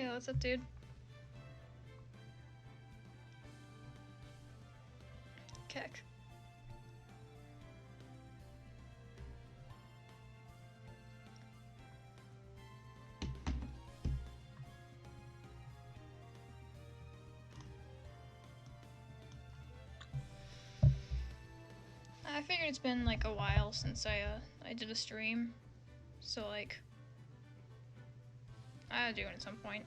Yeah, what's up, dude? Keck. I figured it's been like a while since I did a stream, so like I gotta do it at some point.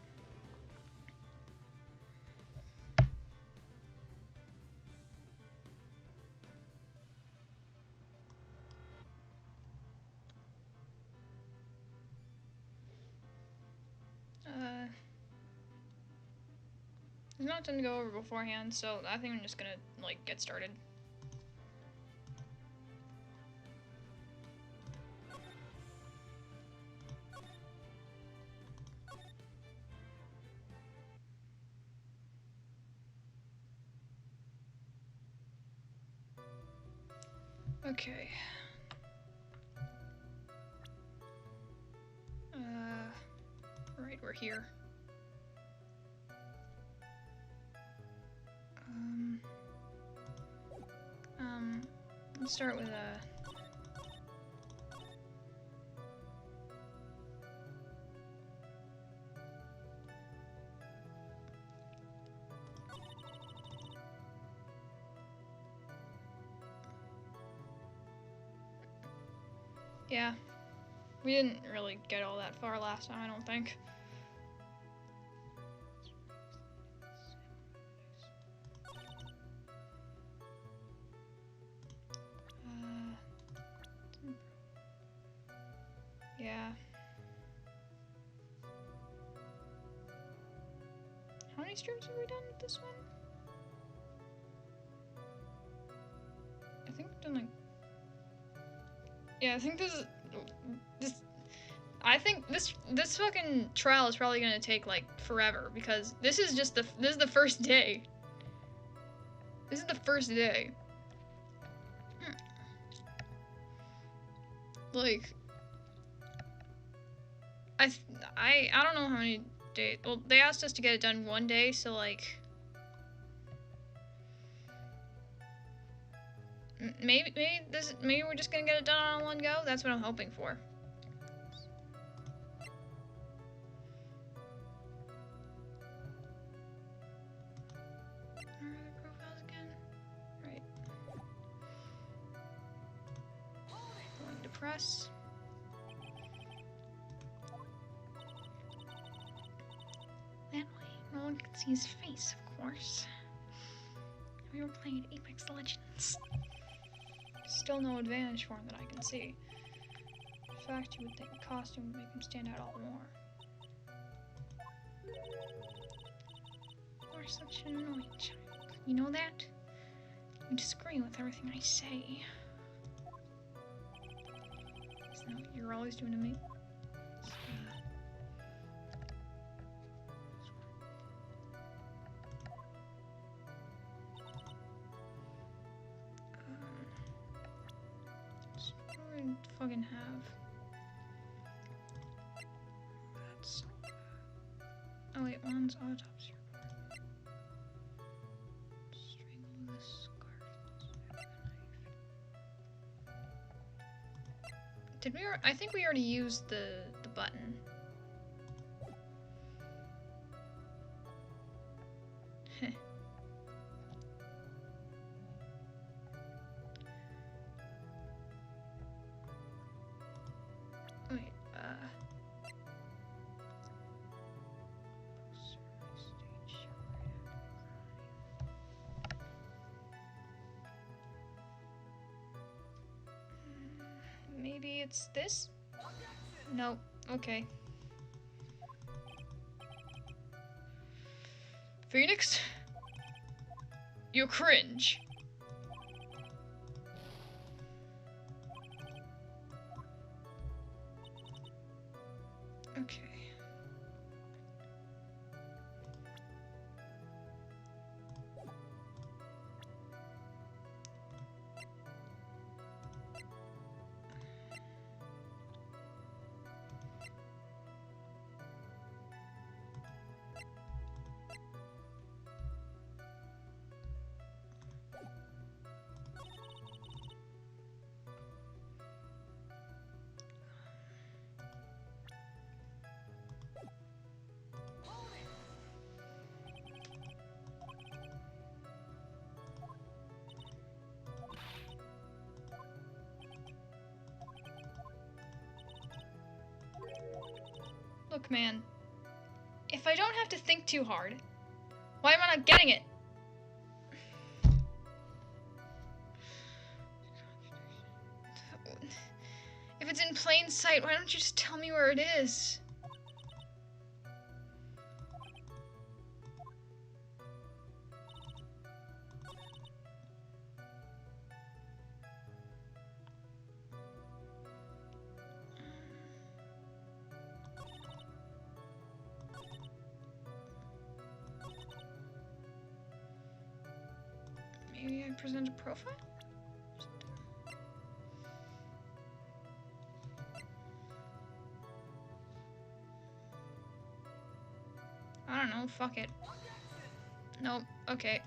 There's nothing to go over beforehand, so I think I'm just gonna like get started. Okay. Right, we're here. Let's start with yeah. We didn't really get all that far last time, I don't think. Yeah. How many streams have we done with this one? I think we've done like... Yeah, I think I think this fucking trial is probably gonna take like forever because this is just this is the first day. This is the first day. Like I don't know how many days. Well, they asked us to get it done one day, so like maybe we're just gonna get it done on one go. That's what I'm hoping for. Profiles again. Right. Going to press. That way, no one can see his face, of course. We were playing Apex Legends. Still no advantage for him that I can see. In fact, you would think costume would make him stand out all more. You're such an annoying child. You know that? You disagree with everything I say. Isn't that what you're always doing to me? Fucking have. That's. Oh wait, one's autopsy report. Strangle the scarf. Did we? I think we already used the button. Wait, maybe it's this? Nope. Okay. Phoenix? You cringe. Okay. Look, man. If I don't have to think too hard, why am I not getting it? If it's in plain sight, why don't you just tell me where it is? Maybe I present a profile? I don't know, fuck it. Nope, okay.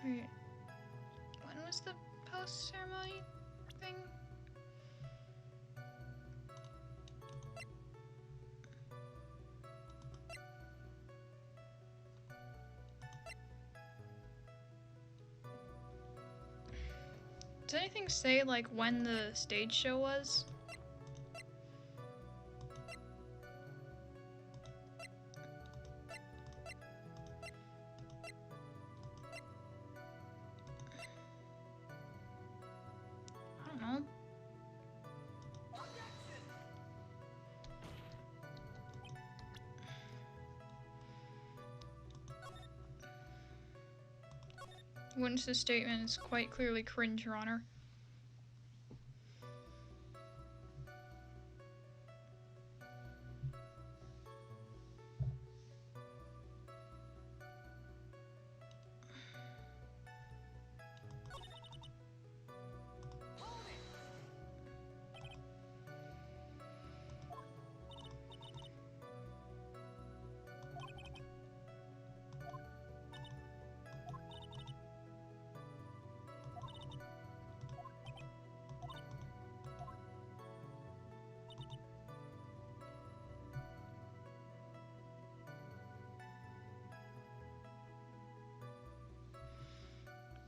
Wait, when was the post-ceremony thing? Does anything say, like, when the stage show was? I don't know. Witness's statement is quite clearly cringe, Your Honor.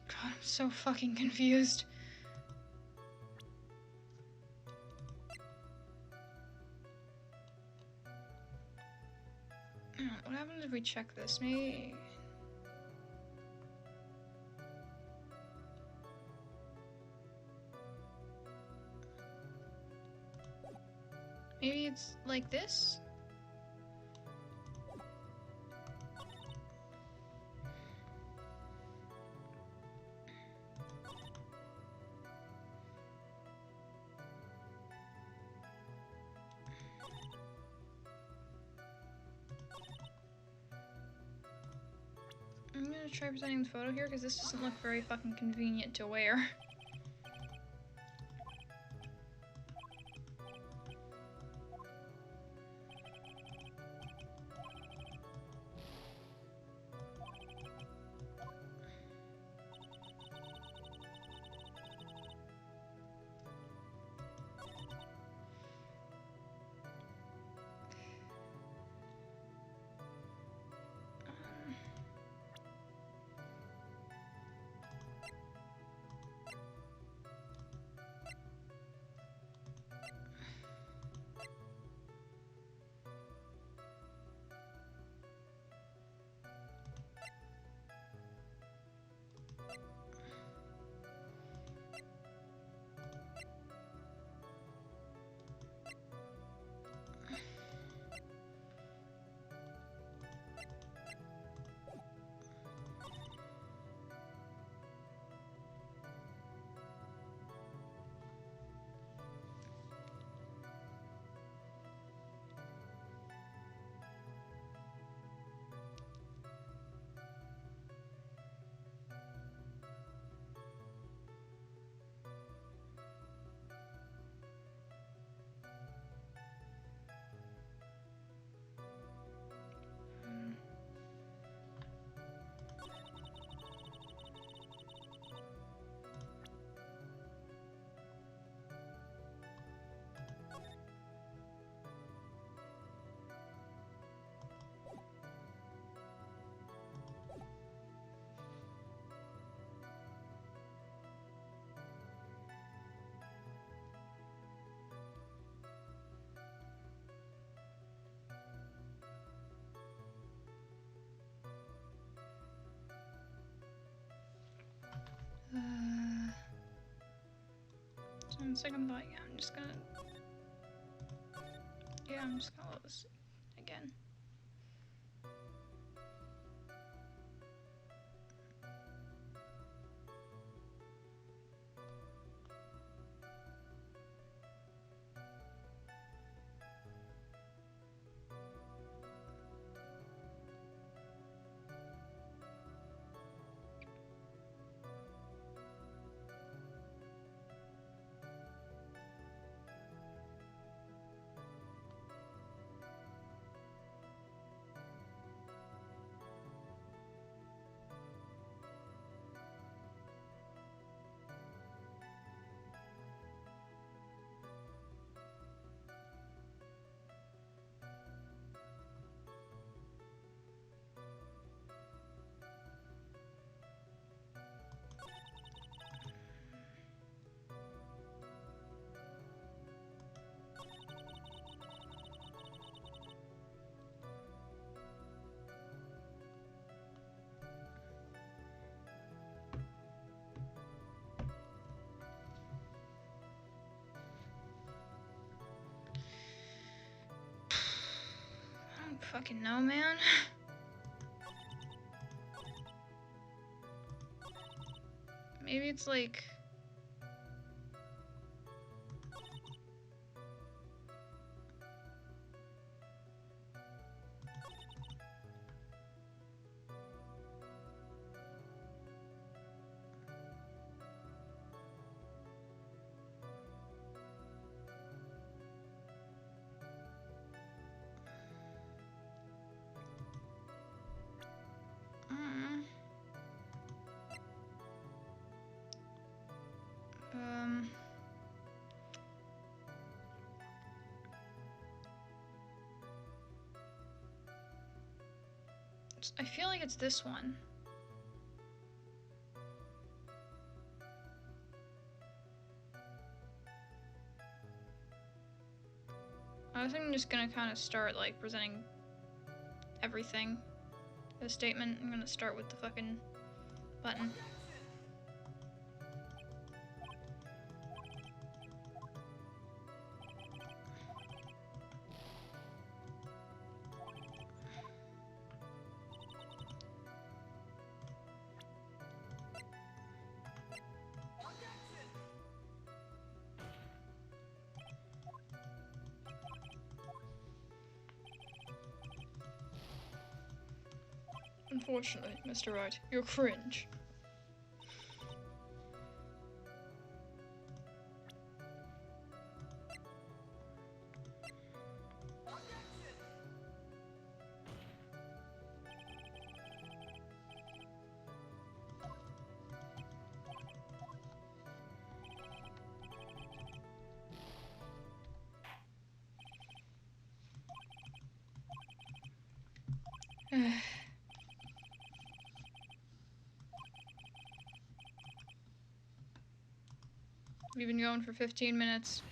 God, I'm so fucking confused. What happens if we check this? Maybe... Maybe it's like this? I'm gonna try presenting the photo here because this doesn't look very fucking convenient to wear. On second thought, yeah, I'm just gonna load this again. I don't fucking know, man. Maybe it's like... I feel like it's this one. I think I'm just gonna kind of start like presenting everything. The statement. I'm gonna start with the fucking button. Unfortunately, Mr. Wright, you're cringe. We've been going for 15 minutes.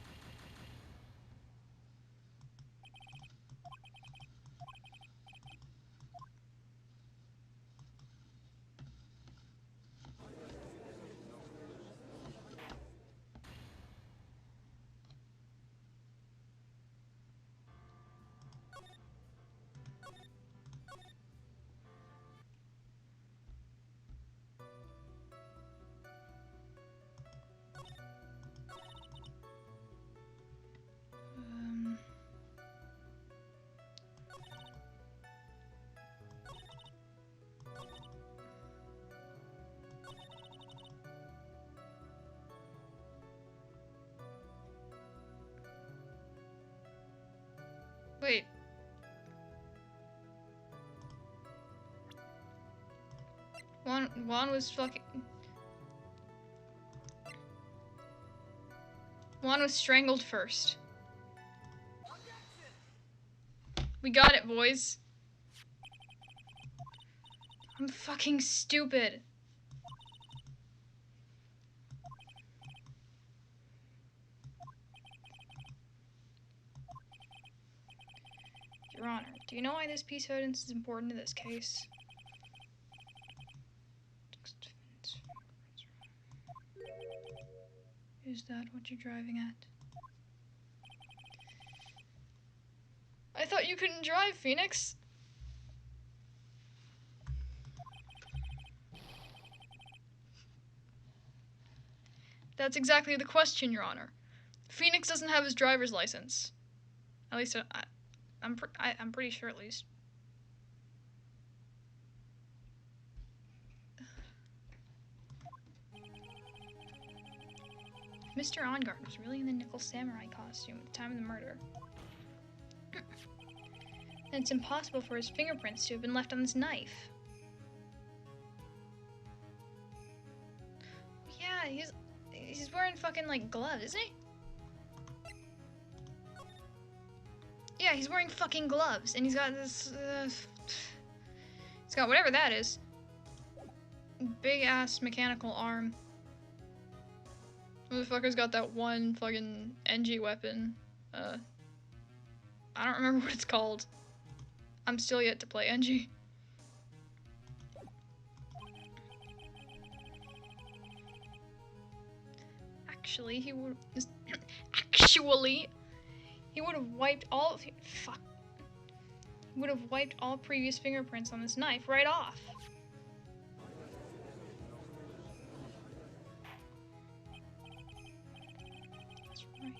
Wait. Juan was fucking... Juan was strangled first. We got it, boys. I'm fucking stupid. Your Honor, do you know why this piece of evidence is important to this case? Is that what you're driving at? I thought you couldn't drive, Phoenix. That's exactly the question, Your Honor. Phoenix doesn't have his driver's license. At least I'm pretty sure, at least. Mr. Ongard was really in the nickel samurai costume at the time of the murder. And it's impossible for his fingerprints to have been left on this knife. Yeah, he's wearing fucking, like, gloves, isn't he? Yeah, he's wearing fucking gloves, and he's got this, he's got whatever that is. Big-ass mechanical arm. Motherfucker's got that one fucking NG weapon. I don't remember what it's called. I'm still yet to play NG. Actually, he would. Actually, he would have wiped all. Fuck. He would have wiped all previous fingerprints on this knife right off. That's right.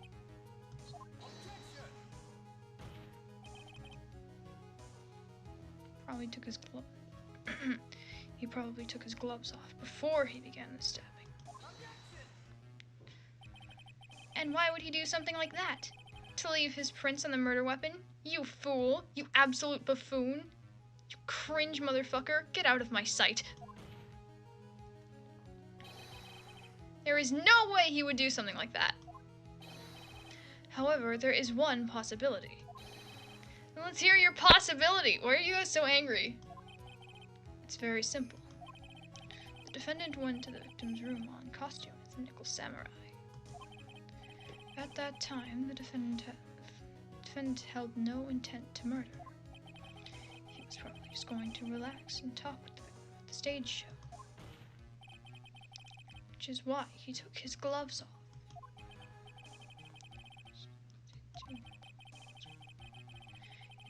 Probably took his glove. He probably took his gloves off before he began the stabbing. And why would he do something like that? To leave his prints on the murder weapon? You fool! You absolute buffoon! You cringe motherfucker! Get out of my sight! There is no way he would do something like that. However, there is one possibility. Let's hear your possibility! Why are you guys so angry? It's very simple. The defendant went to the victim's room on costume as a nickel samurai. At that time, the defendant held no intent to murder. He was probably just going to relax and talk with the stage show. Which is why he took his gloves off.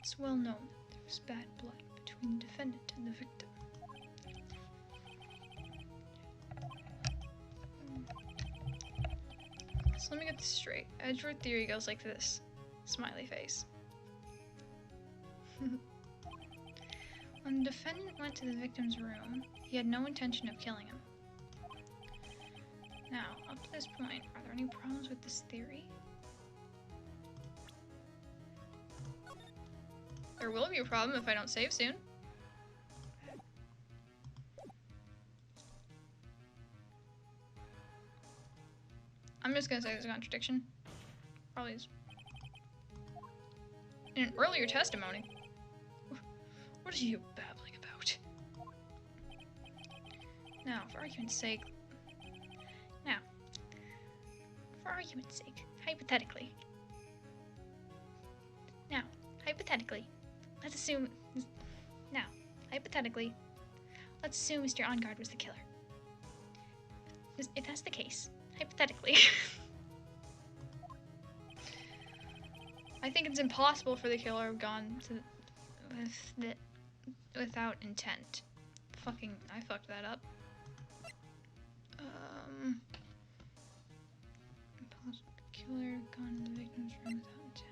It's well known that there was bad blood between the defendant and the victim. So let me get this straight. Edgeworth theory goes like this. Smiley face. When the defendant went to the victim's room, he had no intention of killing him. Now, up to this point, are there any problems with this theory? There will be a problem if I don't save soon. I'm just gonna say there's a contradiction. Probably is. In an earlier testimony. What are you babbling about? Now, for argument's sake. Hypothetically. Let's assume. Let's assume Mr. Ongard was the killer. If that's the case, hypothetically. I think it's impossible for the killer to have gone without intent. I fucked that up. Impossible killer gone to the victim's room without intent.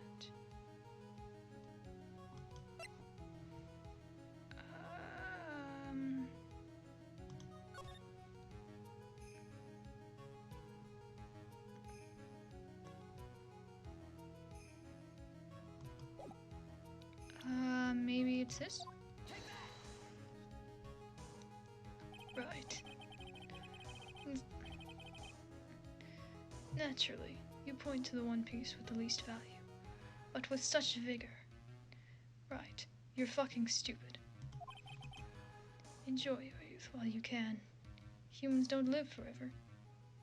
Maybe it's this? Right. Naturally, you point to the one piece with the least value, but with such vigor. Right, you're fucking stupid. Enjoy your youth while you can. Humans don't live forever.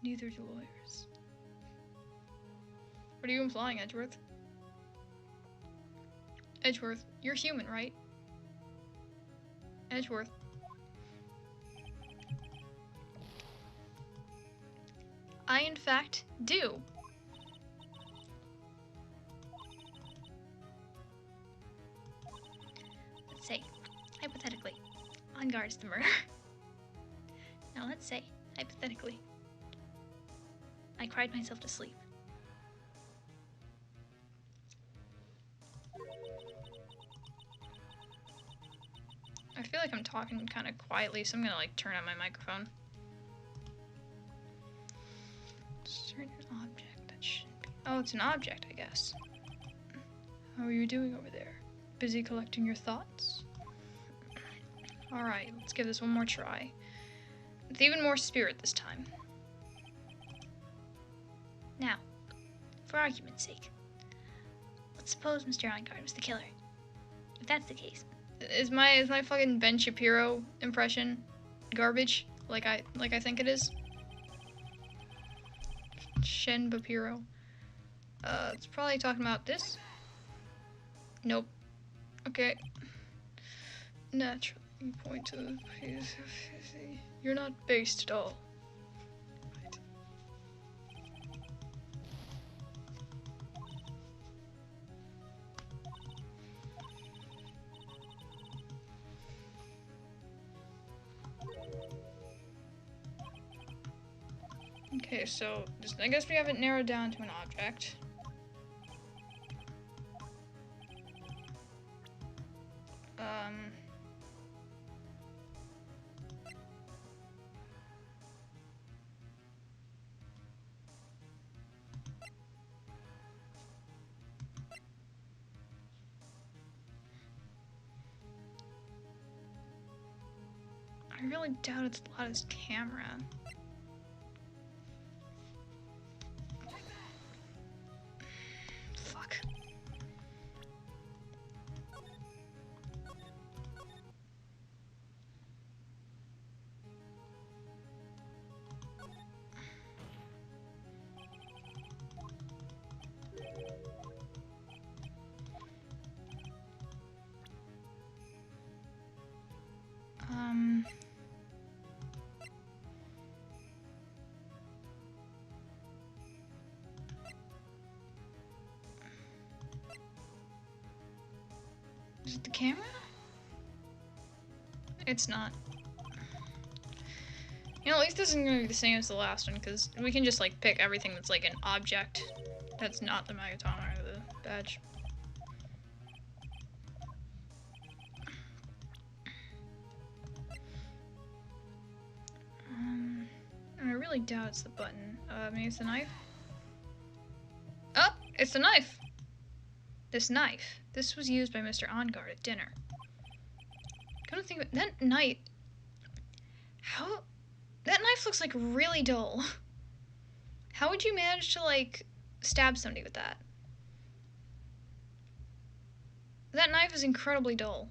Neither do lawyers. What are you implying, Edgeworth? Edgeworth, you're human, right? Edgeworth. I in fact do. Let's say, hypothetically, on guard's the murder. Now let's say, hypothetically, I cried myself to sleep. I feel like I'm talking kind of quietly, so I'm gonna like turn on my microphone. Certain object that shouldn't be. Oh, it's an object, I guess. How are you doing over there? Busy collecting your thoughts? Alright, let's give this one more try. With even more spirit this time. Now, for argument's sake, let's suppose Mr. Onguard was the killer. If that's the case, is my fucking Ben Shapiro impression garbage? Like I think it is? Shen Bapiro. It's probably talking about this. Nope. Okay. Naturally, you point to the piece of you're not based at all. Right. Okay, so I guess we have it narrowed down to an object. I really doubt it's Lotta's camera. Fuck. Is it the camera? It's not. You know, at least this isn't gonna be the same as the last one, because we can just, like, pick everything that's, like, an object that's not the Magatama or the badge. And I really doubt it's the button. Maybe it's the knife? Oh! It's the knife! This knife. This was used by Mr. Onguard at dinner. Come to think of it, that knife... How... That knife looks, like, really dull. How would you manage to, like, stab somebody with that? That knife is incredibly dull.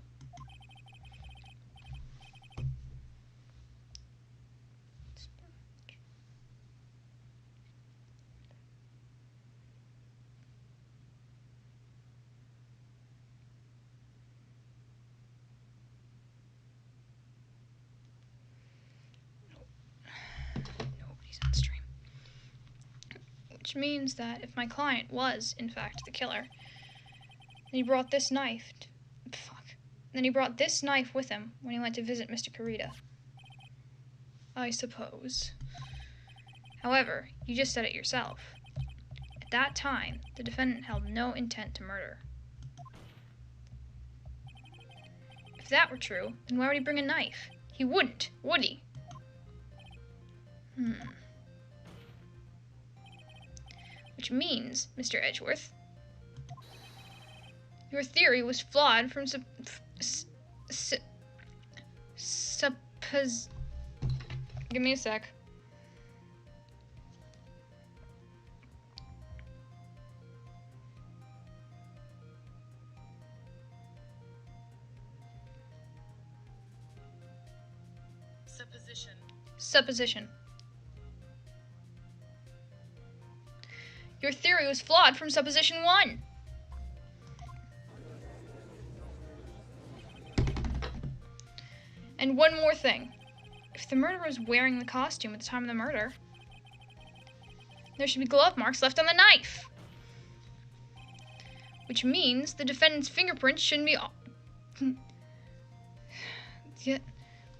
Which means that if my client was, in fact, the killer, and he brought this knife... Then he brought this knife with him when he went to visit Mr. Kurita. I suppose. However, you just said it yourself. At that time, the defendant held no intent to murder. If that were true, then why would he bring a knife? He wouldn't, would he? Which means, Mr. Edgeworth, your theory was flawed from Give me a sec. Supposition. Your theory was flawed from supposition 1. And one more thing. If the murderer was wearing the costume at the time of the murder, There should be glove marks left on the knife. Which means the defendant's fingerprints shouldn't be... Yeah.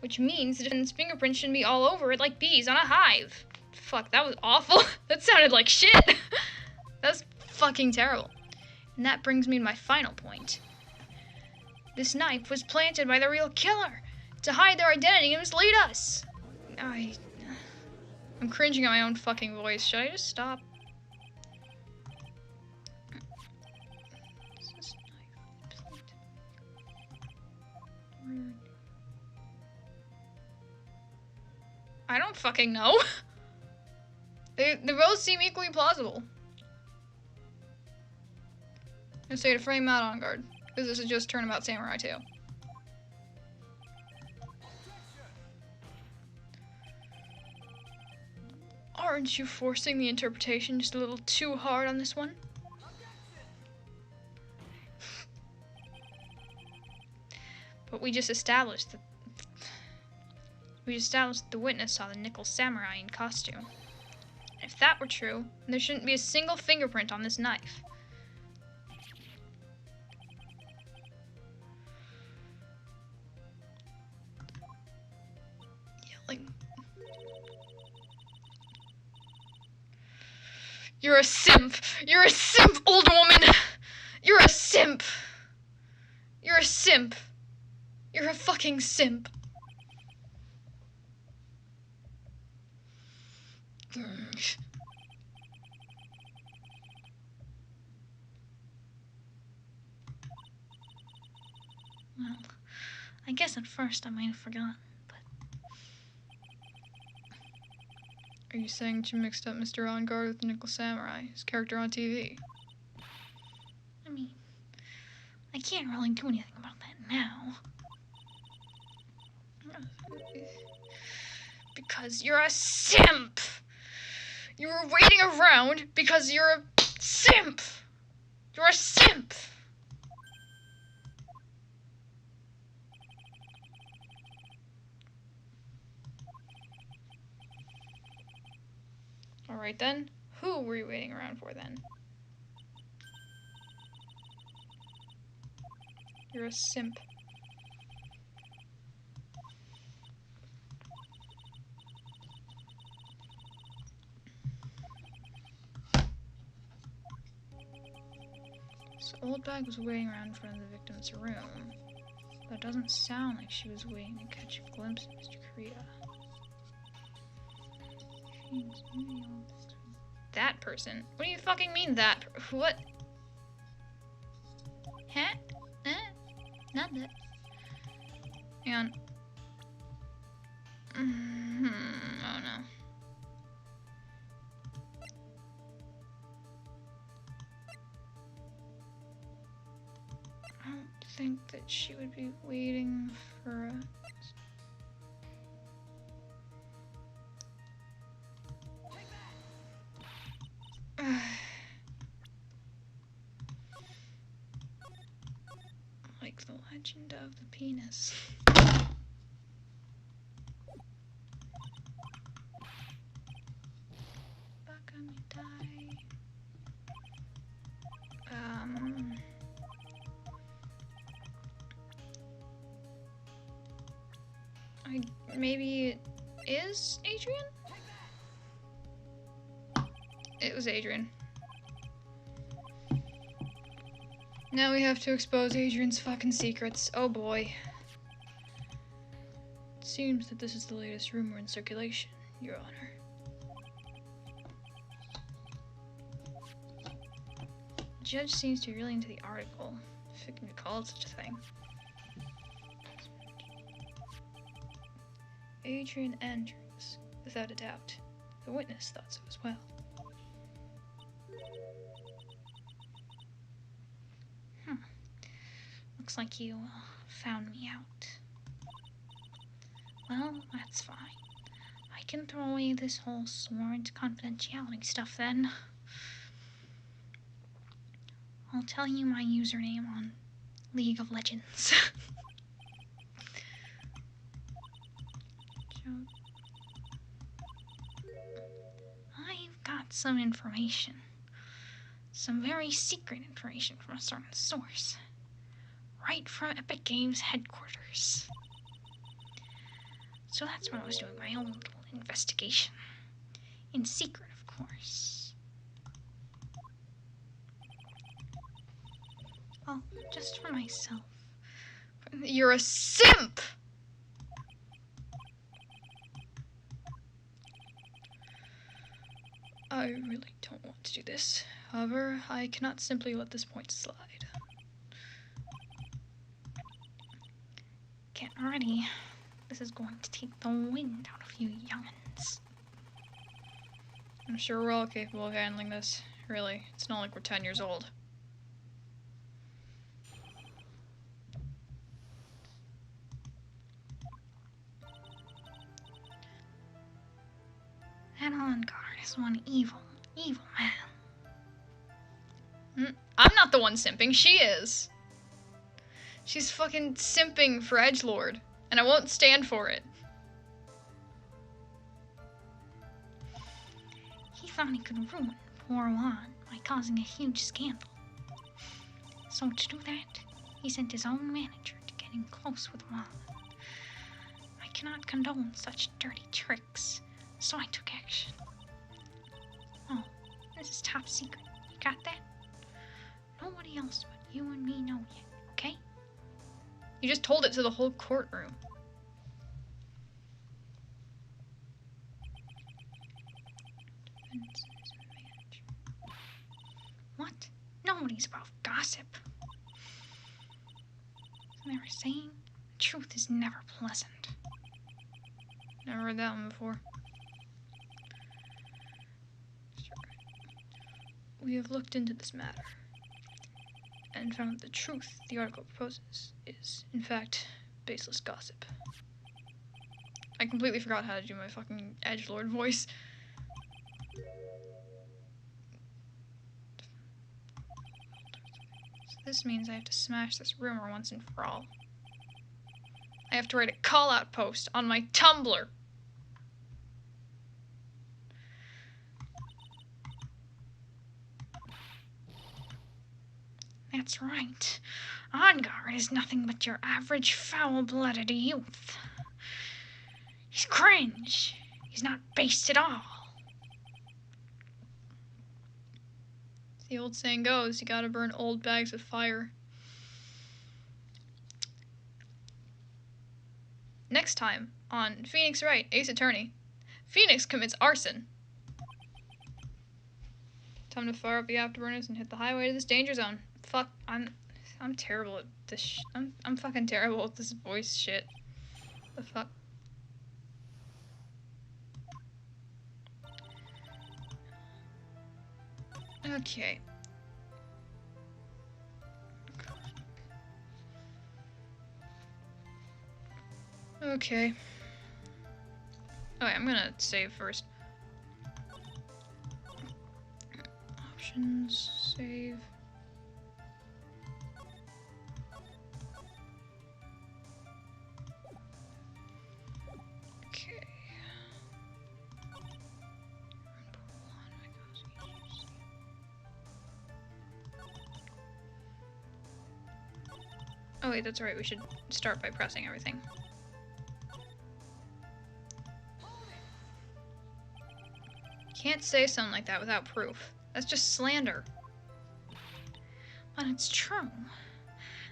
Which means the defendant's fingerprints shouldn't be all over it like bees on a hive. Fuck, that was awful. That sounded like shit. That's fucking terrible. And that brings me to my final point. This knife was planted by the real killer to hide their identity and mislead us. I'm cringing at my own fucking voice. Should I just stop? Is this knife planted? I don't fucking know. They both seem equally plausible. I'm gonna say to frame Matt on guard, because this is just Turnabout Samurai 2. Aren't you forcing the interpretation just a little too hard on this one? But we just established that the witness saw the nickel samurai in costume. If that were true, then there shouldn't be a single fingerprint on this knife. Yelling. You're a simp! You're a simp, old woman! You're a simp! You're a simp! You're a fucking simp! Well, I guess at first I might have forgotten, but... Are you saying that you mixed up Mr. On Guard with the Nickel Samurai, his character on TV? I mean, I can't really do anything about that now. Because you're a simp! You were waiting around because you're a simp! You're a simp! Alright then, who were you waiting around for then? You're a simp. So Oldbag was waiting around in front of the victim's room, but it doesn't sound like she was waiting to catch a glimpse of Mr. Korea. That person? What do you fucking mean that? What? Huh? Not that. Hang on. Oh no. I don't think that she would be waiting for us. Like the legend of the penis. Maybe it is Adrian? It was Adrian. Now we have to expose Adrian's fucking secrets. Oh boy. It seems that this is the latest rumor in circulation, Your Honor. The judge seems to be really into the article, if it can be called such a thing. Adrian Andrews, without a doubt. The witness thought so as well. Looks like you found me out. Well, that's fine. I can throw away this whole sworn confidentiality stuff then. I'll tell you my username on League of Legends. I've got some information. Some very secret information from a certain source. Right from Epic Games headquarters. So that's when I was doing my own little investigation. In secret, of course. Oh, just for myself. You're a simp! I really don't want to do this. However, I cannot simply let this point slide. Get ready. This is going to take the wind out of you young'uns. I'm sure we're all capable of handling this. Really, it's not like we're 10 years old. That on guard is one evil man. I'm not the one simping, she is. She's fucking simping for edgelord, and I won't stand for it. He thought he could ruin poor Juan by causing a huge scandal. So to do that, he sent his own manager to get in close with Juan. I cannot condone such dirty tricks, so I took action. Oh, this is top secret. You got that? Nobody else but you and me know yet, okay? You just told it to the whole courtroom. What? Nobody's above gossip. Isn't they were saying? The truth is never pleasant. Never heard that one before. We have looked into this matter and found that the truth the article proposes is, in fact, baseless gossip. I completely forgot how to do my fucking edgelord voice. So this means I have to smash this rumor once and for all. I have to write a call-out post on my Tumblr. That's right. Onguard is nothing but your average foul-blooded youth. He's cringe. He's not based at all. As the old saying goes, you gotta burn old bags with fire. Next time on Phoenix Wright, Ace Attorney, Phoenix commits arson. Time to fire up the afterburners and hit the highway to this danger zone. Fuck, I'm terrible at this I'm fucking terrible at this voice shit. The fuck? Okay. Okay. Okay, I'm gonna save first. Options, save. Okay. Oh wait, that's right, we should start by pressing everything. Can't say something like that without proof. That's just slander. But it's true.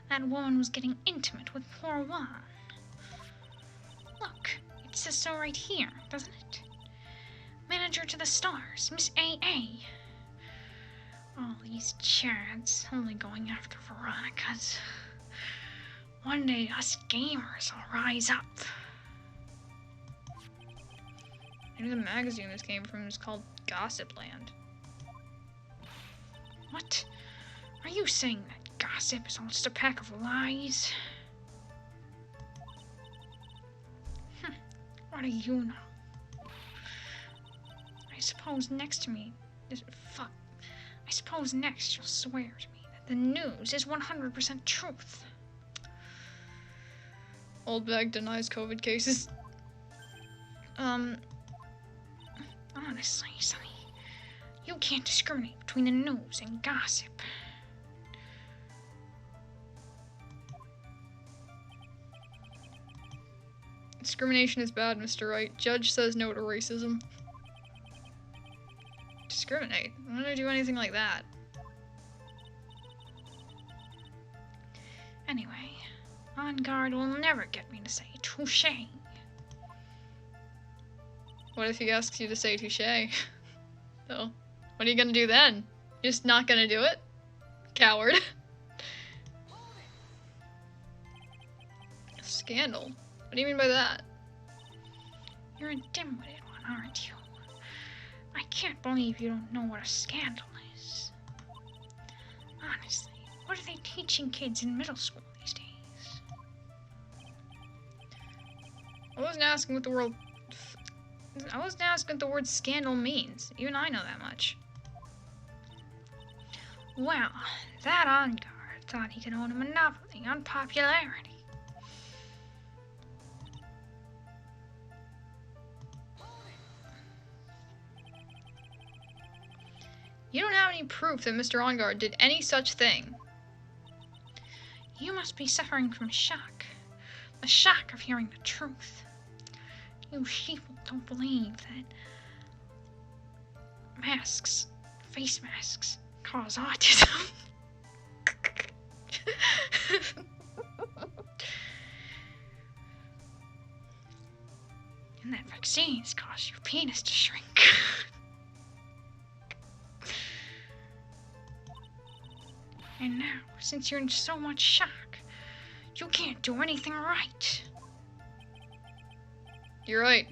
That woman was getting intimate with poor Juan. Look, it says so right here, doesn't it? Manager to the stars, Miss A.A. All these chads only going after Veronica's. One day us gamers will rise up. Maybe the magazine this came from is called Gossip Land. What? Are you saying that gossip is all just a pack of lies? What do you know? I suppose next you'll swear to me that the news is 100% truth. Old bag denies COVID cases. Honestly, Sonny, You can't discriminate between the news and gossip. Discrimination is bad, Mr. Wright. Judge says no to racism. Discriminate? When did I do anything like that? Anyway, On Guard will never get me to say touche. What if he asks you to say touche? So, what are you gonna do then? You're just not gonna do it? Coward. Scandal? What do you mean by that? You're a dim-witted one, aren't you? I can't believe you don't know what a scandal is. Honestly, what are they teaching kids in middle school these days? I wasn't asking what the word scandal means. Even I know that much. Well, that On Guard thought he could own a monopoly on popularity. You don't have any proof that Mr. On Guard did any such thing. You must be suffering from shock. The shock of hearing the truth. You sheeple don't believe that masks, face masks, cause autism. And that vaccines cause your penis to shrink. And now, since you're in so much shock, you can't do anything right. You're right.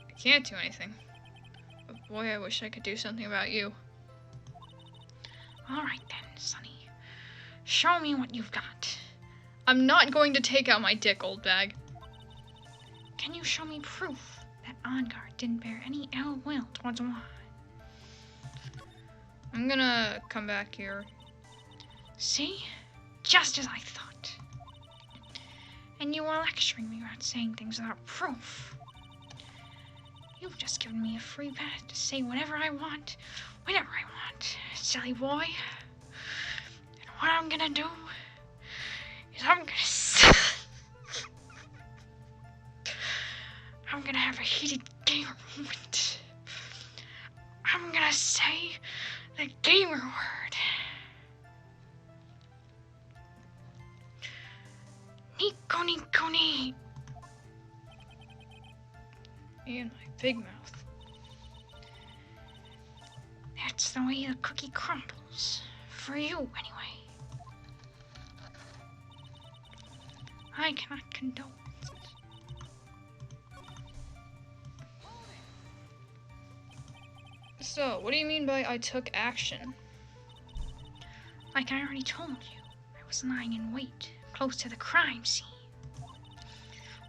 I can't do anything. But boy, I wish I could do something about you. Alright then, Sonny. Show me what you've got. I'm not going to take out my dick, old bag. Can you show me proof that On Guard didn't bear any ill will towards Juan? I'm gonna come back here. See? Just as I thought. And you were lecturing me about saying things without proof. You've just given me a free pass to say whatever I want, whenever I want, silly boy. And what I'm gonna do is I'm gonna have a heated gamer moment. I'm gonna say the gamer word. Nico Nico Ni. Me and my big mouth. That's the way the cookie crumbles. For you, anyway. I cannot condone it. So, what do you mean by I took action? Like I already told you, I was lying in wait, close to the crime scene.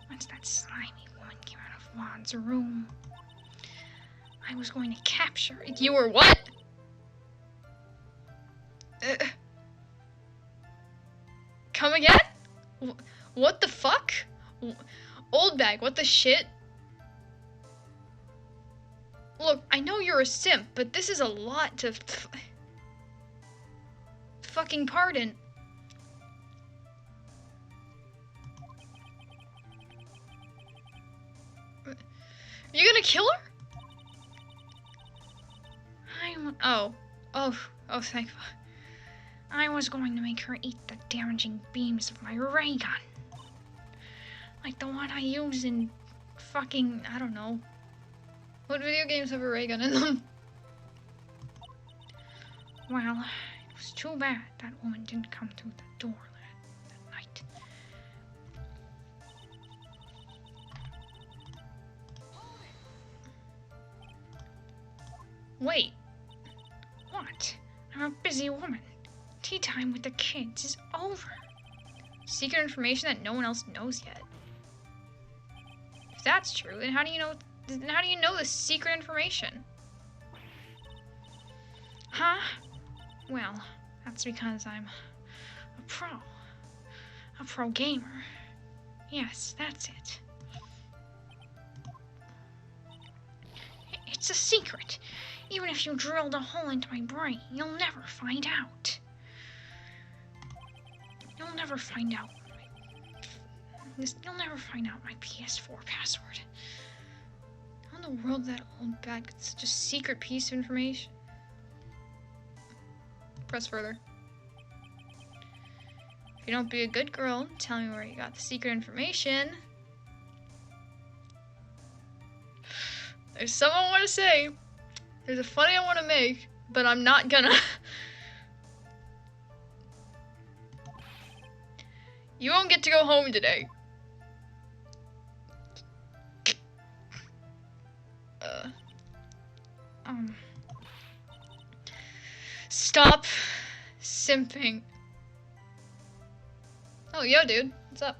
Once that slimy woman came out of Juan's room, I was going to capture her. You were what? Come again? What the fuck? Old bag, what the shit? Look, I know you're a simp, but this is a lot to fucking pardon. You gonna kill her? Oh, thank God. I was going to make her eat the damaging beams of my ray gun. Like the one I use in fucking, I don't know. What video games have a ray gun in them? Well, it was too bad that woman didn't come through the door that night. Wait. What? I'm a busy woman. Tea time with the kids is over. Secret information that no one else knows yet. If that's true, then how do you know this secret information? Huh? Well, that's because I'm a pro gamer. Yes, that's it. It's a secret. Even if you drilled a hole into my brain, you'll never find out. You'll never find out. You'll never find out my PS4 password. How in the world that old bag gets such a secret piece of information? Press further. If you don't be a good girl and tell me where you got the secret information. There's something I want to say. There's a funny I want to make, but I'm not gonna. You won't get to go home today. Stop simping. Oh, yo, dude. What's up?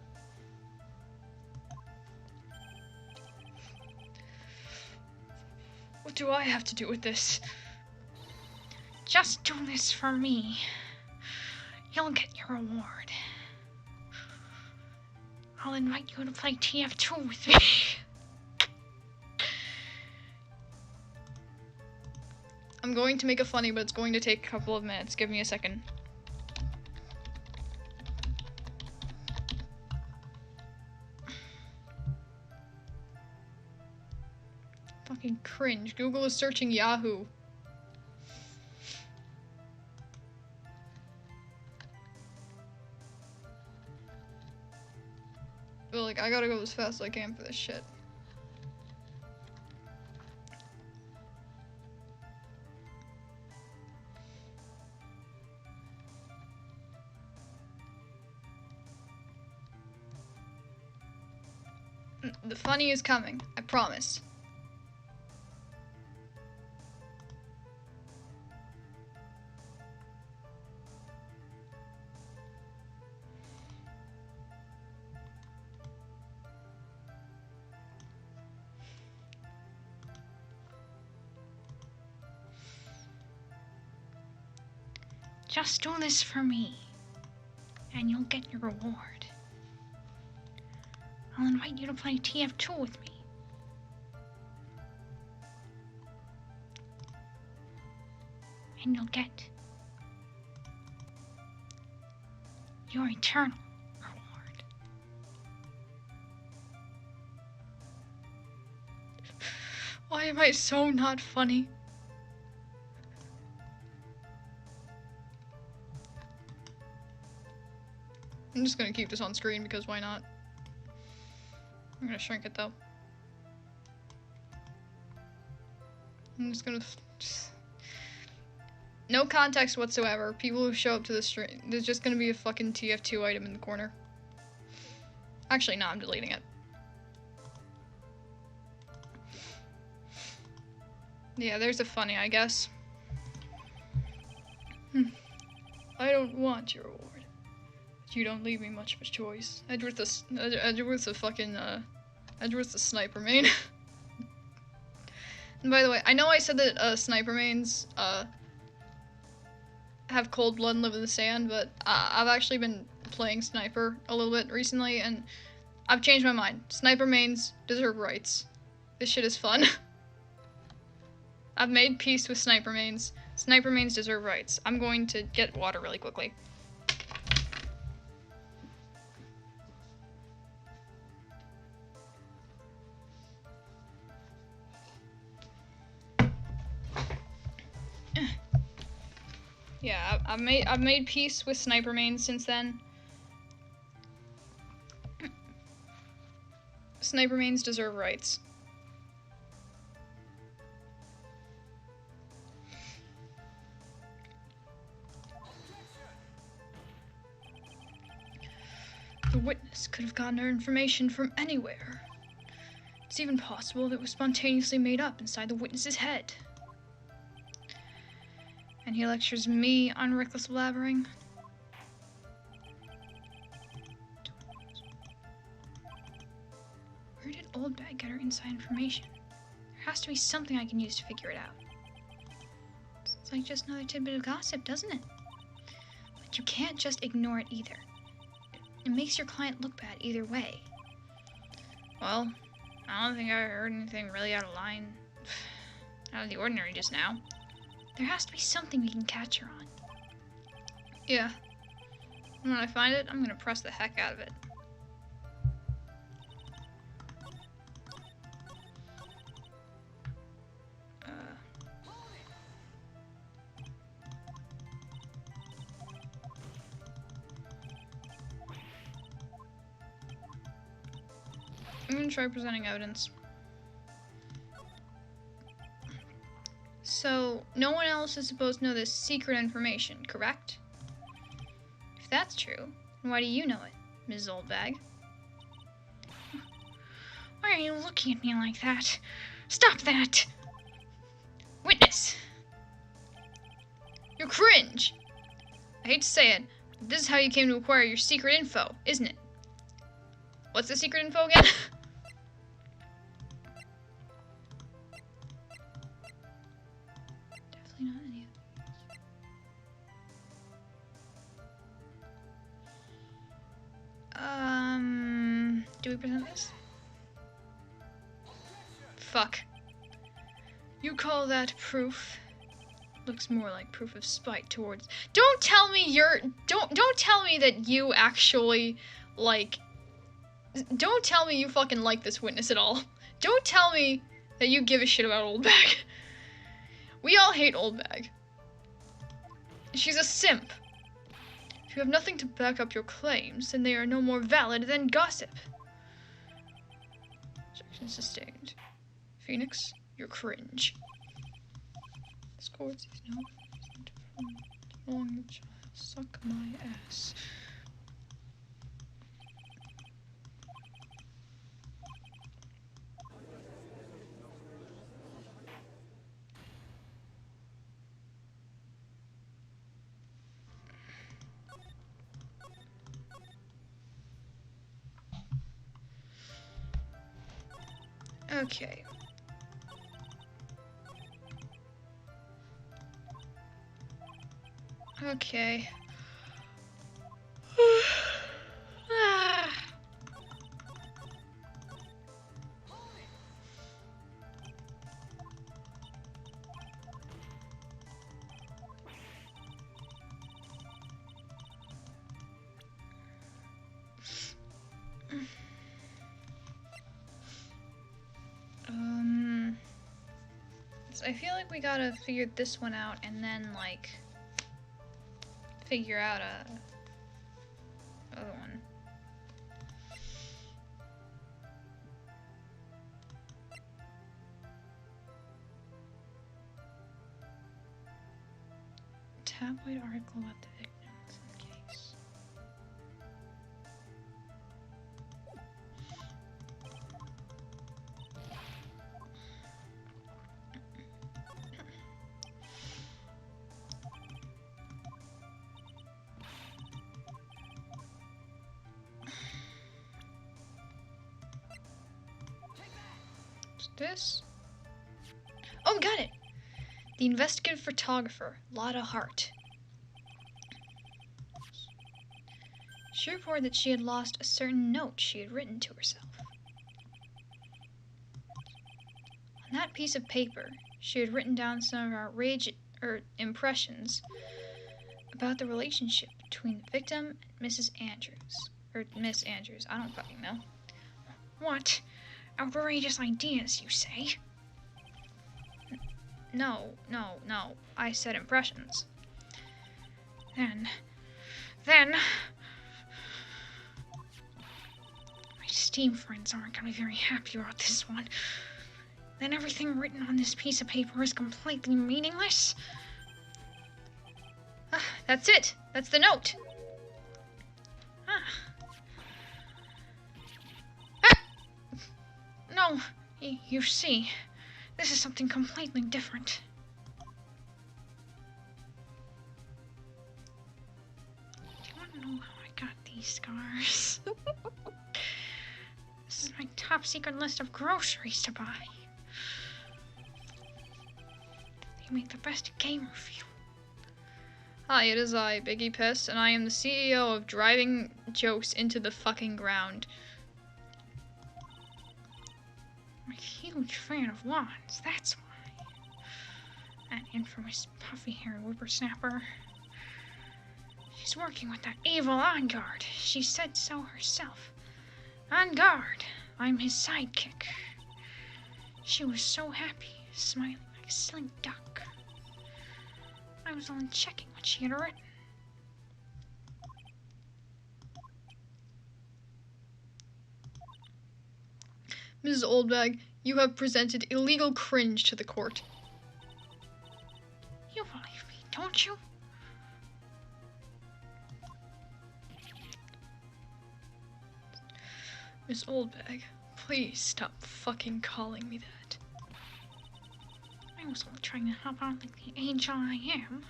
What do I have to do with this? Just do this for me. You'll get your reward. I'll invite you to play TF2 with me. I'm going to make it funny, but it's going to take a couple of minutes. Give me a second. Fucking cringe. Google is searching Yahoo. But like, I gotta go as fast as I can for this shit. The funny is coming, I promise. Just do this for me, and you'll get your reward. I'll invite you to play TF2 with me. And you'll get your eternal reward. Why am I so not funny? I'm just gonna keep this on screen because why not? I'm gonna shrink it though. I'm just gonna... No context whatsoever. People who show up to the stream, there's just gonna be a fucking TF2 item in the corner. Actually, no, I'm deleting it. Yeah, there's a funny, I guess. I don't want your reward. You don't leave me much of a choice. Edgeworth's a fucking, Edgeworth's a sniper main. And by the way, I know I said that, sniper mains, have cold blood and live in the sand, but, I've actually been playing sniper a little bit recently, and I've changed my mind. Sniper mains deserve rights. This shit is fun. I've made peace with sniper mains. Sniper mains deserve rights. I'm going to get water really quickly. Yeah, I've made peace with sniper mains since then. Sniper mains deserve rights. The witness could have gotten her information from anywhere. It's even possible that it was spontaneously made up inside the witness's head. And he lectures me on reckless blabbering. Where did Old Bag get her inside information? There has to be something I can use to figure it out. It's like just another tidbit of gossip, doesn't it? But you can't just ignore it either. It makes your client look bad either way. Well, I don't think I heard anything really out of line. out of the ordinary just now. There has to be something we can catch her on. Yeah. And when I find it, I'm gonna press the heck out of it. I'm gonna try presenting evidence. So, no one else is supposed to know this secret information, correct? If that's true, then why do you know it, Mrs. Oldbag? Why are you looking at me like that? Stop that! Witness! You're cringe! I hate to say it, but this is how you came to acquire your secret info, isn't it? What's the secret info again? Definitely not any of these. Do we present this? Fuck. You call that proof? Looks more like proof of spite towards. Don't tell me don't tell me that you actually like. Don't tell me you fucking like this witness at all. Don't tell me that you give a shit about Oldbag. We all hate Oldbag. She's a simp. If you have nothing to back up your claims, then they are no more valid than gossip. Objection sustained. Phoenix, you're cringe. Scores is no long child. Suck my ass. Okay. Okay. I feel like we gotta figure this one out and then, like, figure out a other one. Tabloid article about the victims in case. This? Oh, got it! The investigative photographer, Lotta Hart. She reported that she had lost a certain note she had written to herself. On that piece of paper, she had written down some of her impressions about the relationship between the victim and Mrs. Andrews. Or Miss Andrews, I don't fucking know. What? Outrageous ideas, you say? No. I said impressions. Then... my Steam friends aren't gonna be very happy about this one. Then everything written on this piece of paper is completely meaningless? That's it! That's the note! No, you see, this is something completely different. Do you want to know how I got these scars? This is my top secret list of groceries to buy. They make the best gamer fuel. Hi, it is I, Biggie Piss, and I am the CEO of Driving Jokes into the Fucking Ground. I'm a huge fan of wands, that's why. That infamous puffy-haired whippersnapper. She's working with that evil On Guard. She said so herself. On guard, I'm his sidekick. She was so happy, smiling like a silly duck. I was only checking what she had written. Mrs. Oldbag, you have presented illegal cringe to the court. You believe me, don't you? Miss Oldbag, please stop fucking calling me that. I was only trying to help out like the angel I am.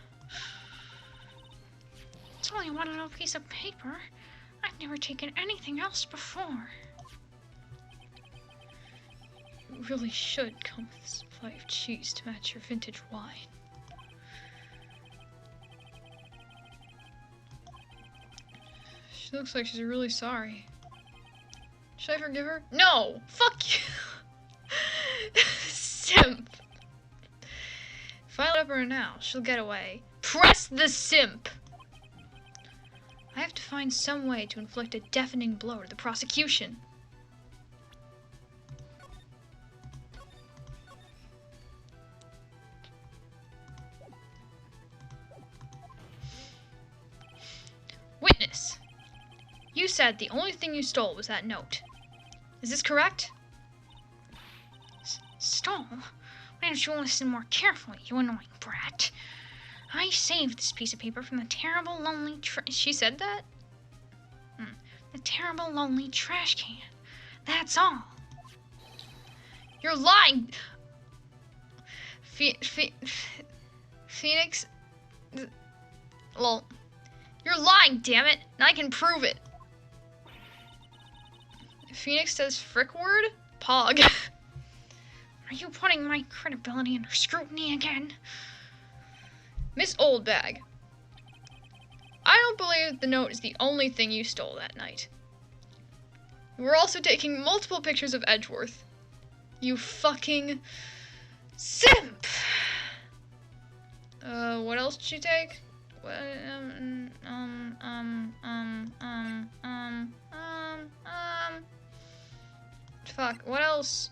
It's only one little piece of paper. I've never taken anything else before. You really should come with a supply of cheese to match your vintage wine. She looks like she's really sorry. Should I forgive her? No! Fuck you! Simp! If I let her now, she'll get away. Press the simp! I have to find some way to inflict a deafening blow to the prosecution. Witness! You said the only thing you stole was that note. Is this correct? Stole? Why don't you listen more carefully, you annoying brat? I saved this piece of paper from the terrible, lonely She said that? The terrible, lonely trash can. That's all. You're lying! Phoenix... Well, you're lying, damn it! And I can prove it. If Phoenix says frick word, pog. Are you putting my credibility under scrutiny again? Miss Oldbag, I don't believe the note is the only thing you stole that night. You were also taking multiple pictures of Edgeworth. You fucking simp! What else did you take? Fuck, what else?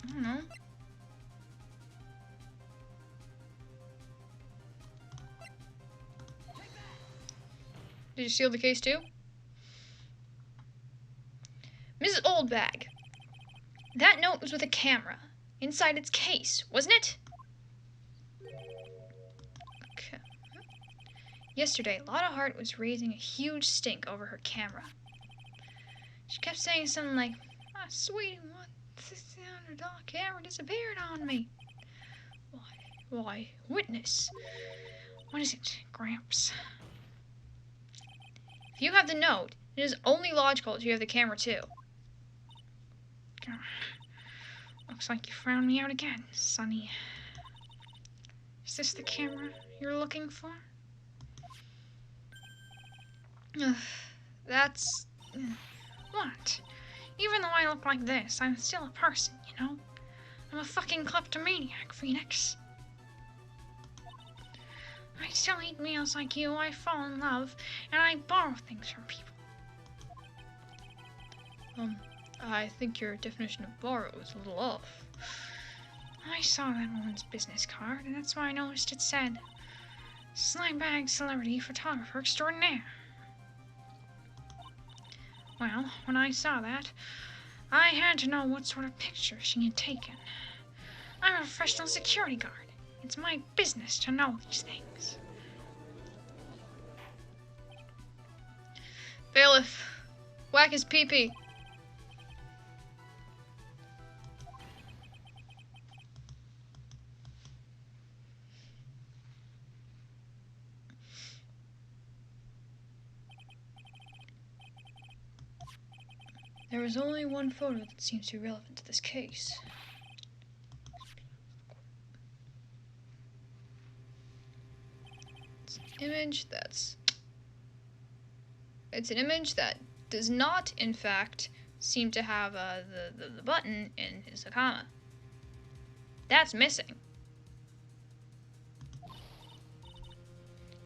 I don't know. Did you steal the case too? Mrs. Oldbag, that note was with a camera inside its case, wasn't it? Okay. Yesterday, Lotta Hart was raising a huge stink over her camera. She kept saying something like, "My sweetie, what? $600 camera disappeared on me." Why, witness. What is it, Gramps? If you have the note, it is only logical that you have the camera too. Looks like you found me out again, Sonny. Is this the camera you're looking for? That's... What? Even though I look like this, I'm still a person, you know? I'm a fucking kleptomaniac, Phoenix. I still eat meals like you, I fall in love, and I borrow things from people. I think your definition of borrow is a little off. I saw that woman's business card, and that's why I noticed it said, Slimebag Celebrity Photographer Extraordinaire. Well, when I saw that, I had to know what sort of picture she had taken. I'm a professional security guard. It's my business to know these things. Bailiff, whack his pee-pee. There is only one photo that seems to be relevant to this case. It's an image that does not, in fact, seem to have the button in his Hakama. That's missing.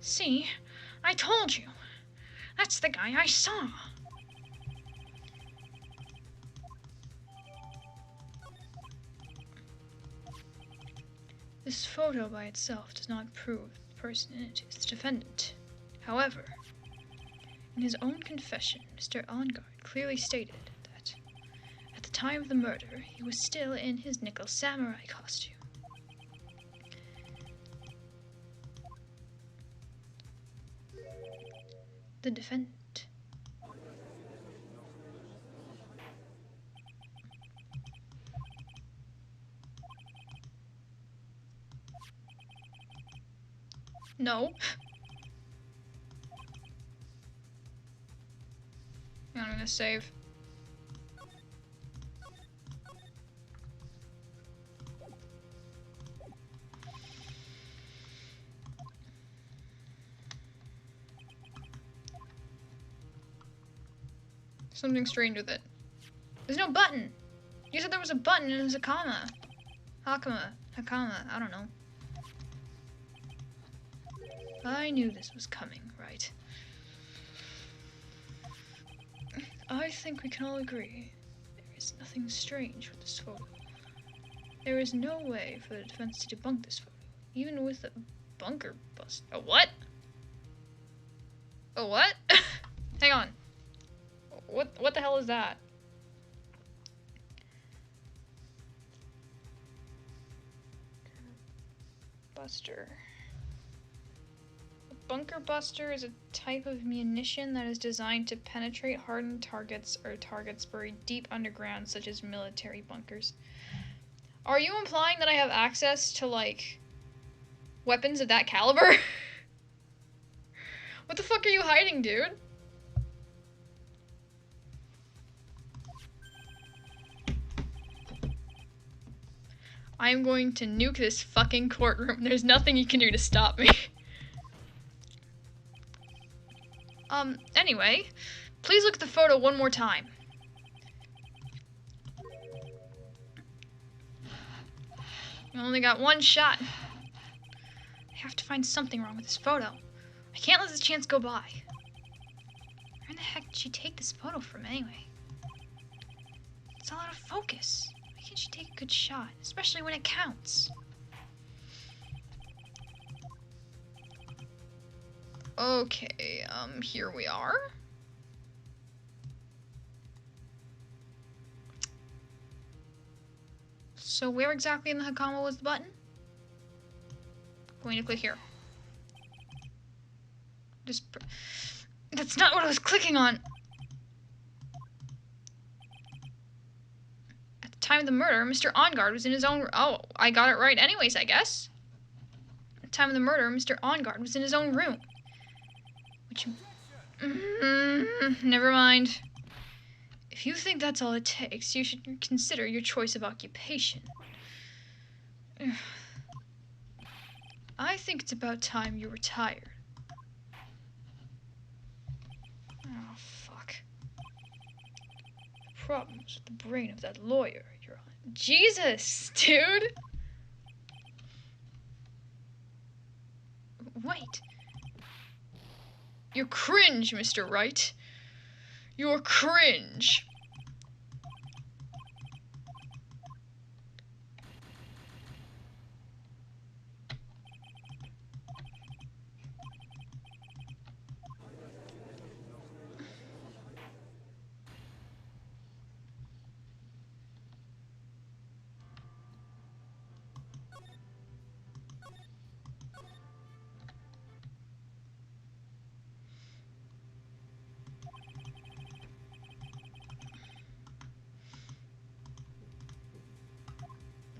See? I told you. That's the guy I saw. This photo by itself does not prove the person in it is the defendant. However, in his own confession, Mr. Angard clearly stated that at the time of the murder, he was still in his nickel samurai costume. The defendant. No. I'm gonna save. Something strange with it. There's no button! You said there was a button in his Hakama. Hakama. I don't know. I knew this was coming, right? I think we can all agree there is nothing strange with this photo. There is no way for the defense to debunk this photo, even with a bunker bust. A what? A what? Hang on. What the hell is that? Buster. A bunker buster is a type of munition that is designed to penetrate hardened targets or targets buried deep underground, such as military bunkers. Are you implying that I have access to, like, weapons of that caliber? What the fuck are you hiding, dude? I am going to nuke this fucking courtroom. There's nothing you can do to stop me. Anyway, please look at the photo one more time. You only got one shot. I have to find something wrong with this photo. I can't let this chance go by. Where in the heck did she take this photo from anyway? It's all out of focus. Why can't she take a good shot, especially when it counts? Okay, here we are. So where exactly in the Hakama was the button? Going to click here. That's not what I was clicking on! At the time of the murder, Mr. Angard was in his own... Oh, I got it right anyways, I guess. At the time of the murder, Mr. Angard was in his own room. Which... never mind. If you think that's all it takes, you should consider your choice of occupation. I think it's about time you retired. Oh, fuck. The problems with the brain of that lawyer, Your Honor. Jesus, dude! Wait. You're cringe, Mr. Wright. You're cringe.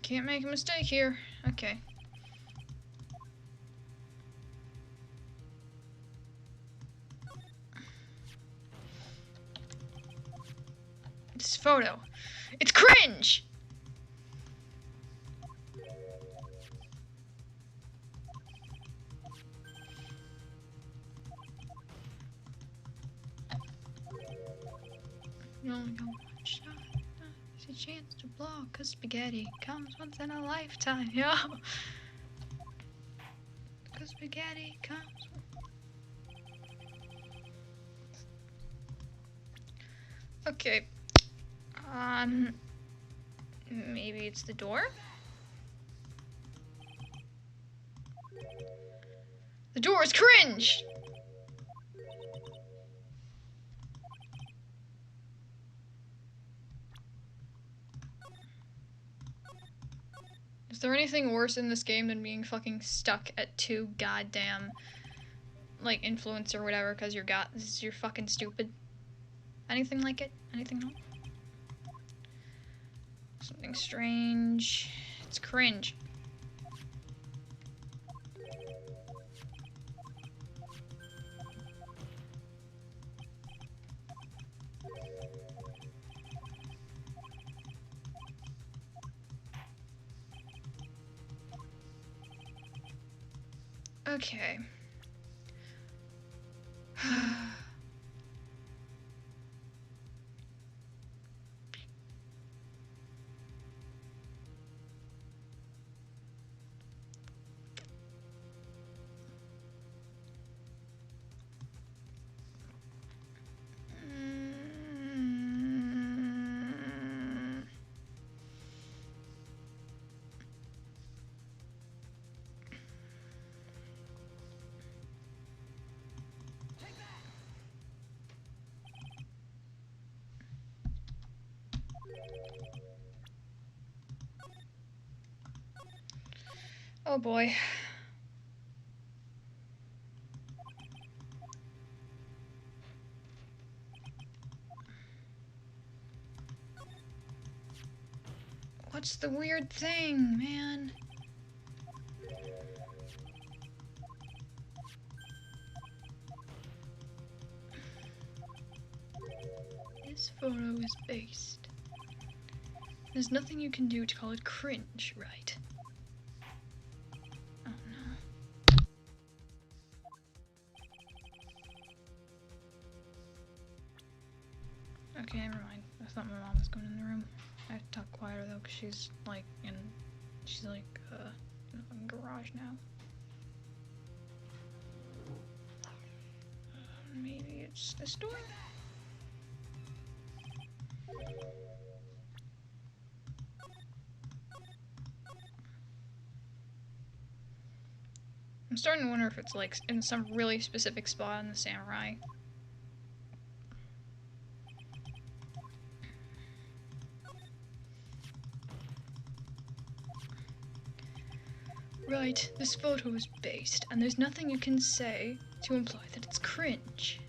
Can't make a mistake here. Okay. This photo. It's cringe! You only got one shot. It's a chance to blow, 'cause spaghetti comes once in a lifetime, yo. 'Cause spaghetti comes. Okay. Maybe it's the door? The door is cringe! Is there anything worse in this game than being fucking stuck at 2 goddamn, like, influence or whatever, because you're fucking stupid? Anything like it? Anything else? Something strange. It's cringe. Okay. Oh boy. What's the weird thing, man? This photo is based. There's nothing you can do to call it cringe, right? Oh no. Okay, never mind. I thought my mom was going in the room. I have to talk quieter though, because she's like in the garage now. Maybe it's this door? I'm starting to wonder if it's like in some really specific spot in the samurai. Right, this photo is based, and there's nothing you can say to imply that it's cringe.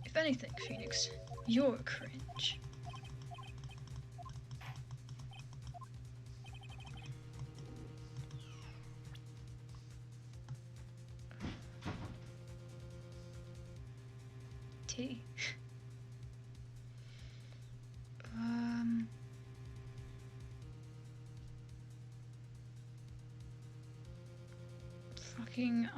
If anything, Phoenix, you're cringe. T. Fucking,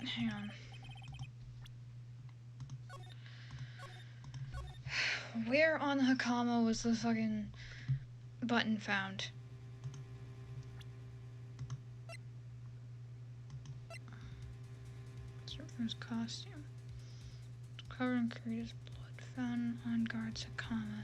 hang on. Where on Hakama was the fucking button found? Surfer's costume. It's covered in Kurita's blood found on guard's Hakama.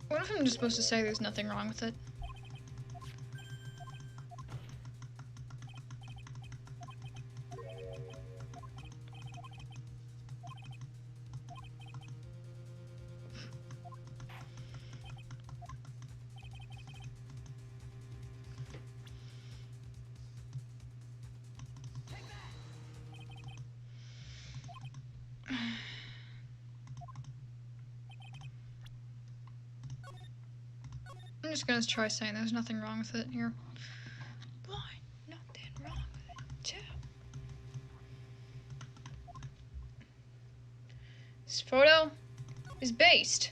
What if I'm just supposed to say there's nothing wrong with it? just gonna try saying there's nothing wrong with it here. Why? Nothing wrong with it, too. This photo is based.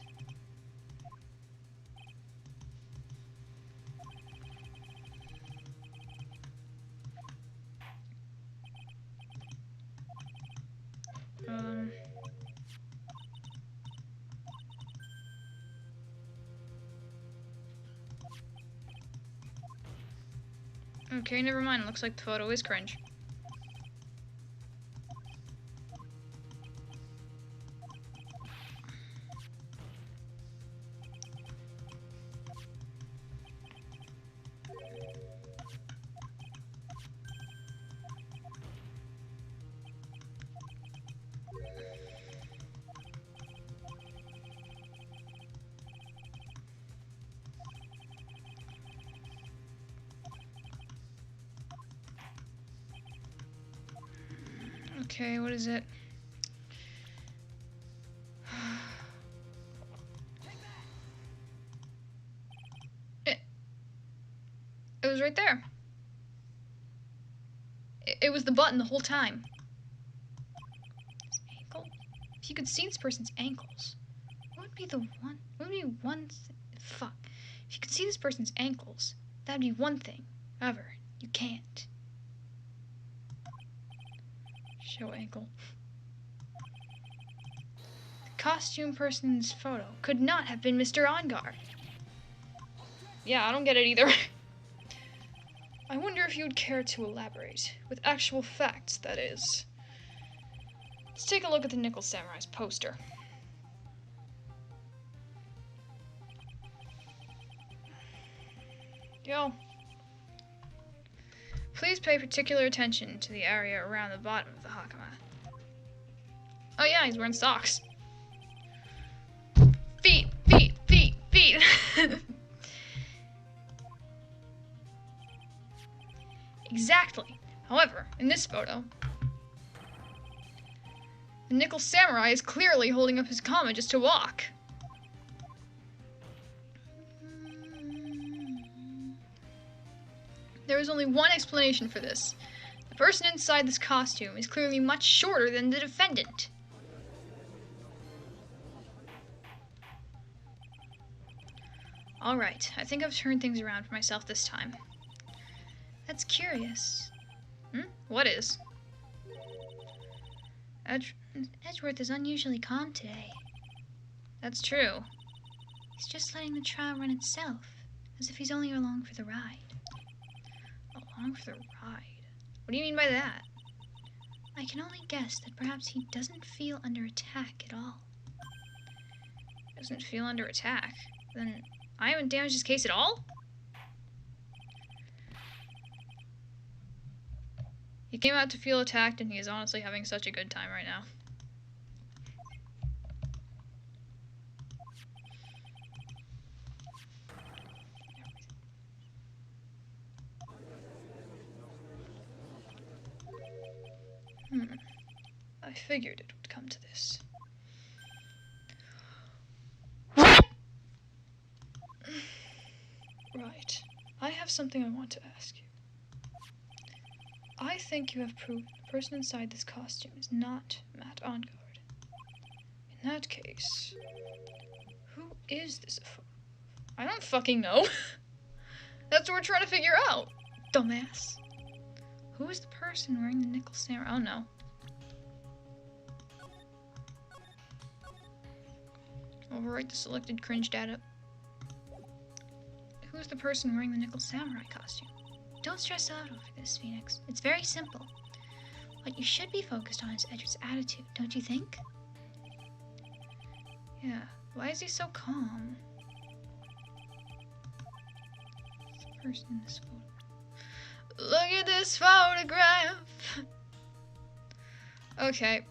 Okay, never mind. Looks like the photo is cringe. Okay, what is it? It was right there. It was the button the whole time. His ankle? If you could see this person's ankles, what would be the one? What would be one? Fuck. If you could see this person's ankles, that'd be one thing. However, you can't. Show ankle. The costume person's photo could not have been Mr. Ongar. Yeah, I don't get it either. I wonder if you'd care to elaborate. With actual facts, that is. Let's take a look at the Nickel Samurai's poster. Yo. Please pay particular attention to the area around the bottom of the hakama. Oh yeah, he's wearing socks. Feet, feet, feet, feet. Exactly. However, in this photo, the Nickel Samurai is clearly holding up his kama just to walk. There is only one explanation for this. The person inside this costume is clearly much shorter than the defendant. Alright, I think I've turned things around for myself this time. That's curious. What is? Edgeworth is unusually calm today. That's true. He's just letting the trial run itself, as if he's only along for the ride. Along for the ride? What do you mean by that? I can only guess that perhaps he doesn't feel under attack at all. Doesn't feel under attack? Then I haven't damaged his case at all? He came out to feel attacked, and he is honestly having such a good time right now. I figured it would come to this. Right. I have something I want to ask you. I think you have proved the person inside this costume is not Matt Ongard. In that case, who is this? I don't fucking know. That's what we're trying to figure out, dumbass. Who is the person wearing the Nickel Samurai? Oh no. Overwrite the selected cringe data. Who is the person wearing the Nickel Samurai costume? Don't stress out over this, Phoenix. It's very simple. What you should be focused on is Edward's attitude, don't you think? Yeah. Why is he so calm? This person in this photo. Look at this photograph! Okay.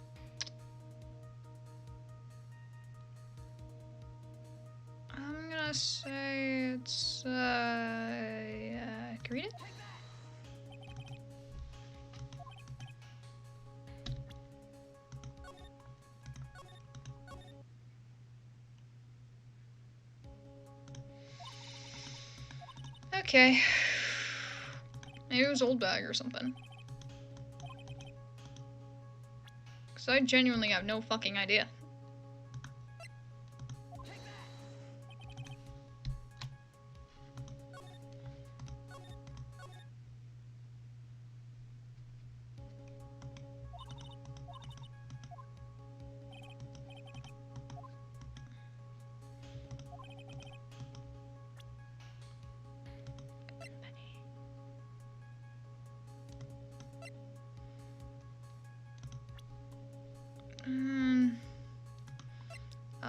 I'm gonna say it's, yeah, can you read it? Okay. Maybe it was old bag or something. Because I genuinely have no fucking idea.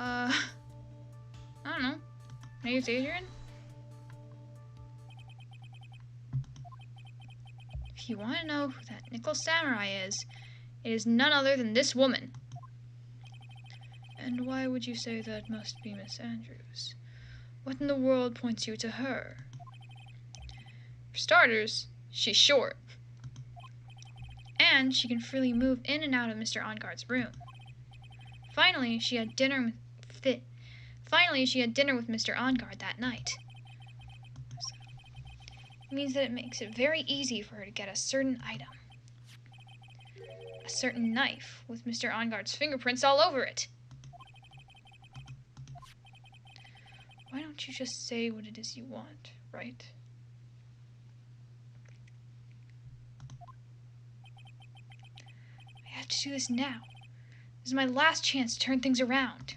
I don't know. Maybe it's Adrian? If you want to know who that Nickel Samurai is, it is none other than this woman. And why would you say that must be Miss Andrews? What in the world points you to her? For starters, she's short. And she can freely move in and out of Mr. Onguard's room. Finally, she had dinner with Mr. Onguard that night. It means that it makes it very easy for her to get a certain item. A certain knife with Mr. Onguard's fingerprints all over it. Why don't you just say what it is you want, right? I have to do this now. This is my last chance to turn things around.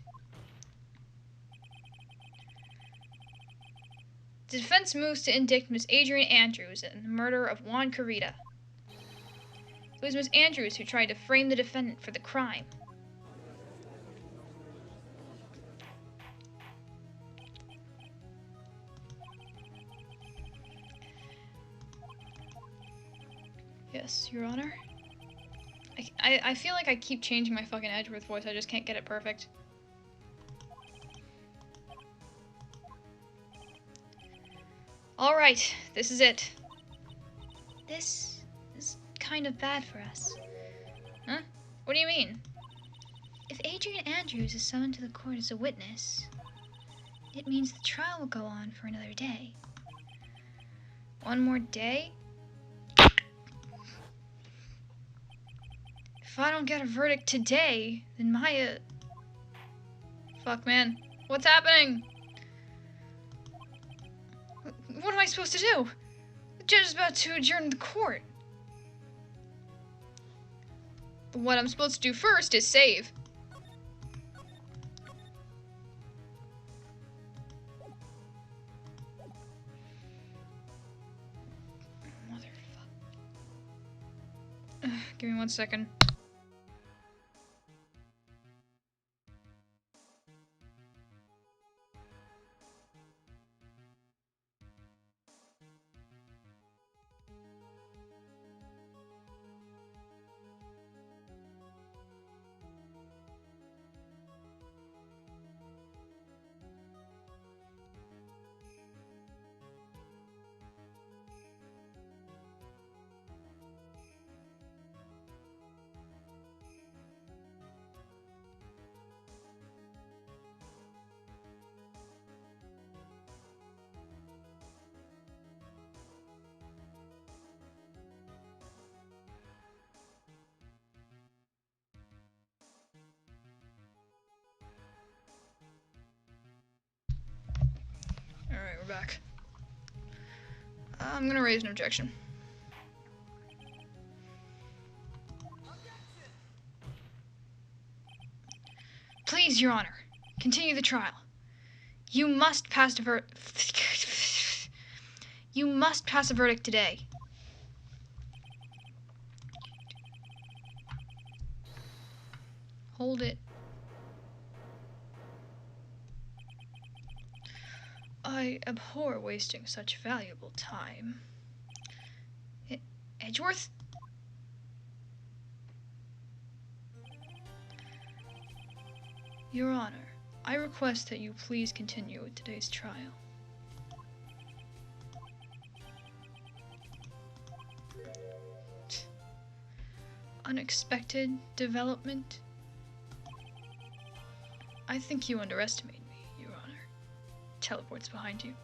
The defense moves to indict Miss Adrian Andrews in the murder of Juan Carita. It was Miss Andrews who tried to frame the defendant for the crime. Yes, Your Honor. I feel like I keep changing my fucking Edgeworth voice. I just can't get it perfect. Alright, this is it. This is kind of bad for us. Huh? What do you mean? If Adrian Andrews is summoned to the court as a witness, it means the trial will go on for another day. One more day? If I don't get a verdict today, then Maya... Fuck, man. What's happening? What am I supposed to do? The judge is about to adjourn the court. What I'm supposed to do first is save. Motherfucker. Give me 1 second. Alright, we're back. I'm gonna raise an objection. Please, Your Honor, continue the trial. You must pass a verdict today. Hold it. I abhor wasting such valuable time. Edgeworth? Your Honor, I request that you please continue with today's trial. Unexpected development? I think you underestimate me, Your Honor. Teleports behind you.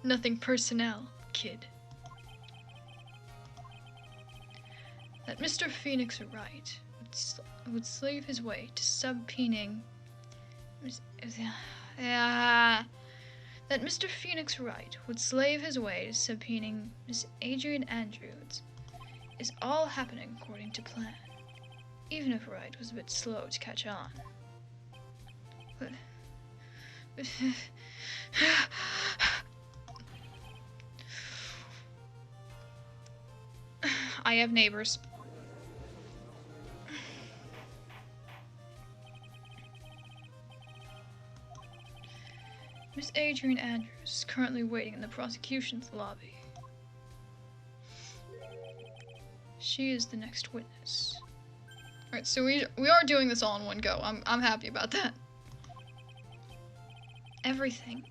Nothing personnel. kid. That Mr. Phoenix Wright would slave his way to subpoenaing... that Mr. Phoenix Wright would slave his way to subpoenaing Miss Adrian Andrews is all happening according to plan, even if Wright was a bit slow to catch on. I have neighbors. Miss Adrian Andrews is currently waiting in the prosecution's lobby. She is the next witness. Alright, so we are doing this all in one go. I'm happy about that. Everything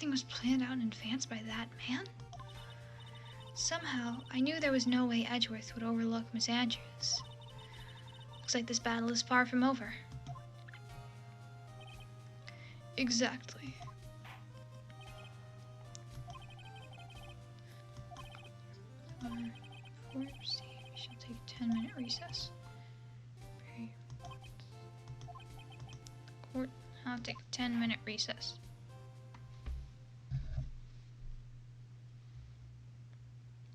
was planned out in advance by that man? Somehow, I knew there was no way Edgeworth would overlook Miss Andrews. Looks like this battle is far from over. Exactly. We shall take a 10-minute recess. Court, I'll take a 10-minute recess.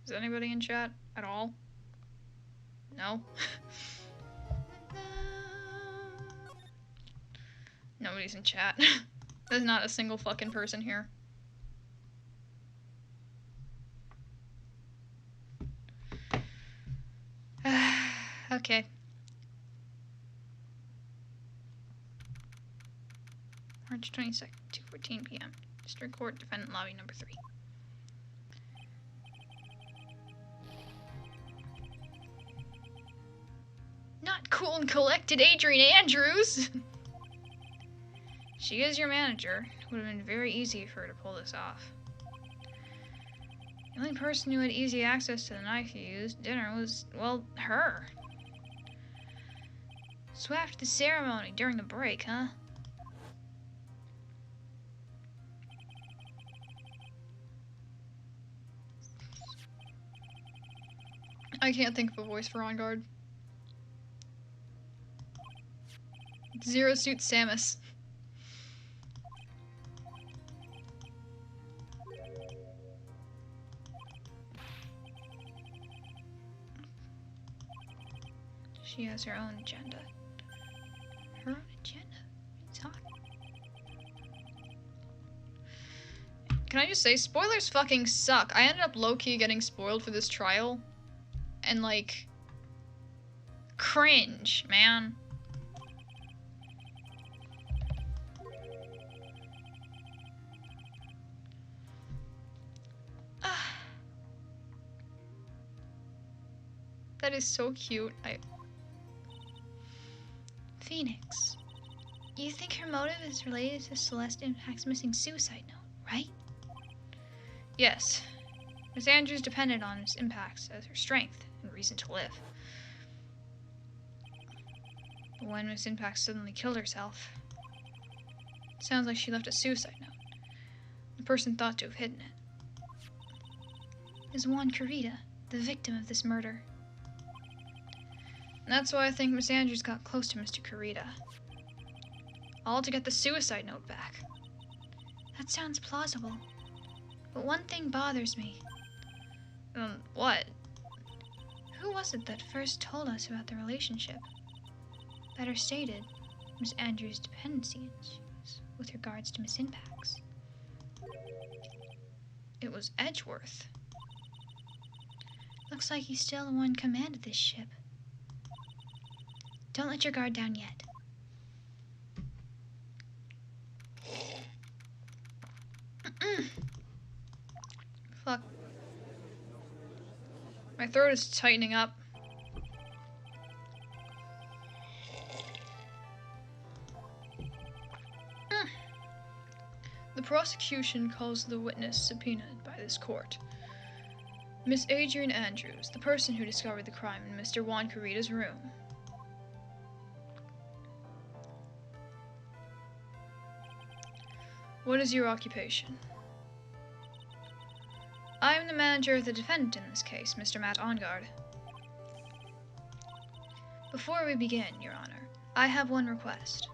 Is anybody in chat at all? No? Nobody's in chat. There's not a single fucking person here. Okay. March 22nd, 2:14 p.m. District Court, Defendant Lobby number 3. Not cool and collected Adrian Andrews! She is your manager. It would have been very easy for her to pull this off. The only person who had easy access to the knife you used at dinner was, well, her. So after the ceremony, during the break, huh? I can't think of a voice for On Guard. Zero Suit Samus. She has her own agenda. Her own agenda? What are you talking? Can I just say, spoilers fucking suck. I ended up low-key getting spoiled for this trial. And, like, cringe, man. That is so cute. Phoenix, you think her motive is related to Celeste Impact's missing suicide note, right? Yes. Miss Andrews depended on Miss Impact's as her strength and reason to live. But when Miss Impact suddenly killed herself, it sounds like she left a suicide note. The person thought to have hidden it is Juan Carita, the victim of this murder. And that's why I think Miss Andrews got close to Mr. Carita. All to get the suicide note back. That sounds plausible. But one thing bothers me. What? Who was it that first told us about the relationship? Better stated, Miss Andrews' dependency issues with regards to Miss Impact's. It was Edgeworth. Looks like he's still the one commanded this ship. Don't let your guard down yet. Fuck. My throat is tightening up. The prosecution calls the witness subpoenaed by this court. Miss Adrian Andrews, the person who discovered the crime in Mr. Juan Carita's room. What is your occupation? I'm the manager of the defendant in this case, Mr. Matt Ongard. Before we begin, Your Honor, I have one request.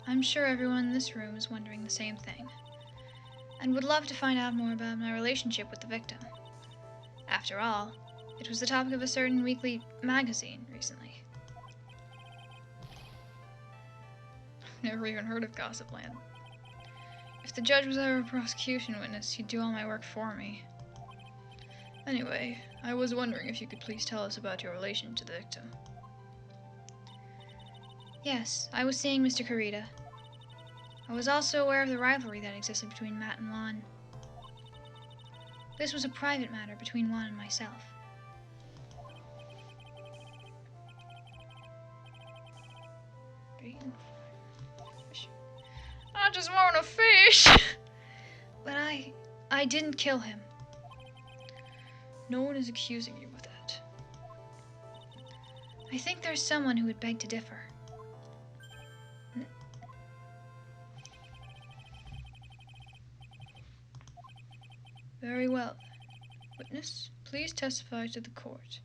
I'm sure everyone in this room is wondering the same thing, and would love to find out more about my relationship with the victim. After all, it was the topic of a certain weekly magazine recently. Never even heard of Gossipland. If the judge was ever a prosecution witness, he'd do all my work for me. Anyway, I was wondering if you could please tell us about your relation to the victim. Yes, I was seeing Mr. Karita. I was also aware of the rivalry that existed between Matt and Juan. This was a private matter between Juan and myself. I just want a fish! But I didn't kill him. No one is accusing you of that. I think there's someone who would beg to differ. Very well. Witness, please testify to the court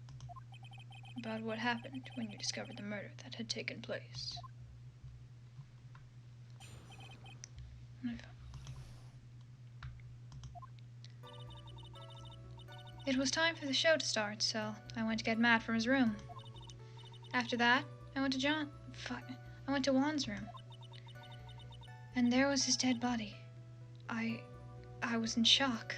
about what happened when you discovered the murder that had taken place. It was time for the show to start, so I went to get Matt from his room. After that, I went to Juan's room. And there was his dead body. I was in shock.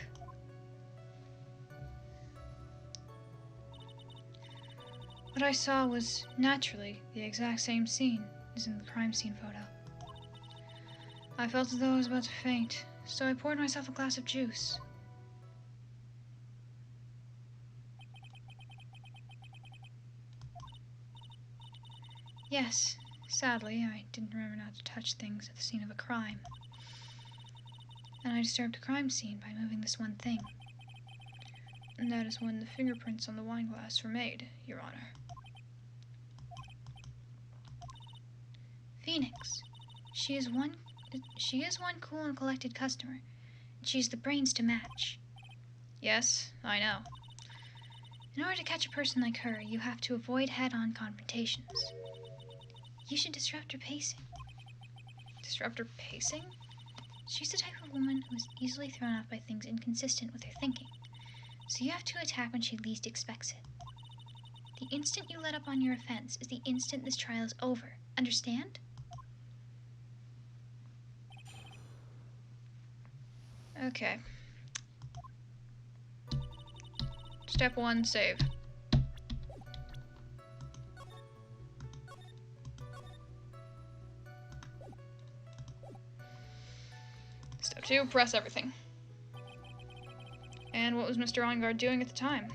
What I saw was, naturally, the exact same scene as in the crime scene photo. I felt as though I was about to faint, so I poured myself a glass of juice. Yes, sadly, I didn't remember not to touch things at the scene of a crime. And I disturbed the crime scene by moving this one thing. And that is when the fingerprints on the wine glass were made, Your Honor. Phoenix. She is one cool and collected customer, and she's the brains to match. Yes, I know. In order to catch a person like her, you have to avoid head-on confrontations. You should disrupt her pacing. Disrupt her pacing? She's the type of woman who is easily thrown off by things inconsistent with her thinking, so you have to attack when she least expects it. The instant you let up on your offense is the instant this trial is over. Understand? Okay. Step 1, save. Step 2, press everything. And what was Mr. Ongard doing at the time?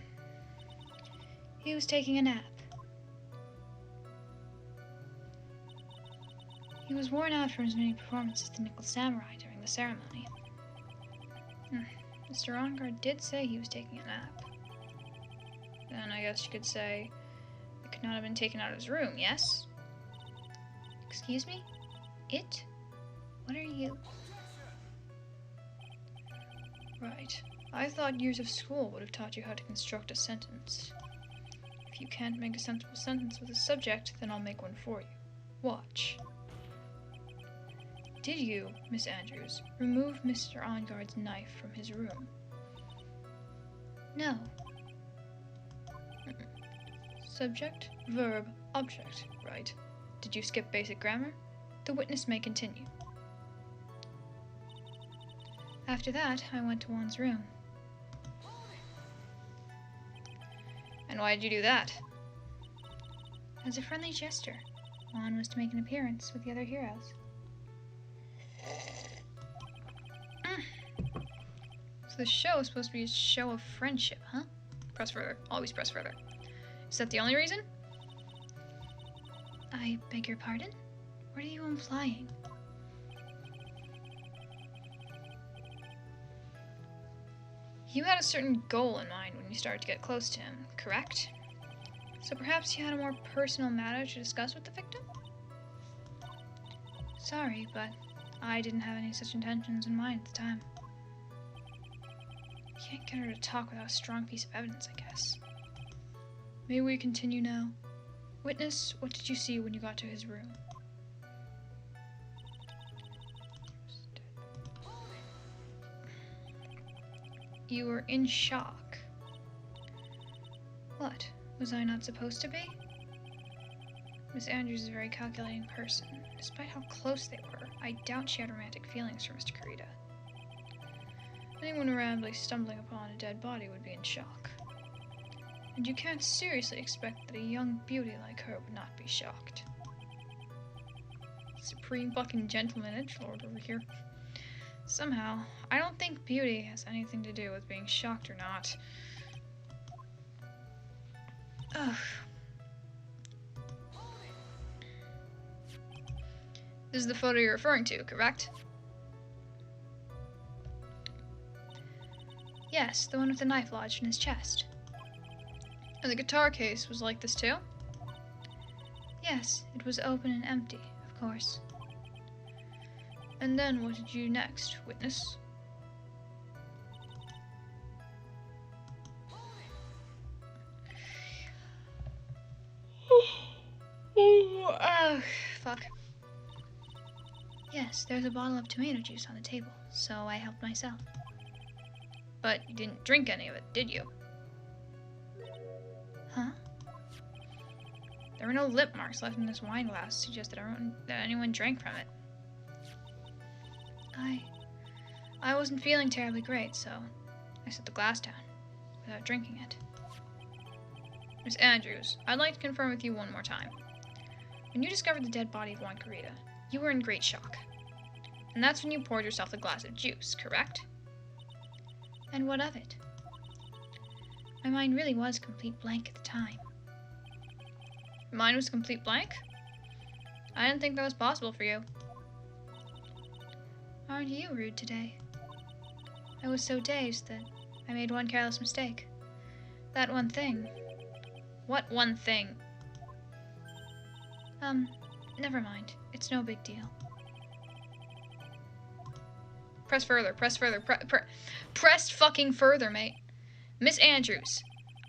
He was taking a nap. He was worn out from his many performances to Nickel Samurai during the ceremony. Mr. Ongard did say he was taking a nap. Then I guess you could say it could not have been taken out of his room, yes? Excuse me? It? What are you? Right. I thought years of school would have taught you how to construct a sentence. If you can't make a sensible sentence with a subject, then I'll make one for you. Watch. Did you, Miss Andrews, remove Mr. Ongard's knife from his room? No. Subject, verb, object, right? Did you skip basic grammar? The witness may continue. After that, I went to Juan's room. And why did you do that? As a friendly gesture. Juan was to make an appearance with the other heroes. So the show is supposed to be a show of friendship, huh? Press further. Always press further. Is that the only reason? I beg your pardon? What are you implying? You had a certain goal in mind when you started to get close to him, correct? So perhaps you had a more personal matter to discuss with the victim? Sorry, but I didn't have any such intentions in mind at the time. Can't get her to talk without a strong piece of evidence, I guess. May we continue now? Witness, what did you see when you got to his room? You were in shock. What? Was I not supposed to be? Miss Andrews is a very calculating person. Despite how close they were, I doubt she had romantic feelings for Mr. Kurita. Anyone randomly stumbling upon a dead body would be in shock. And you can't seriously expect that a young beauty like her would not be shocked. Supreme fucking gentleman edgelord over here. Somehow, I don't think beauty has anything to do with being shocked or not. Ugh. This is the photo you're referring to, correct? Yes, the one with the knife lodged in his chest. And the guitar case was like this too? Yes, it was open and empty, of course. And then what did you do next, witness? Oh, fuck. Yes, there's a bottle of tomato juice on the table, so I helped myself. But you didn't drink any of it, did you? Huh? There were no lip marks left in this wine glass to suggest that anyone drank from it. I wasn't feeling terribly great, so I set the glass down without drinking it. Miss Andrews, I'd like to confirm with you one more time. When you discovered the dead body of Juan Kurita, you were in great shock. And that's when you poured yourself a glass of juice, correct? And what of it? My mind really was a complete blank at the time. Mine was a complete blank? I didn't think that was possible for you. Aren't you rude today? I was so dazed that I made one careless mistake. That one thing. What one thing? Never mind. It's no big deal. Press further, press further, press fucking further, mate. Miss Andrews,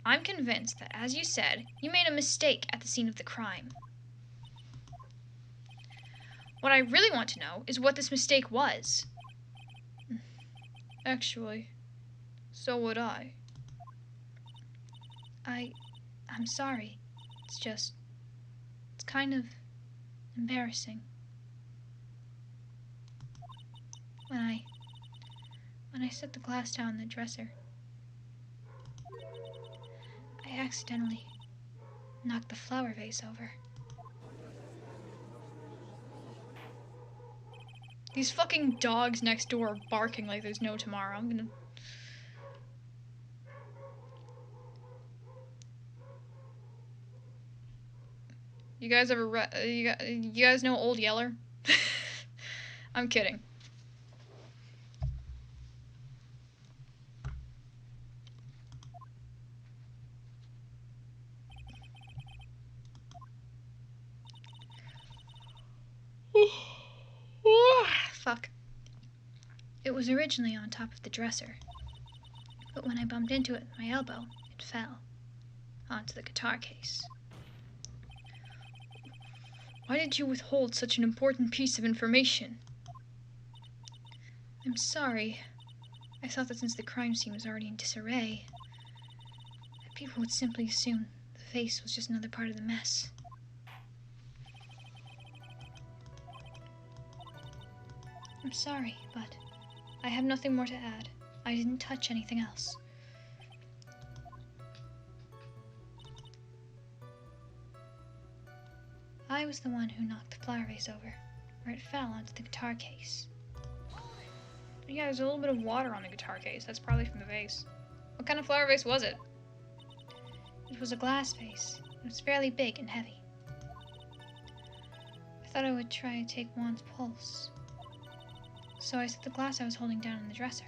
I'm convinced that, as you said, you made a mistake at the scene of the crime. What I really want to know is what this mistake was. Actually, so would I. I'm sorry. It's kind of embarrassing. When I set the glass down in the dresser, I accidentally knocked the flower vase over. These fucking dogs next door are barking like there's no tomorrow. I'm gonna... You guys ever you guys know Old Yeller? I'm kidding. Fuck. It was originally on top of the dresser, but when I bumped into it with my elbow, it fell onto the guitar case. Why did you withhold such an important piece of information? I'm sorry. I thought that since the crime scene was already in disarray, that people would simply assume the face was just another part of the mess. I'm sorry, but I have nothing more to add. I didn't touch anything else. I was the one who knocked the flower vase over, where it fell onto the guitar case. Yeah, there's a little bit of water on the guitar case. That's probably from the vase. What kind of flower vase was it? It was a glass vase. It was fairly big and heavy. I thought I would try to take Juan's pulse. So I set the glass I was holding down in the dresser.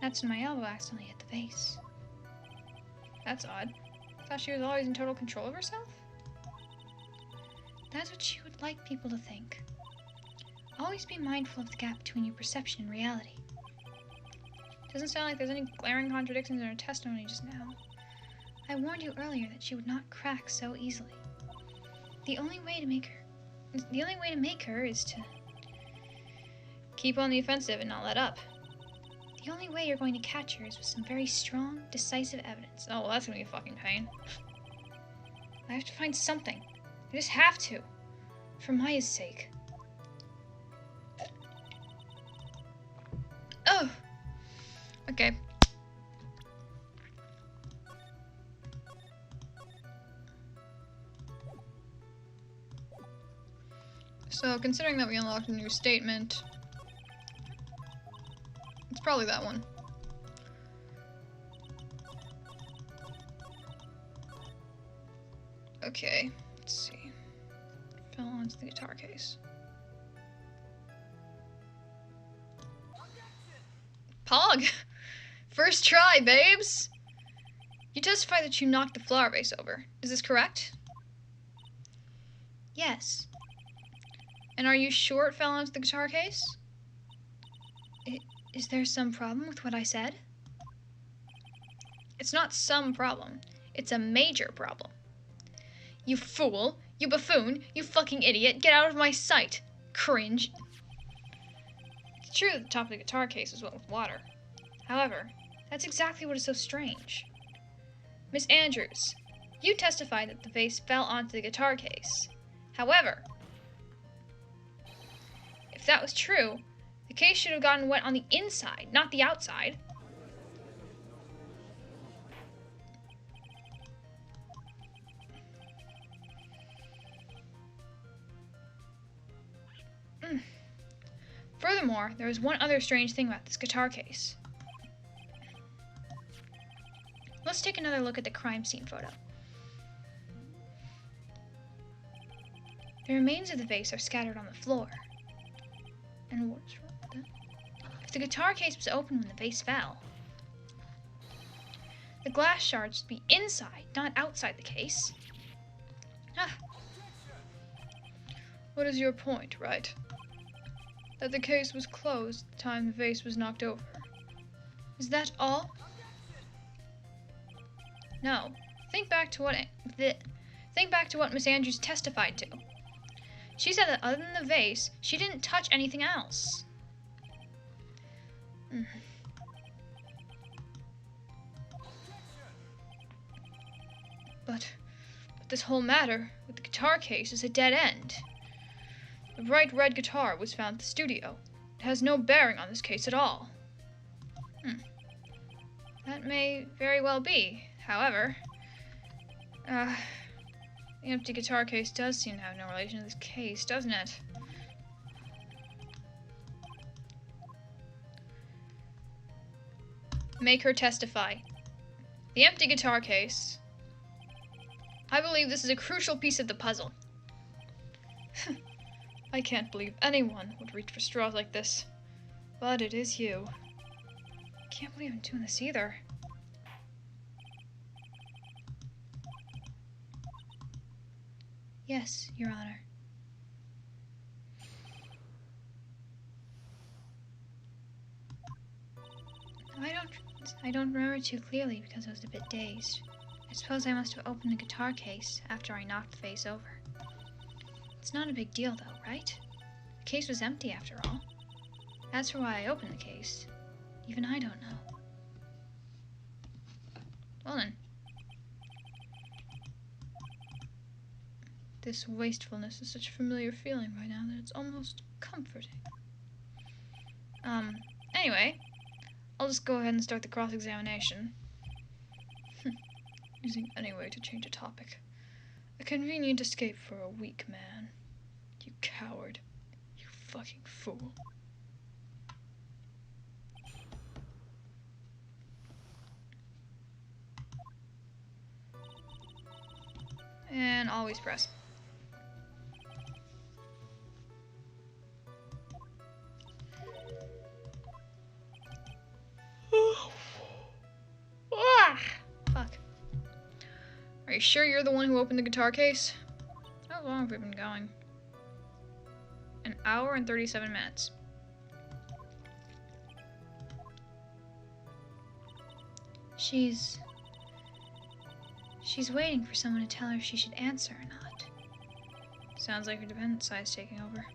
That's when my elbow accidentally hit the vase. That's odd. I thought she was always in total control of herself? That's what she would like people to think. Always be mindful of the gap between your perception and reality. Doesn't sound like there's any glaring contradictions in her testimony just now. I warned you earlier that she would not crack so easily. The only way to make her is to keep on the offensive and not let up. The only way you're going to catch her is with some very strong, decisive evidence. Oh, well, that's gonna be a fucking pain. I have to find something. I just have to. For Maya's sake. Oh! Okay. So, considering that we unlocked a new statement, it's probably that one. Okay, let's see. Fell onto the guitar case. Pog! First try, babes! You testify that you knocked the flower vase over. Is this correct? Yes. And are you sure it fell onto the guitar case? Is there some problem with what I said? It's not some problem. It's a major problem. You fool! You buffoon! You fucking idiot! Get out of my sight! Cringe. It's true that the top of the guitar case was wet with water. However, that's exactly what is so strange. Miss Andrews, you testified that the vase fell onto the guitar case. However, if that was true, the case should have gotten wet on the inside, not the outside. Furthermore, there is one other strange thing about this guitar case. Let's take another look at the crime scene photo. The remains of the vase are scattered on the floor. And what is wrong with that? If the guitar case was open when the vase fell, the glass shards should be inside, not outside the case. Ah. What is your point, right? That the case was closed at the time the vase was knocked over. Is that all? No. Think back to what Miss Andrews testified to. She said that other than the vase, she didn't touch anything else. But this whole matter with the guitar case is a dead end. The bright red guitar was found at the studio. It has no bearing on this case at all. That may very well be. However, the empty guitar case does seem to have no relation to this case, doesn't it? Make her testify. The empty guitar case. I believe this is a crucial piece of the puzzle. I can't believe anyone would reach for straws like this. But it is you. I can't believe I'm doing this either. Yes, Your Honor. I don't remember too clearly because I was a bit dazed. I suppose I must have opened the guitar case after I knocked the vase over. It's not a big deal though, right? The case was empty after all. As for why I opened the case, even I don't know. Well then. This wastefulness is such a familiar feeling right now that it's almost comforting. Anyway, I'll just go ahead and start the cross-examination. Using any way to change a topic. A convenient escape for a weak man. You coward. You fucking fool. And always press. Fuck. Are you sure you're the one who opened the guitar case? How long have we been going? An hour and 37 minutes. She's waiting for someone to tell her if she should answer or not. Sounds like her dependent side's taking over.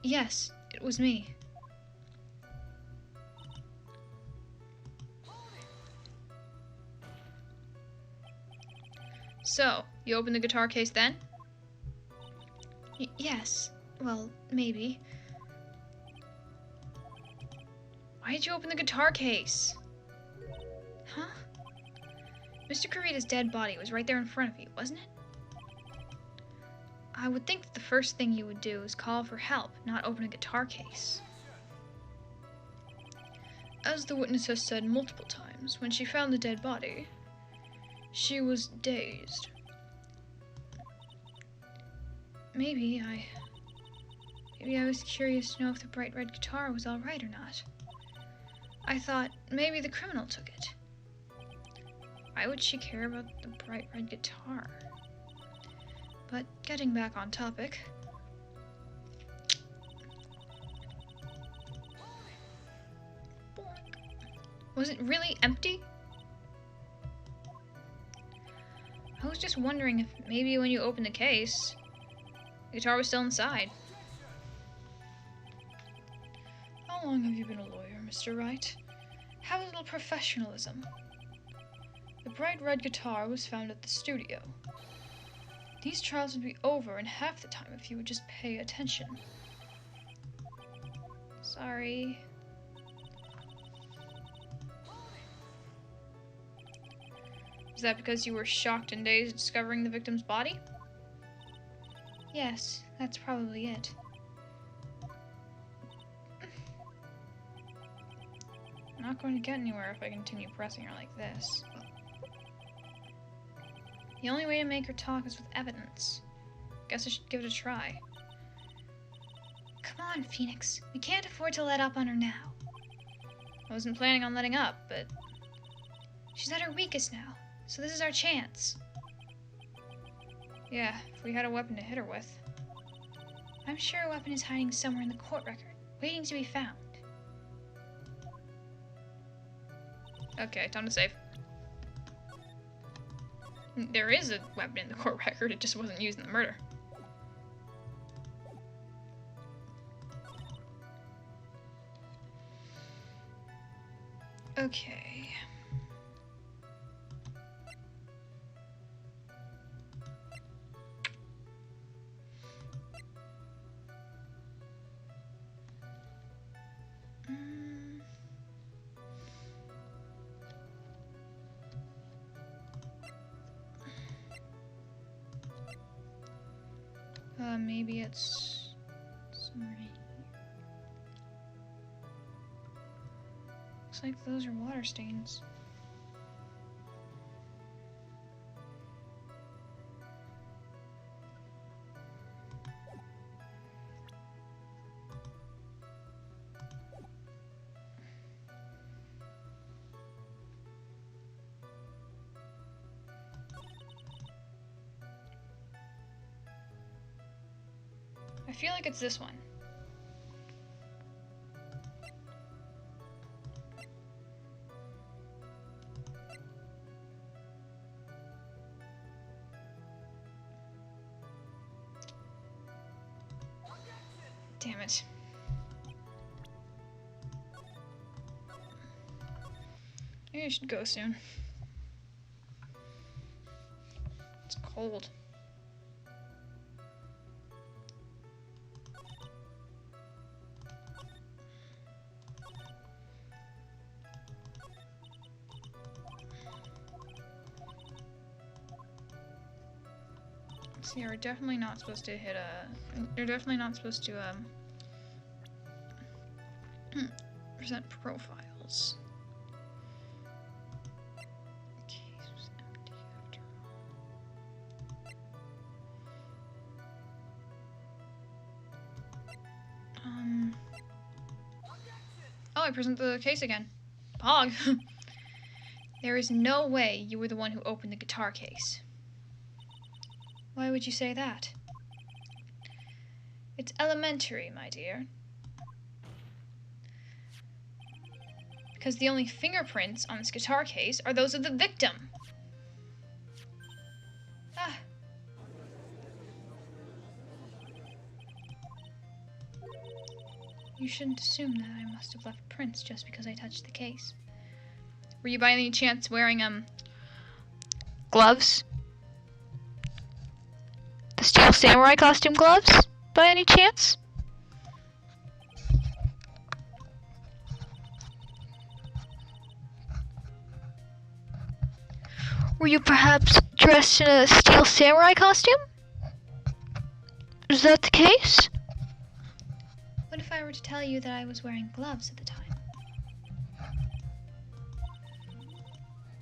Yes, it was me. So, you opened the guitar case then? Yes. Well, maybe. Why did you open the guitar case? Huh? Mr. Kurita's dead body was right there in front of you, wasn't it? I would think that the first thing you would do is call for help, not open a guitar case. As the witness has said multiple times, when she found the dead body, she was dazed. Maybe I was curious to know if the bright red guitar was all right or not. I thought maybe the criminal took it. Why would she care about the bright red guitar? But getting back on topic. Was it really empty? I was just wondering if maybe when you opened the case, the guitar was still inside. How long have you been a lawyer, Mr. Wright? Have a little professionalism. The bright red guitar was found at the studio. These trials would be over in half the time if you would just pay attention. Sorry. Is that because you were shocked and dazed discovering the victim's body? Yes, that's probably it. I'm not going to get anywhere if I continue pressing her like this. The only way to make her talk is with evidence. Guess I should give it a try. Come on, Phoenix. We can't afford to let up on her now. I wasn't planning on letting up, but she's at her weakest now, so this is our chance. Yeah, if we had a weapon to hit her with. I'm sure a weapon is hiding somewhere in the court record, waiting to be found. Okay, time to save. There is a weapon in the court record, it just wasn't used in the murder. Okay. Maybe it's somewhere in here. Looks like those are water stains. I feel like it's this one. Damn it. Maybe I should go soon. It's cold. See, we're definitely not supposed to hit a... You're definitely not supposed to, present profiles. Okay, so it's empty after all. Oh, I present the case again. Pog! There is no way you were the one who opened the guitar case. Why would you say that? It's elementary, my dear. because the only fingerprints on this guitar case are those of the victim. Ah. You shouldn't assume that I must have left prints just because I touched the case. Were you by any chance wearing, gloves? The steel samurai costume gloves, by any chance? Were you perhaps dressed in a steel samurai costume? Is that the case? What if I were to tell you that I was wearing gloves at the time?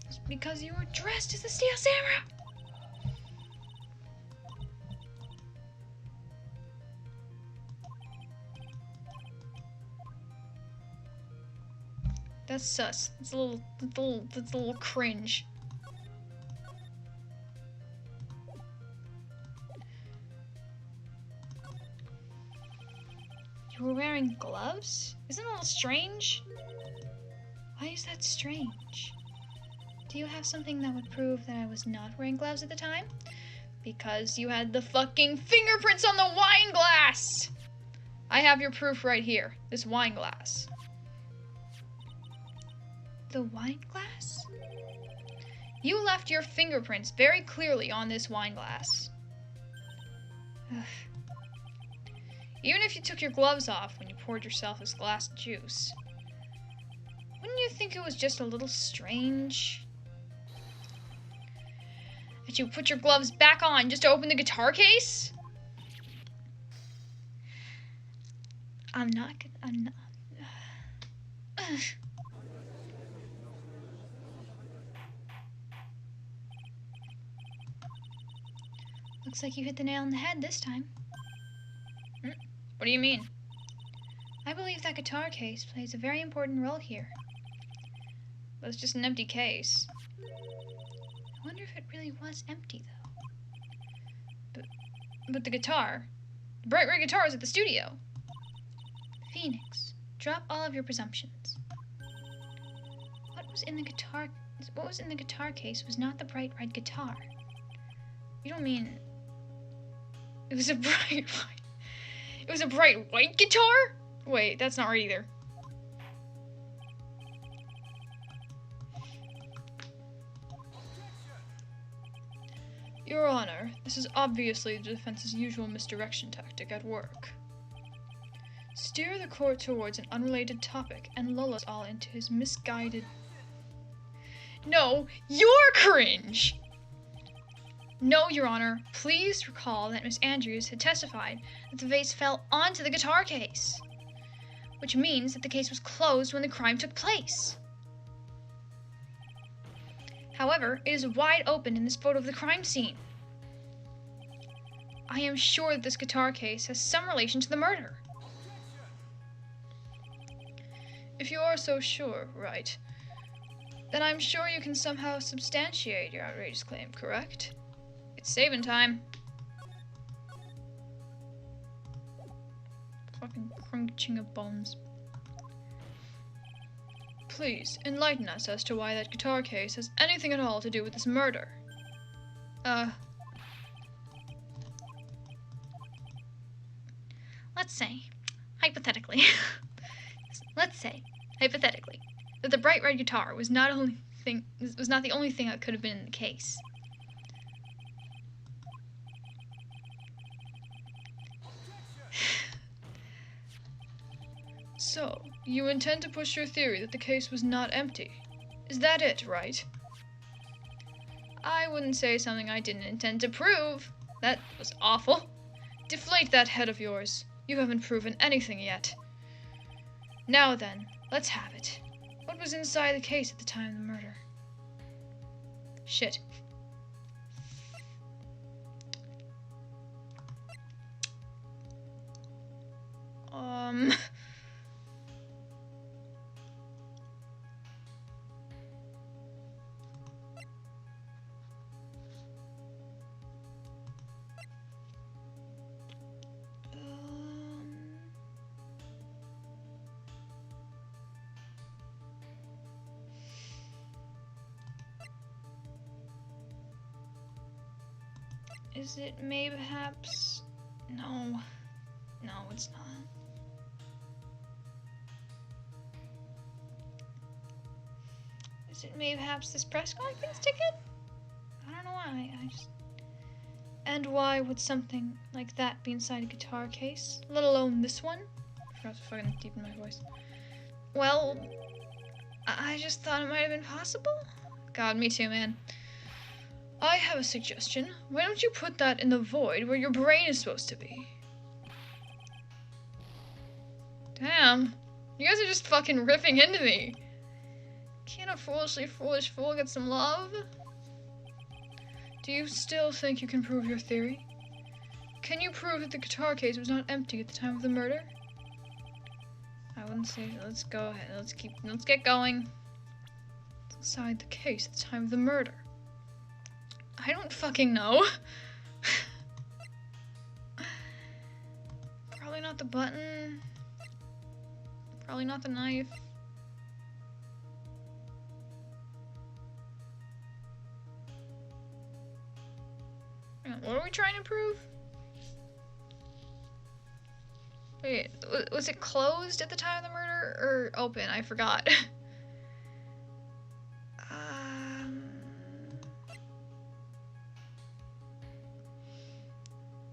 It's because you were dressed as a steel samurai. That's sus. It's a little cringe. You were wearing gloves? Isn't that a little strange? Why is that strange? Do you have something that would prove that I was not wearing gloves at the time? Because you had the fucking fingerprints on the wine glass! I have your proof right here. This wine glass. The wine glass? You left your fingerprints very clearly on this wine glass. Ugh. Even if you took your gloves off when you poured yourself this glass of juice, wouldn't you think it was just a little strange that you put your gloves back on just to open the guitar case? I'm not. Looks like you hit the nail on the head this time. What do you mean? I believe that guitar case plays a very important role here. But it's just an empty case. I wonder if it really was empty, though. But the guitar. The bright red guitar is at the studio. Phoenix, drop all of your presumptions. What was in the guitar case was not the bright red guitar. You don't mean it was a bright white. It was a bright white guitar? Wait, that's not right either. Your Honor, this is obviously the defense's usual misdirection tactic at work. Steer the court towards an unrelated topic and lull us all into his misguided... No, you're cringe! No, Your Honor, please recall that Miss Andrews had testified that the vase fell onto the guitar case, which means that the case was closed when the crime took place. However, it is wide open in this photo of the crime scene. I am sure that this guitar case has some relation to the murder. If you are so sure, right, then I'm sure you can somehow substantiate your outrageous claim, correct? It's saving time. Fucking crunching of bones. Please, enlighten us as to why that guitar case has anything at all to do with this murder. Let's say, hypothetically, that the bright red guitar was not the only thing that could have been in the case. So, you intend to push your theory that the case was not empty. Is that it, right? I wouldn't say something I didn't intend to prove. That was awful. Deflate that head of yours. You haven't proven anything yet. Now then, let's have it. What was inside the case at the time of the murder? Shit. Is it mayhaps? No. No, it's not. Is it mayhaps this press conference ticket? I don't know why. I just. And why would something like that be inside a guitar case? Let alone this one? I forgot to fucking deepen my voice. Well, I just thought it might have been possible. God, me too, man. I have a suggestion. Why don't you put that in the void where your brain is supposed to be? Damn. You guys are just fucking ripping into me. Can't a foolishly foolish fool get some love? Do you still think you can prove your theory? Can you prove that the guitar case was not empty at the time of the murder? I wouldn't say that. Let's go ahead. Let's get going. It's inside the case at the time of the murder. I don't fucking know. Probably not the button. Probably not the knife. What are we trying to prove? Wait, was it closed at the time of the murder or open? I forgot.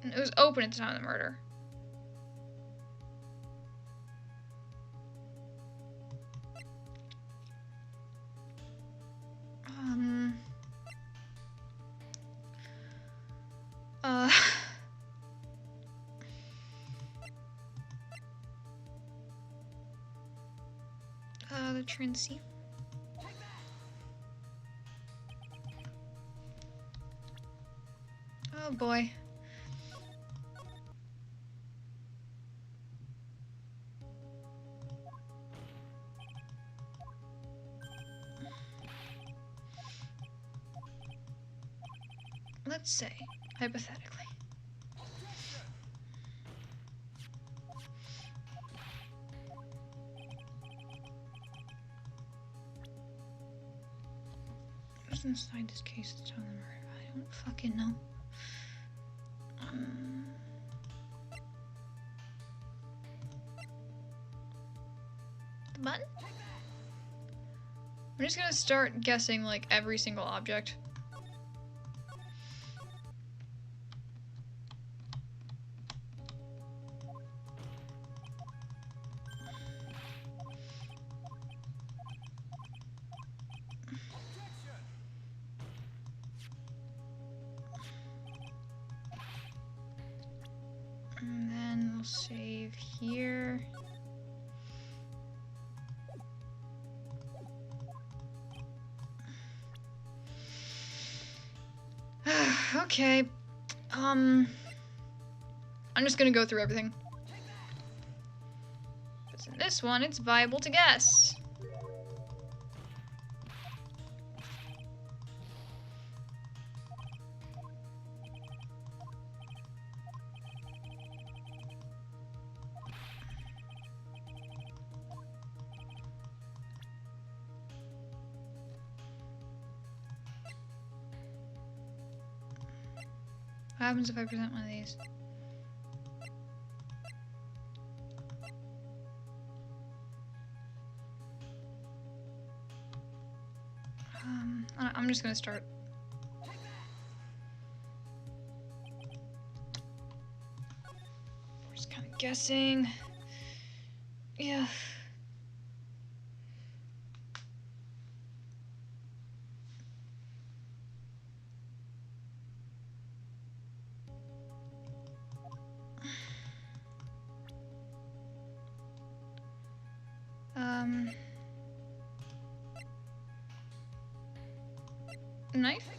It was open at the time of the murder. The transceiver. Oh boy. Let's say, hypothetically. What's inside this case at the time of the murder? I don't fucking know. The button? I'm just gonna start guessing like every single object. And then we'll save here. Okay. I'm just gonna go through everything. But in this one, it's viable to guess. What happens if I present one of these? I'm just gonna start. We're just kind of guessing. Yeah. Knife?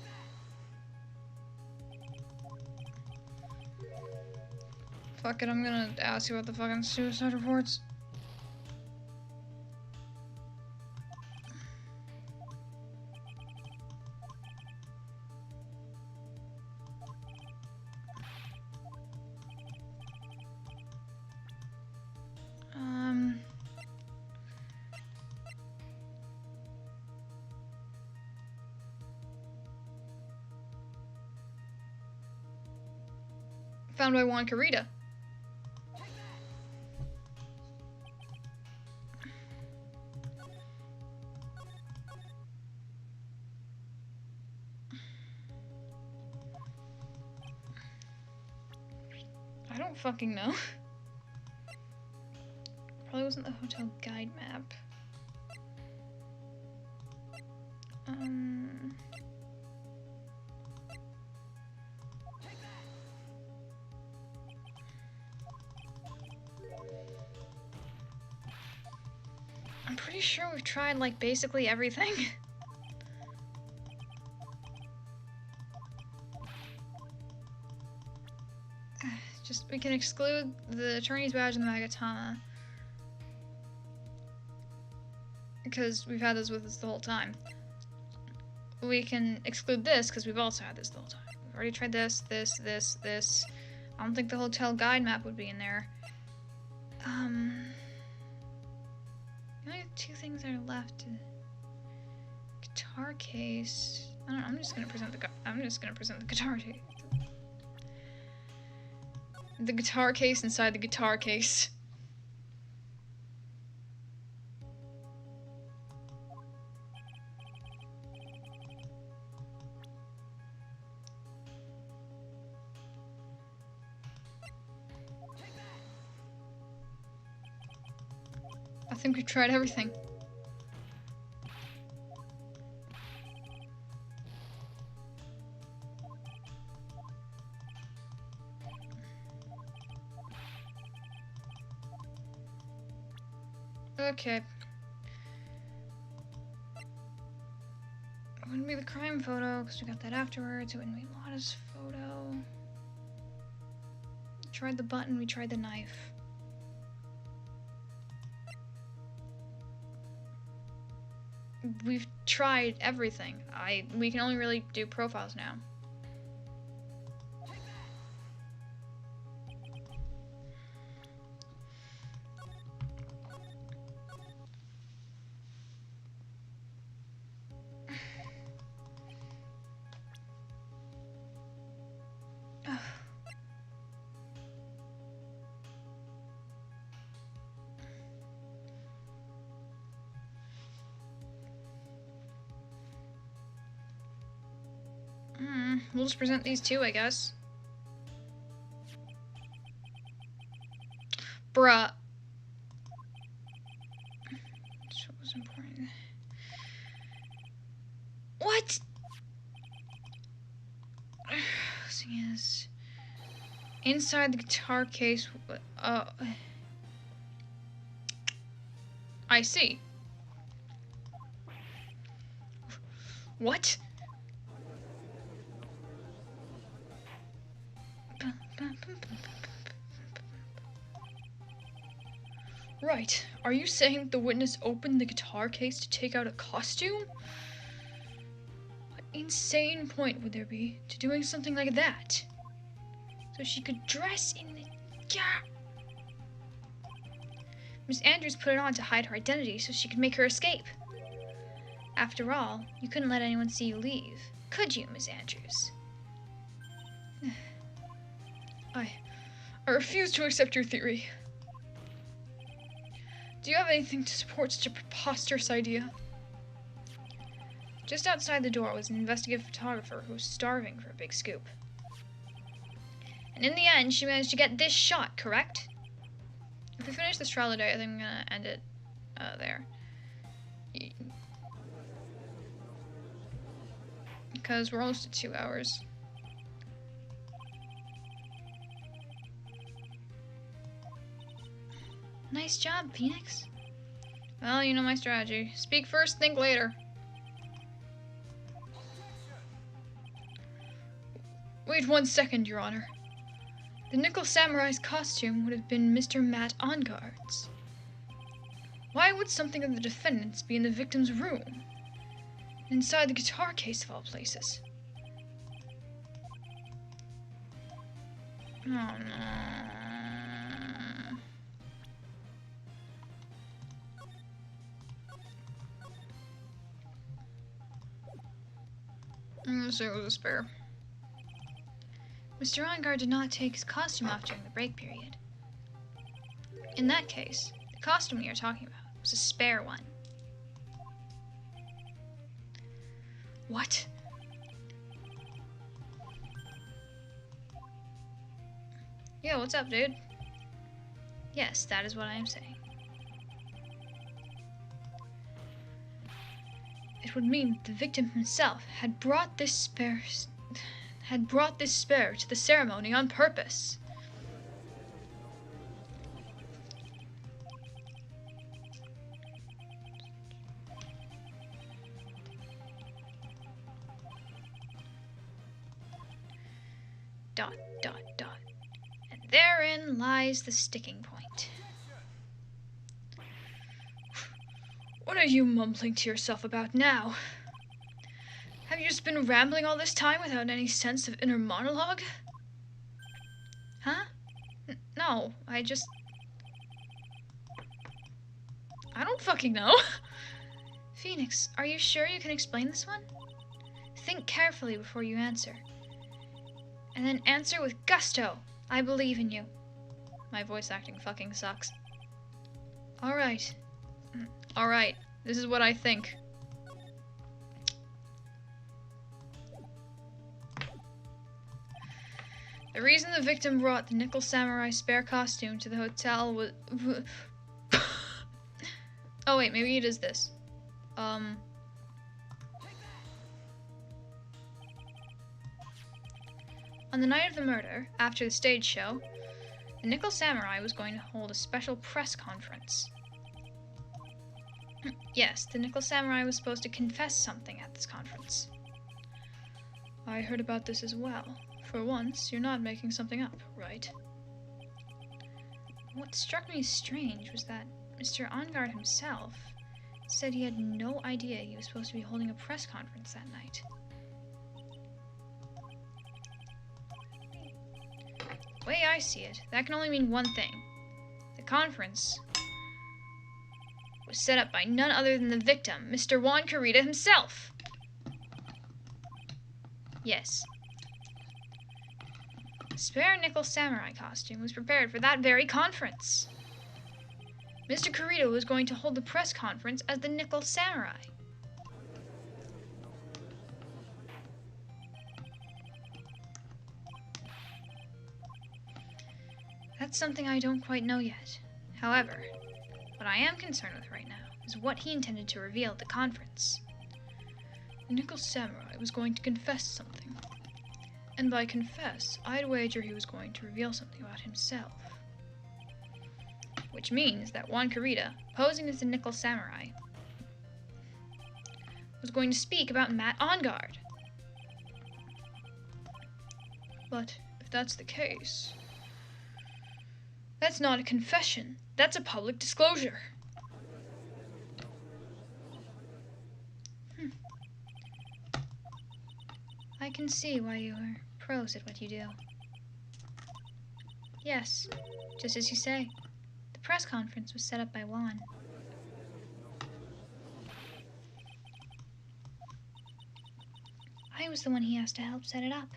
Fuck it, I'm gonna ask you about the fucking suicide reports. found by Juan Carita. I don't fucking know. Probably wasn't the hotel guide map. I'm pretty sure we've tried, like, basically everything. Just, we can exclude the attorney's badge and the Magatama. Because we've had this with us the whole time. We can exclude this, because we've also had this the whole time. We've already tried this, this, this, this. I don't think the hotel guide map would be in there. The only two things that are left. Guitar case. I don't know, I'm just gonna present the guitar case. The guitar case inside the guitar case. I think we've tried everything. Okay. It wouldn't be the crime photo, because we got that afterwards. It wouldn't be Lotta's photo. We tried the button, we tried the knife. We've tried everything. We can only really do profiles now. We'll just present these two, I guess. Bruh. That's what was important. What? Thing is, inside the guitar case. I see. What? Right. Are you saying the witness opened the guitar case to take out a costume? What insane point would there be to doing something like that? So she could dress in the... Miss Andrews put it on to hide her identity so she could make her escape. After all, you couldn't let anyone see you leave, could you, Miss Andrews? I refuse to accept your theory. Do you have anything to support such a preposterous idea? Just outside the door was an investigative photographer who was starving for a big scoop. And in the end, she managed to get this shot, correct? If we finish this trial today, I think I'm gonna end it there. Because we're almost at 2 hours. Nice job, Phoenix. Well, you know my strategy. Speak first, think later. Wait 1 second, Your Honor. The Nickel Samurai's costume would have been Mr. Matt Onguard's. Why would something of the defendant's be in the victim's room? Inside the guitar case of all places. Oh no. I'm gonna say it was a spare. Mr. Ongar did not take his costume off during the break period. In that case, the costume we are talking about was a spare one. What? Yo, what's up, dude? Yes, that is what I am saying. It would mean the victim himself had brought this spare to the ceremony on purpose. Dot, dot, dot. And therein lies the sticking point. What are you mumbling to yourself about now? Have you just been rambling all this time without any sense of inner monologue? Huh? No, I don't fucking know. Phoenix, are you sure you can explain this one? Think carefully before you answer. And then answer with gusto. I believe in you. My voice acting fucking sucks. Alright. Alright, this is what I think. The reason the victim brought the Nickel Samurai spare costume to the hotel was... Oh wait, maybe it is this. On the night of the murder, after the stage show, the Nickel Samurai was going to hold a special press conference. Yes, the Nickel Samurai was supposed to confess something at this conference. I heard about this as well. For once, you're not making something up, right? What struck me as strange was that Mr. Ongar himself said he had no idea he was supposed to be holding a press conference that night. The way I see it, that can only mean one thing. The conference was set up by none other than the victim, Mr. Juan Carita himself. Yes. The spare Nickel Samurai costume was prepared for that very conference. Mr. Carita was going to hold the press conference as the Nickel Samurai. That's something I don't quite know yet. However, what I am concerned with right now is what he intended to reveal at the conference. The Nickel Samurai was going to confess something. And by confess, I'd wager he was going to reveal something about himself. Which means that Juan Carita, posing as the Nickel Samurai, was going to speak about Matt Ongard. But if that's the case, that's not a confession. That's a public disclosure. I can see why you are pros at what you do. Yes, just as you say. The press conference was set up by Juan. I was the one he asked to help set it up.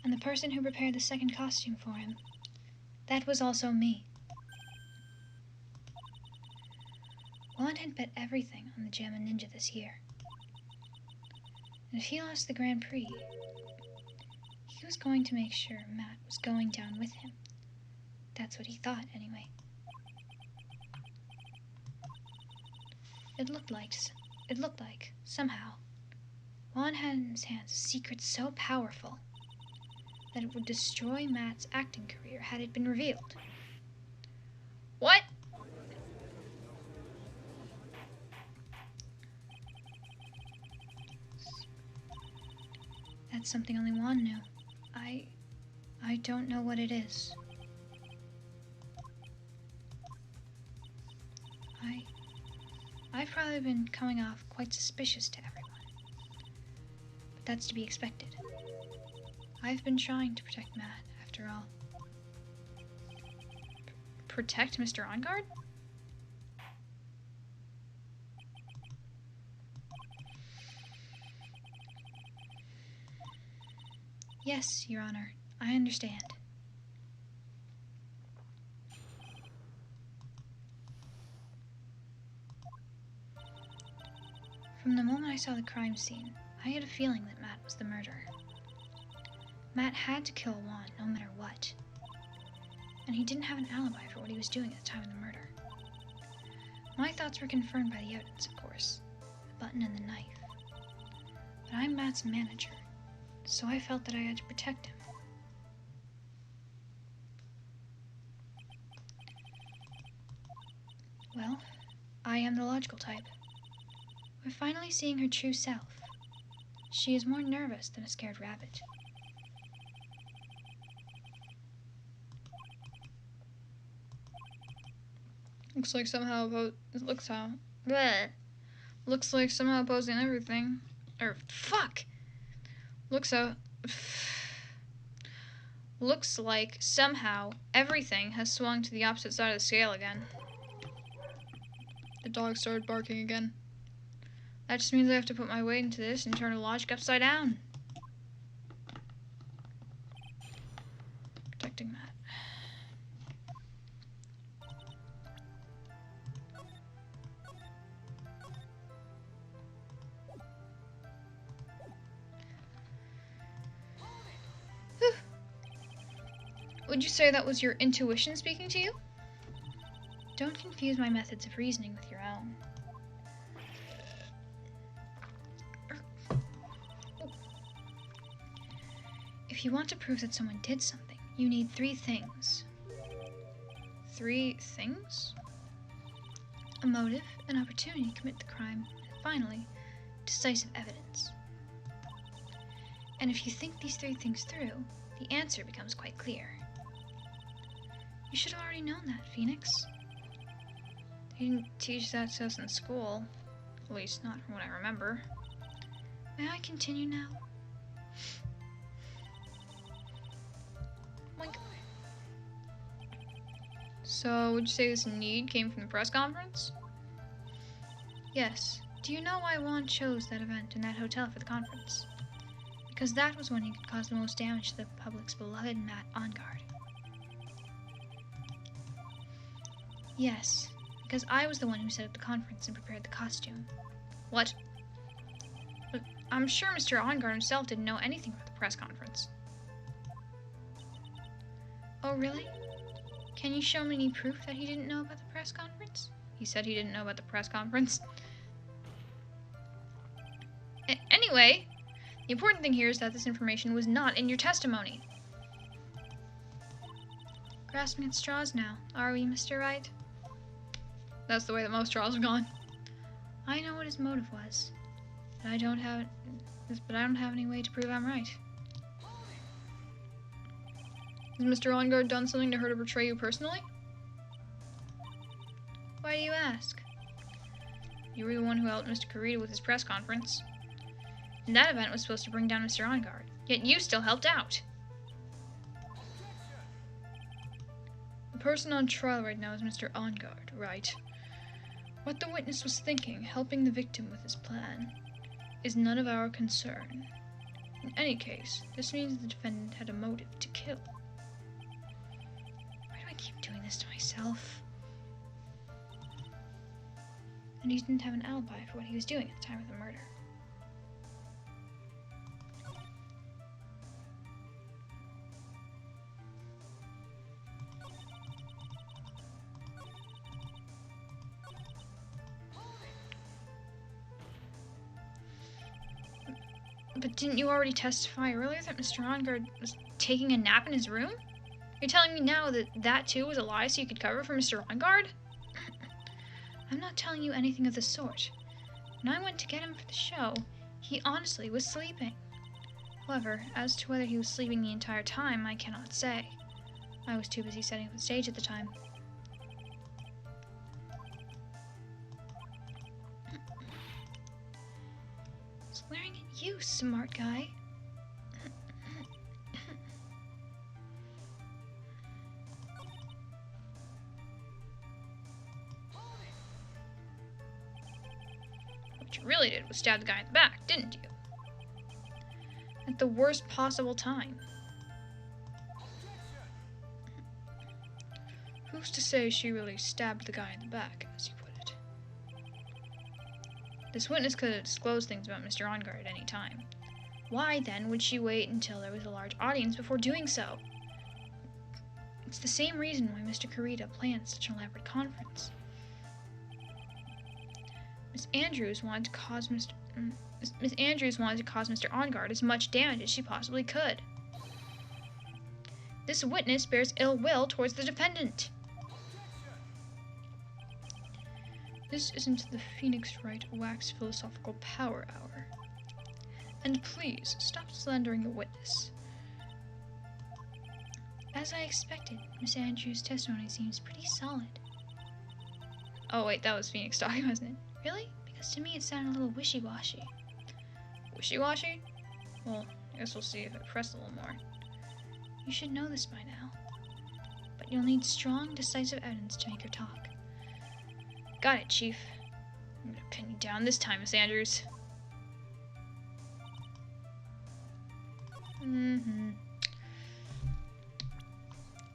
And the person who prepared the second costume for him, that was also me. Juan had bet everything on the Jamma Ninja this year. And if he lost the Grand Prix, he was going to make sure Matt was going down with him. That's what he thought, anyway. It looked like, somehow, Juan had in his hands a secret so powerful that it would destroy Matt's acting career had it been revealed. What? That's something only Juan knew. I don't know what it is. I've probably been coming off quite suspicious to everyone. But that's to be expected. I've been trying to protect Matt, after all. Protect Mr. Ongard? Yes, Your Honor, I understand. From the moment I saw the crime scene, I had a feeling that Matt was the murderer. Matt had to kill Juan no matter what. And he didn't have an alibi for what he was doing at the time of the murder. My thoughts were confirmed by the evidence, of course. The button and the knife. But I'm Matt's manager, so I felt that I had to protect him. Well, I am the logical type. We're finally seeing her true self. She is more nervous than a scared rabbit. Looks like somehow looks like somehow opposing everything. Or fuck. Looks like somehow everything has swung to the opposite side of the scale again. The dog started barking again. That just means I have to put my weight into this and turn the logic upside down. Protecting Matt. Would you say that was your intuition speaking to you? Don't confuse my methods of reasoning with your own. If you want to prove that someone did something, you need 3 things. 3 things? A motive, an opportunity to commit the crime, and finally, decisive evidence. And if you think these 3 things through, the answer becomes quite clear. You should have already known that, Phoenix. They didn't teach that to us in school. At least not from what I remember. May I continue now? So, would you say this need came from the press conference? Yes. Do you know why Juan chose that event in that hotel for the conference? Because that was when he could cause the most damage to the public's beloved Matt Ongard. Yes, because I was the one who set up the conference and prepared the costume. What? But I'm sure Mr. Ongard himself didn't know anything about the press conference. Oh, really? Can you show me any proof that he didn't know about the press conference? He said he didn't know about the press conference. Anyway, the important thing here is that this information was not in your testimony. Grasping at straws now, are we, Mr. Wright? That's the way that most trials have gone. I know what his motive was, but I don't have any way to prove I'm right. Has Mr. Ongard done something to her to betray you personally? Why do you ask? You were the one who helped Mr. Kurita with his press conference. And that event was supposed to bring down Mr. Ongard, yet you still helped out. The person on trial right now is Mr. Ongard, right? What the witness was thinking, helping the victim with his plan, is none of our concern. In any case, this means the defendant had a motive to kill. Why do I keep doing this to myself? And he didn't have an alibi for what he was doing at the time of the murder. But didn't you already testify earlier that Mr. Ongard was taking a nap in his room? You're telling me now that that too was a lie so you could cover for Mr. Ongard? I'm not telling you anything of the sort. When I went to get him for the show, he honestly was sleeping. However, as to whether he was sleeping the entire time, I cannot say. I was too busy setting up the stage at the time. Swearing at you, smart guy. What you really did was stab the guy in the back, didn't you? at the worst possible time. Who's to say she really stabbed the guy in the back, as you put it? This witness could have disclosed things about Mr. Onguard at any time. Why, then, would she wait until there was a large audience before doing so? It's the same reason why Mr. Kurita planned such an elaborate conference. Miss Andrews wanted to cause Mr. Onguard as much damage as she possibly could. This witness bears ill will towards the defendant. This isn't the Phoenix Wright Wax Philosophical Power Hour. And please, stop slandering the witness. As I expected, Miss Andrews' testimony seems pretty solid. Oh wait, that was Phoenix talking, wasn't it? Really? Because to me it sounded a little wishy-washy. Wishy-washy? Well, I guess we'll see if I press a little more. You should know this by now. But you'll need strong, decisive evidence to make your talk. Got it, Chief. I'm gonna pin you down this time, Miss Andrews.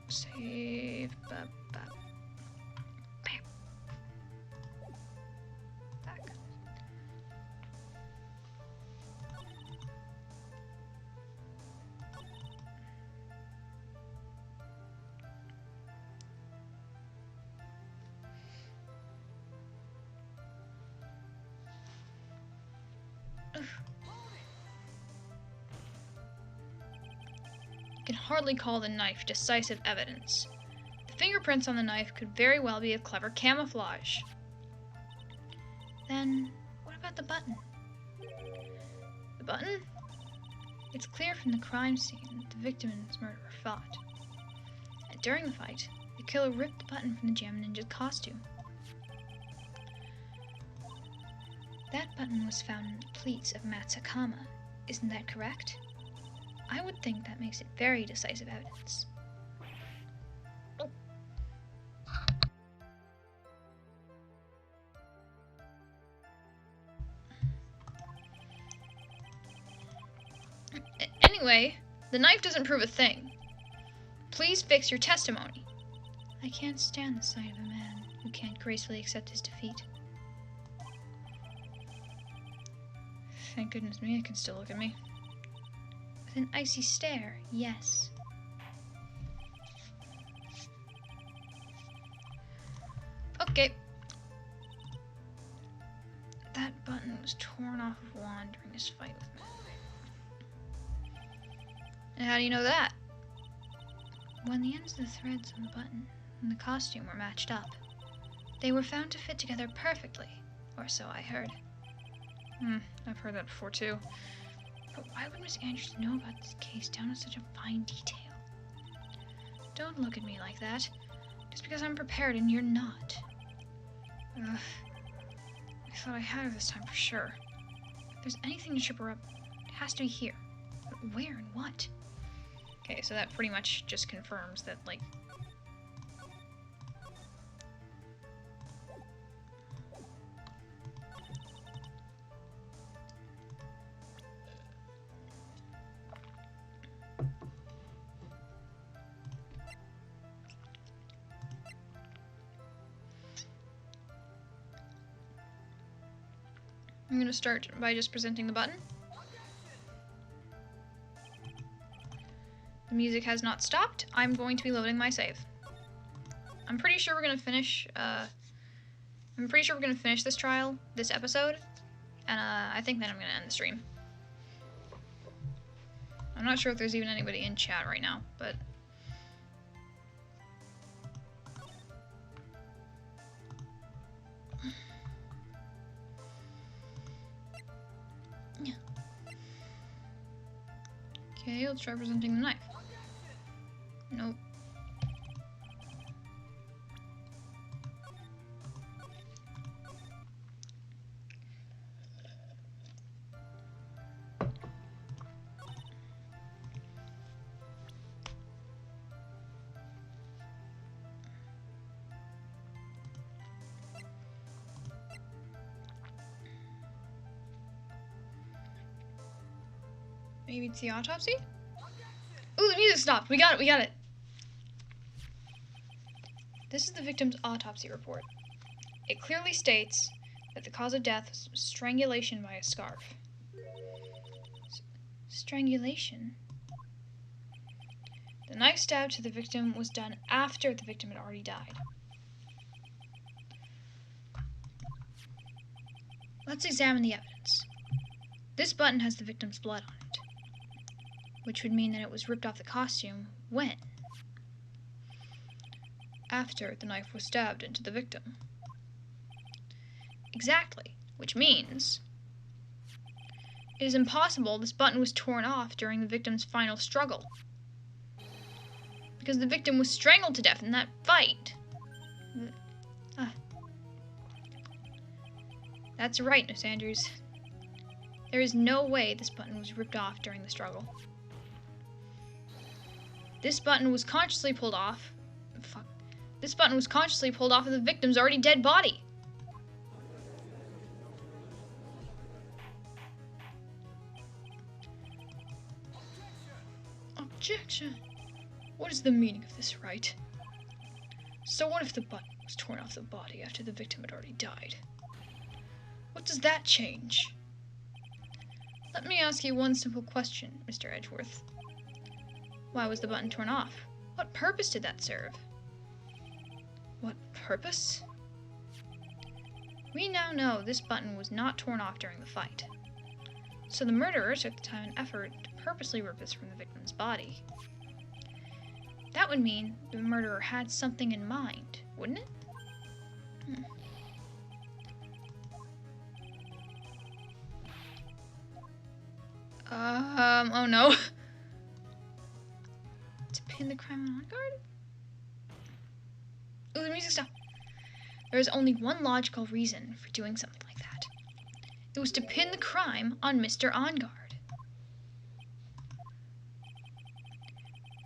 Save. Back. You can hardly call the knife decisive evidence. The fingerprints on the knife could very well be a clever camouflage. Then, what about the button? The button? It's clear from the crime scene that the victim and his murderer fought. And during the fight, the killer ripped the button from the Gem Ninja's costume. That button was found in the pleats of Matsukama. Isn't that correct? I would think that makes it very decisive evidence. Anyway, the knife doesn't prove a thing. Please fix your testimony. I can't stand the sight of a man who can't gracefully accept his defeat. Thank goodness me, it can still look at me. With an icy stare, yes. Okay. That button was torn off of Juan during his fight with me. And how do you know that? When the ends of the threads on the button and the costume were matched up, they were found to fit together perfectly, or so I heard. I've heard that before too. But why would Miss Andrews know about this case down to such a fine detail? Don't look at me like that. Just because I'm prepared and you're not. I thought I had her this time for sure. If there's anything to trip her up, it has to be here. But where and what? Okay, so that pretty much just confirms that, like... I'm gonna start by just presenting the button. The music has not stopped. I'm going to be loading my save. I'm pretty sure we're gonna finish, this trial, this episode, and I think then I'm gonna end the stream. I'm not sure if there's even anybody in chat right now, but... yeah. Okay, let's try presenting the knife. Nope. Maybe it's the autopsy? Ooh, the music stopped. We got it. This is the victim's autopsy report. It clearly states that the cause of death was strangulation by a scarf. Strangulation? The knife stab to the victim was done after the victim had already died. Let's examine the evidence. This button has the victim's blood on it, which would mean that it was ripped off the costume when? After the knife was stabbed into the victim. Exactly, which means it is impossible this button was torn off during the victim's final struggle, because the victim was strangled to death in that fight. That's right, Miss Andrews. There is no way this button was ripped off during the struggle. This button was consciously pulled off. This button was consciously pulled off of the victim's already dead body. Objection! What is the meaning of this right? So what if the button was torn off the body after the victim had already died? What does that change? Let me ask you one simple question, Mr. Edgeworth. Why was the button torn off? What purpose did that serve? What purpose? We now know this button was not torn off during the fight. So the murderer took the time and effort to purposely rip this from the victim's body. That would mean the murderer had something in mind, wouldn't it? Oh no. To pin the crime on guard? Ooh, the music stopped. There is only one logical reason for doing something like that. It was to pin the crime on Mr. OnGuard.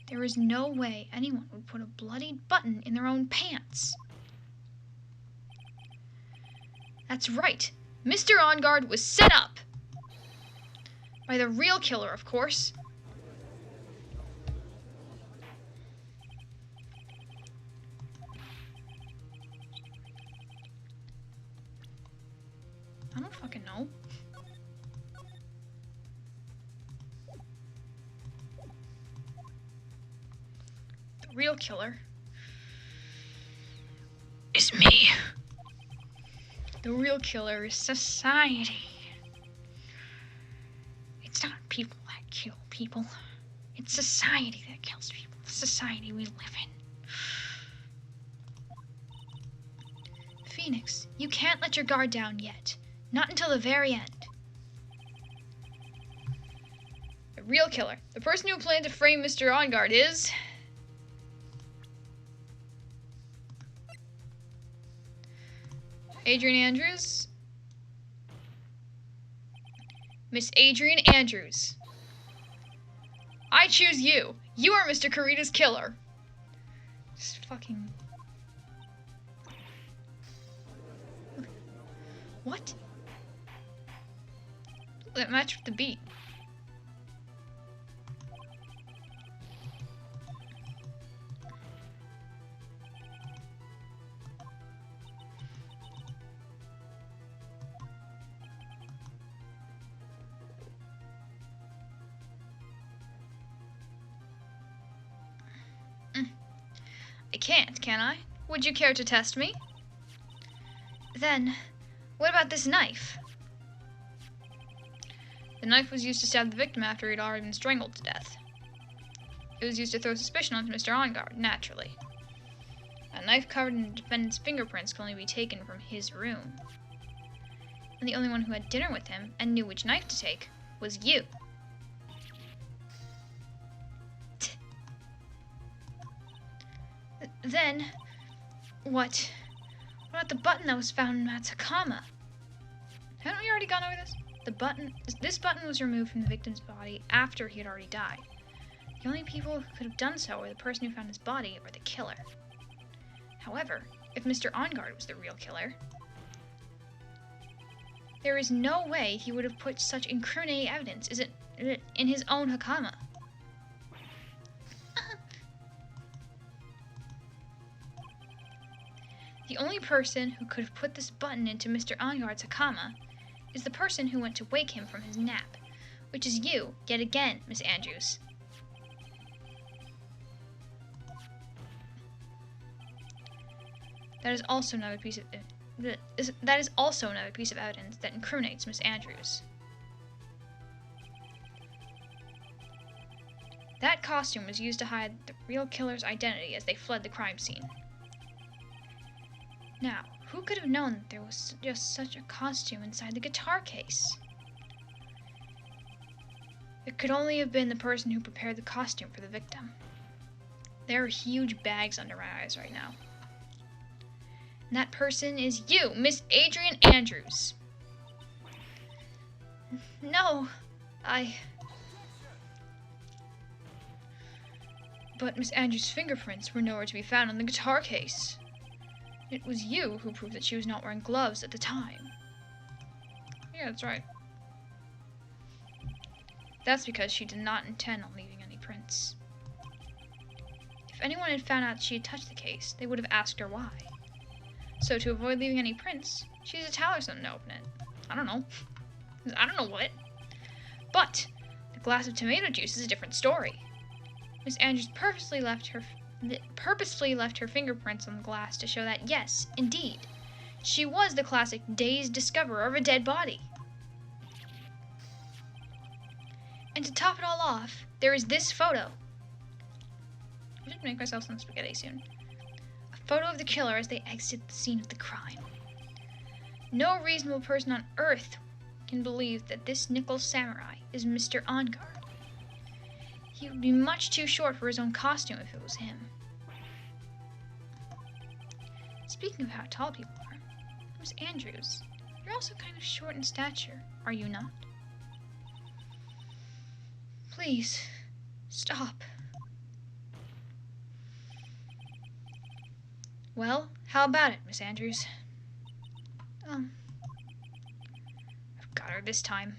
There is no way anyone would put a bloodied button in their own pants. That's right. Mr. OnGuard was set up. By the real killer, of course. I don't fucking know. The real killer is me. The real killer is society. It's not people that kill people. It's society that kills people. The society we live in. Phoenix, you can't let your guard down yet. Not until the very end. The real killer, the person who planned to frame Mr. OnGuard is... Adrian Andrews. Miss Adrian Andrews. I choose you. You are Mr. Karita's killer. Just fucking... What? That matched with the beat. I can't, can I? Would you care to test me? Then, what about this knife? The knife was used to stab the victim after he'd already been strangled to death. It was used to throw suspicion onto Mr. OnGuard, naturally. A knife covered in the defendant's fingerprints can only be taken from his room. And the only one who had dinner with him and knew which knife to take was you. Then, what about the button that was found in Matt's Hakama? Haven't we already gone over this? This button was removed from the victim's body after he had already died. The only people who could have done so were the person who found his body or the killer. However, if Mr. OnGuard was the real killer, There is no way he would have put such incriminating evidence in his own Hakama. The only person who could have put this button into Mr. Onguard's Hakama is the person who went to wake him from his nap, which is you, yet again, Miss Andrews. That is also another piece of evidence that incriminates Miss Andrews. That costume was used to hide the real killer's identity as they fled the crime scene. Now, who could have known that there was just such a costume inside the guitar case? It could only have been the person who prepared the costume for the victim. There are huge bags under my eyes right now. And that person is you, Miss Adrian Andrews. No, But Miss Andrews' fingerprints were nowhere to be found on the guitar case. It was you who proved that she was not wearing gloves at the time. Yeah, that's right. That's because she did not intend on leaving any prints. If anyone had found out she had touched the case, they would have asked her why. So to avoid leaving any prints, she used a towel or something to open it. I don't know. I don't know what. But the glass of tomato juice is a different story. Miss Andrews purposely left her fingerprints on the glass to show that, yes, indeed, she was the classic dazed discoverer of a dead body. And to top it all off, there is this photo. I should make myself some spaghetti soon. A photo of the killer as they exit the scene of the crime. No reasonable person on Earth can believe that this nickel samurai is Mr. Onguard. He would be much too short for his own costume if it was him. Speaking of how tall people are, Miss Andrews, you're also kind of short in stature, are you not? Please, stop. Well, how about it, Miss Andrews? I've got her this time.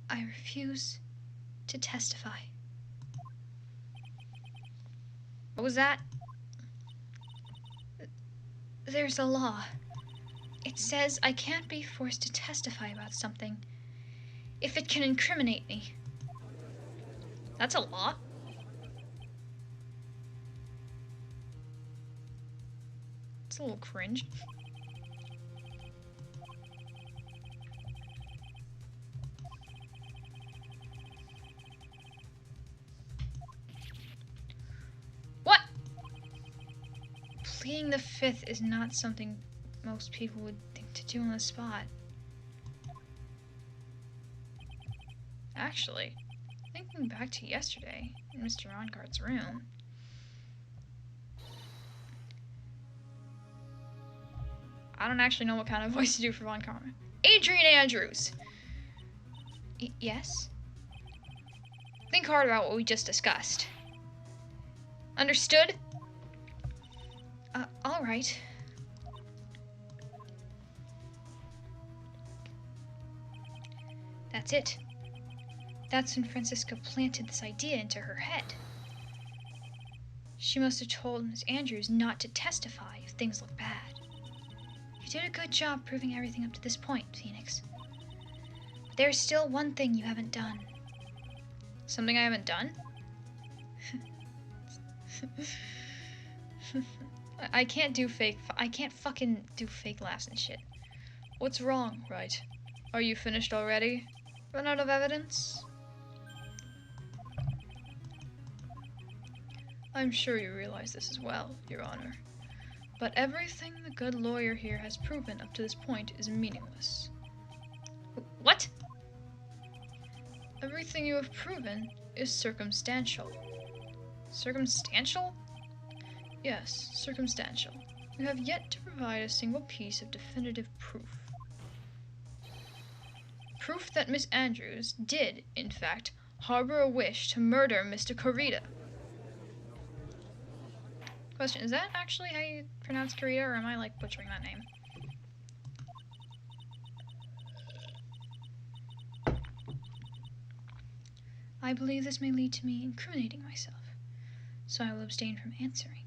I refuse to testify. What was that? There's a law. It says I can't be forced to testify about something if it can incriminate me. That's a law? It's a little cringe. What? Pleading the fifth is not something most people would think to do on the spot. Actually, thinking back to yesterday in Mr. Onguard's room, I don't actually know what kind of voice to do for Von Karma. Adrian Andrews! Yes? Think hard about what we just discussed. Understood? Alright. That's it. That's when Francisca planted this idea into her head. She must have told Miss Andrews not to testify if things look bad. You did a good job proving everything up to this point, Phoenix. But there's still one thing you haven't done. Something I haven't done? I can't fucking do fake laughs and shit. What's wrong, right? Are you finished already? Run out of evidence? I'm sure you realize this as well, Your Honor. But everything the good lawyer here has proven up to this point is meaningless. What? Everything you have proven is circumstantial. Circumstantial? Yes, circumstantial. You have yet to provide a single piece of definitive proof. Proof that Miss Andrews did, in fact, harbor a wish to murder Mr. Corrida. question. Is that actually how you pronounce Kirita, or am I, like, butchering that name? I believe this may lead to me incriminating myself, so I will abstain from answering.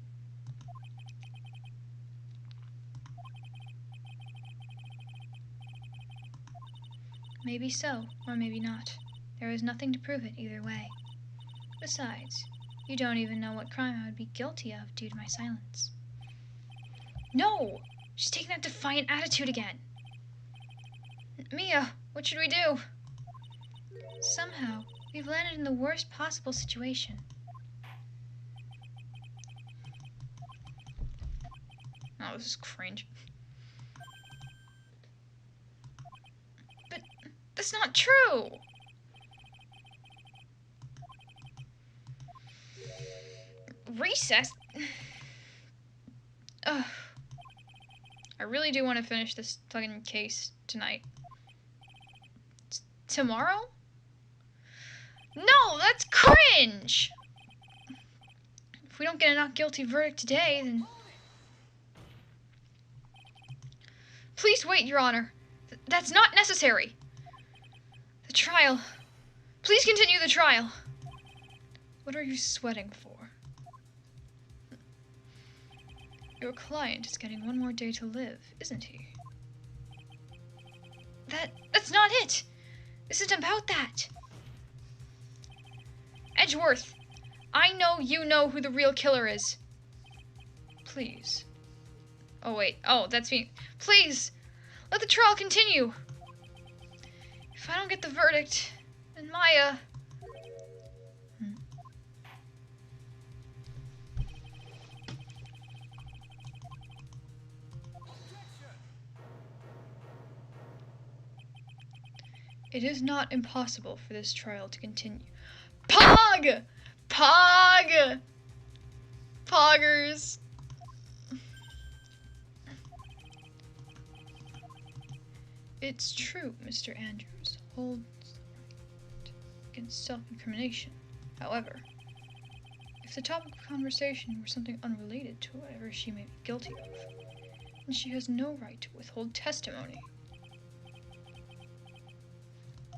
Maybe so, or maybe not. There is nothing to prove it either way. Besides, you don't even know what crime I would be guilty of due to my silence. No! She's taking that defiant attitude again. Mia, what should we do? Somehow, we've landed in the worst possible situation. Oh, this is cringe. But that's not true! Recess? Ugh. I really do want to finish this fucking case tonight. Tomorrow? No, that's cringe! If we don't get a not guilty verdict today, then... Please wait, Your Honor. That's not necessary. The trial. Please continue the trial. What are you sweating for? Your client is getting one more day to live, isn't he? That's not it! This isn't about that! Edgeworth, I know you know who the real killer is. Please. Oh, wait. Oh, that's me. Please! Let the trial continue! If I don't get the verdict, then Maya... It is not impossible for this trial to continue. Pog! Pog! Poggers! It's true, Mr. Andrews holds the right against self-incrimination. However, if the topic of conversation were something unrelated to whatever she may be guilty of, then she has no right to withhold testimony.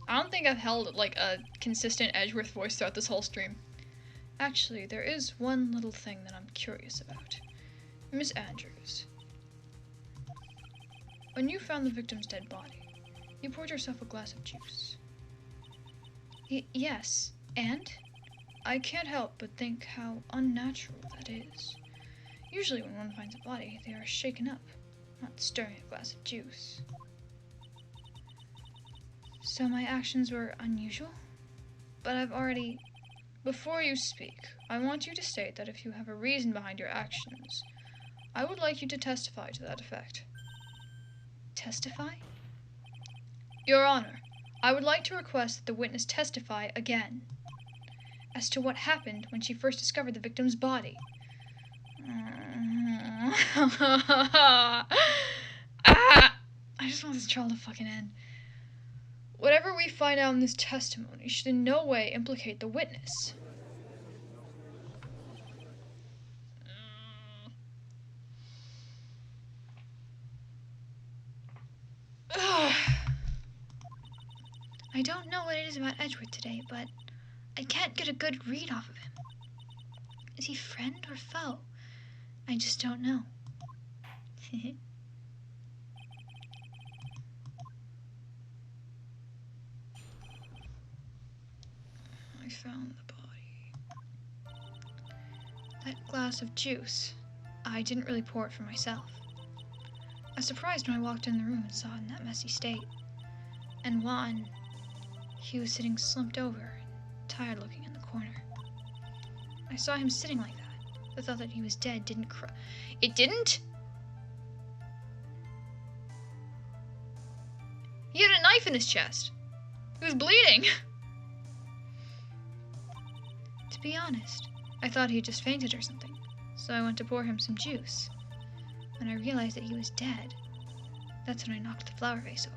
I don't think I've held, like, a consistent Edgeworth voice throughout this whole stream. Actually, there is one little thing that I'm curious about. Miss Andrews, when you found the victim's dead body, you poured yourself a glass of juice. Yes, and? I can't help but think how unnatural that is. Usually when one finds a body, they are shaken up, not stirring a glass of juice. So my actions were unusual? But I've already... Before you speak, I want you to state that if you have a reason behind your actions, I would like you to testify to that effect. Testify? Your Honor, I would like to request that the witness testify again as to what happened when she first discovered the victim's body. I just want this trial to fucking end. Whatever we find out in this testimony should in no way implicate the witness. I don't know what it is about Edgeworth today, but I can't get a good read off of him. Is he friend or foe? I just don't know. I found the body. That glass of juice, I didn't really pour it for myself. I was surprised when I walked in the room and saw it in that messy state. And Juan, he was sitting slumped over and tired looking in the corner. I saw him sitting like that. The thought that he was dead didn't It didn't? He had a knife in his chest. He was bleeding. To be honest, I thought he had just fainted or something, so I went to pour him some juice. When I realized that he was dead, that's when I knocked the flower vase over.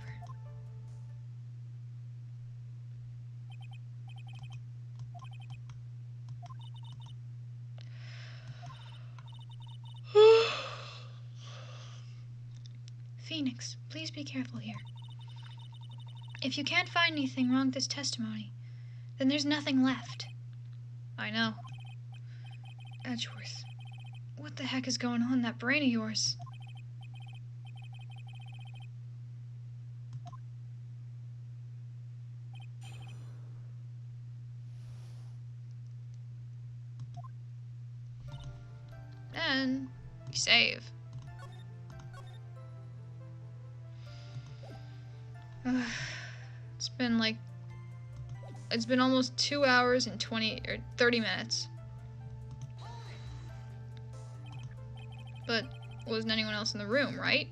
Phoenix, please be careful here. If you can't find anything wrong with this testimony, then there's nothing left. I know. Edgeworth, what the heck is going on in that brain of yours? Then you save. It's been almost 2 hours and 30 minutes. But wasn't anyone else in the room, right?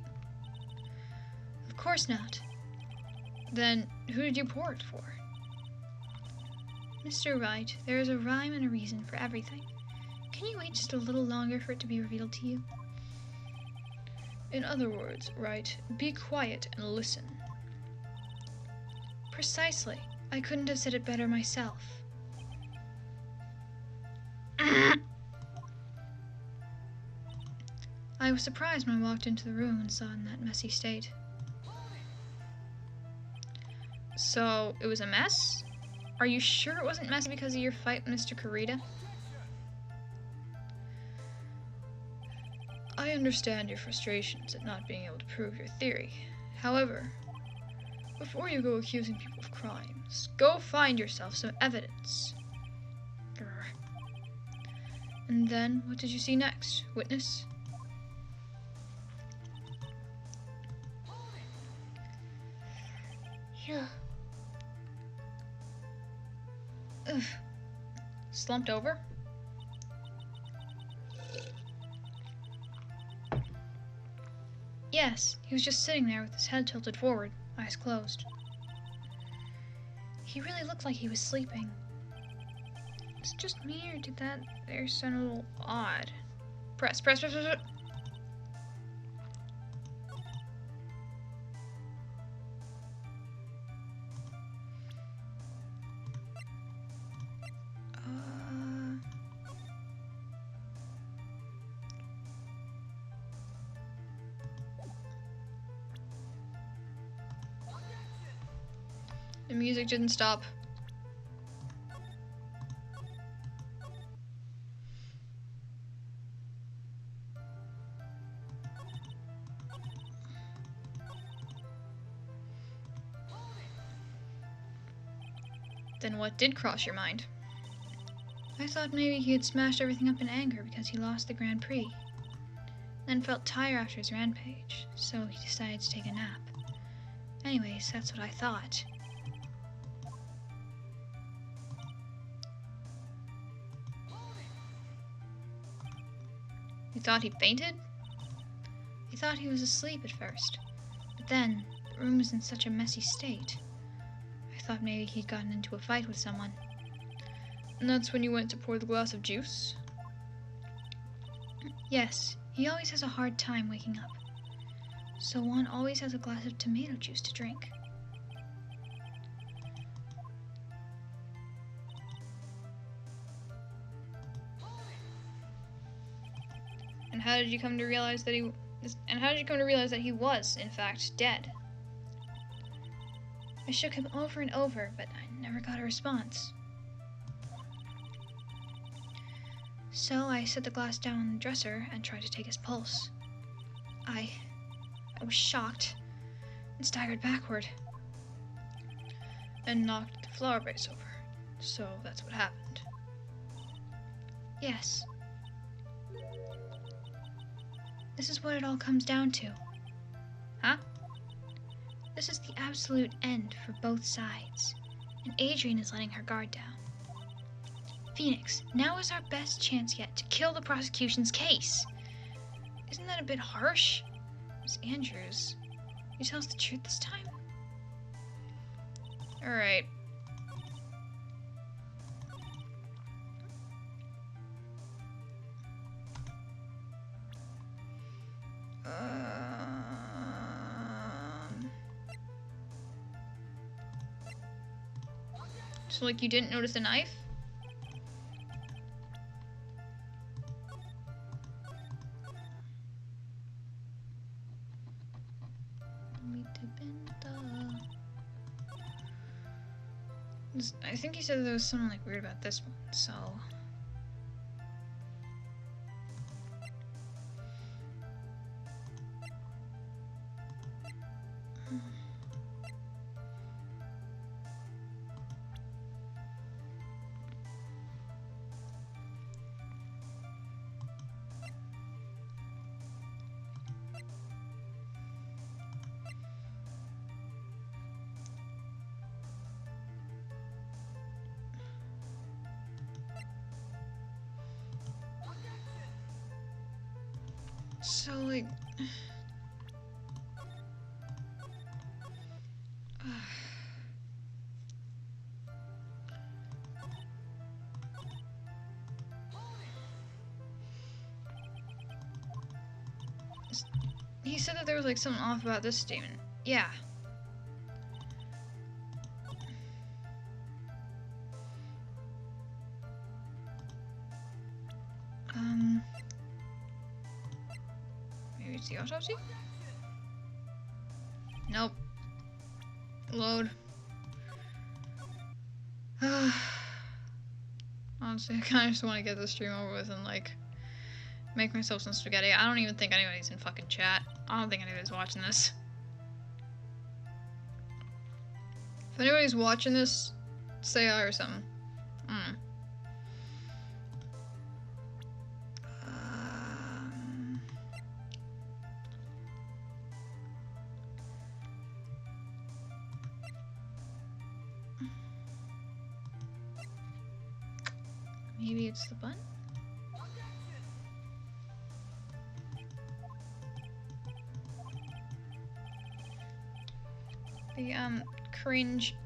Of course not. Then who did you pour it for? Mr. Wright, there is a rhyme and a reason for everything. Can you wait just a little longer for it to be revealed to you? In other words, Wright, be quiet and listen. Precisely. I couldn't have said it better myself. I was surprised when I walked into the room and saw it in that messy state. So, it was a mess? Are you sure it wasn't messy because of your fight with Mr. Kurita? I understand your frustrations at not being able to prove your theory. However, before you go accusing people of crimes, go find yourself some evidence. Grr. And then, what did you see next, witness? Yeah. Ugh. Slumped over? Yes, he was just sitting there with his head tilted forward, eyes closed. He really looked like he was sleeping. Is it just me, or did that there sound a little odd? Press, press, press, press, press. The music didn't stop. Then what did cross your mind? I thought maybe he had smashed everything up in anger because he lost the Grand Prix. Then felt tired after his rampage, so he decided to take a nap. Anyways, that's what I thought. You thought he fainted? I thought he was asleep at first, but then the room was in such a messy state. I thought maybe he'd gotten into a fight with someone. And that's when you went to pour the glass of juice? Yes, he always has a hard time waking up. So one always has a glass of tomato juice to drink. And how did you come to realize that he was, in fact, dead? I shook him over and over, but I never got a response. So I set the glass down on the dresser and tried to take his pulse. I was shocked and staggered backward. And knocked the flower vase over. So that's what happened. Yes. This is what it all comes down to. Huh? This is the absolute end for both sides, and Adrian is letting her guard down. Phoenix, now is our best chance yet to kill the prosecution's case. Isn't that a bit harsh? Miss Andrews, you tell us the truth this time? Alright. So, like, you didn't notice a knife? I think he said there was something like weird about this one, so. So, like... He said that there was, like, something off about this statement. Yeah. Maybe it's the autopsy? Nope. Load. Honestly, I kind of just want to get this stream over with and, like, make myself some spaghetti. I don't even think anybody's in fucking chat. I don't think anybody's watching this. If anybody's watching this, say hi or something. Maybe it's the button? The, cringe.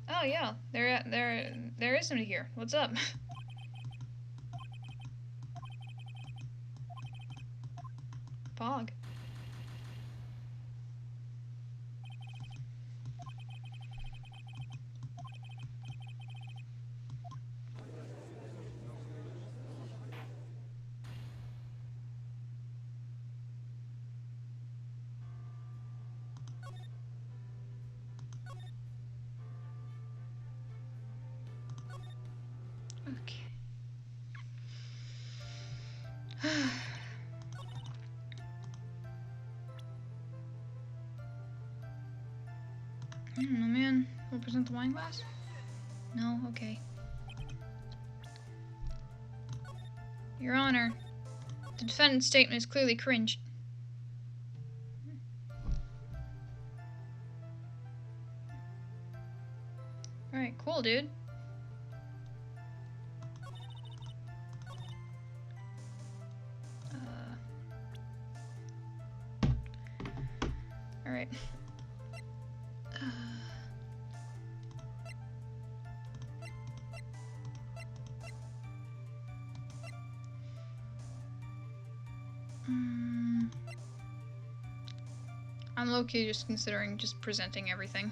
Oh, yeah. There is somebody here. What's up? Pog. Okay. I don't know, man. We'll present the wine glass? No? Okay. Your Honor, the defendant's statement is clearly cringe. Alright, cool, dude. Alright. I'm low-key just considering just presenting everything.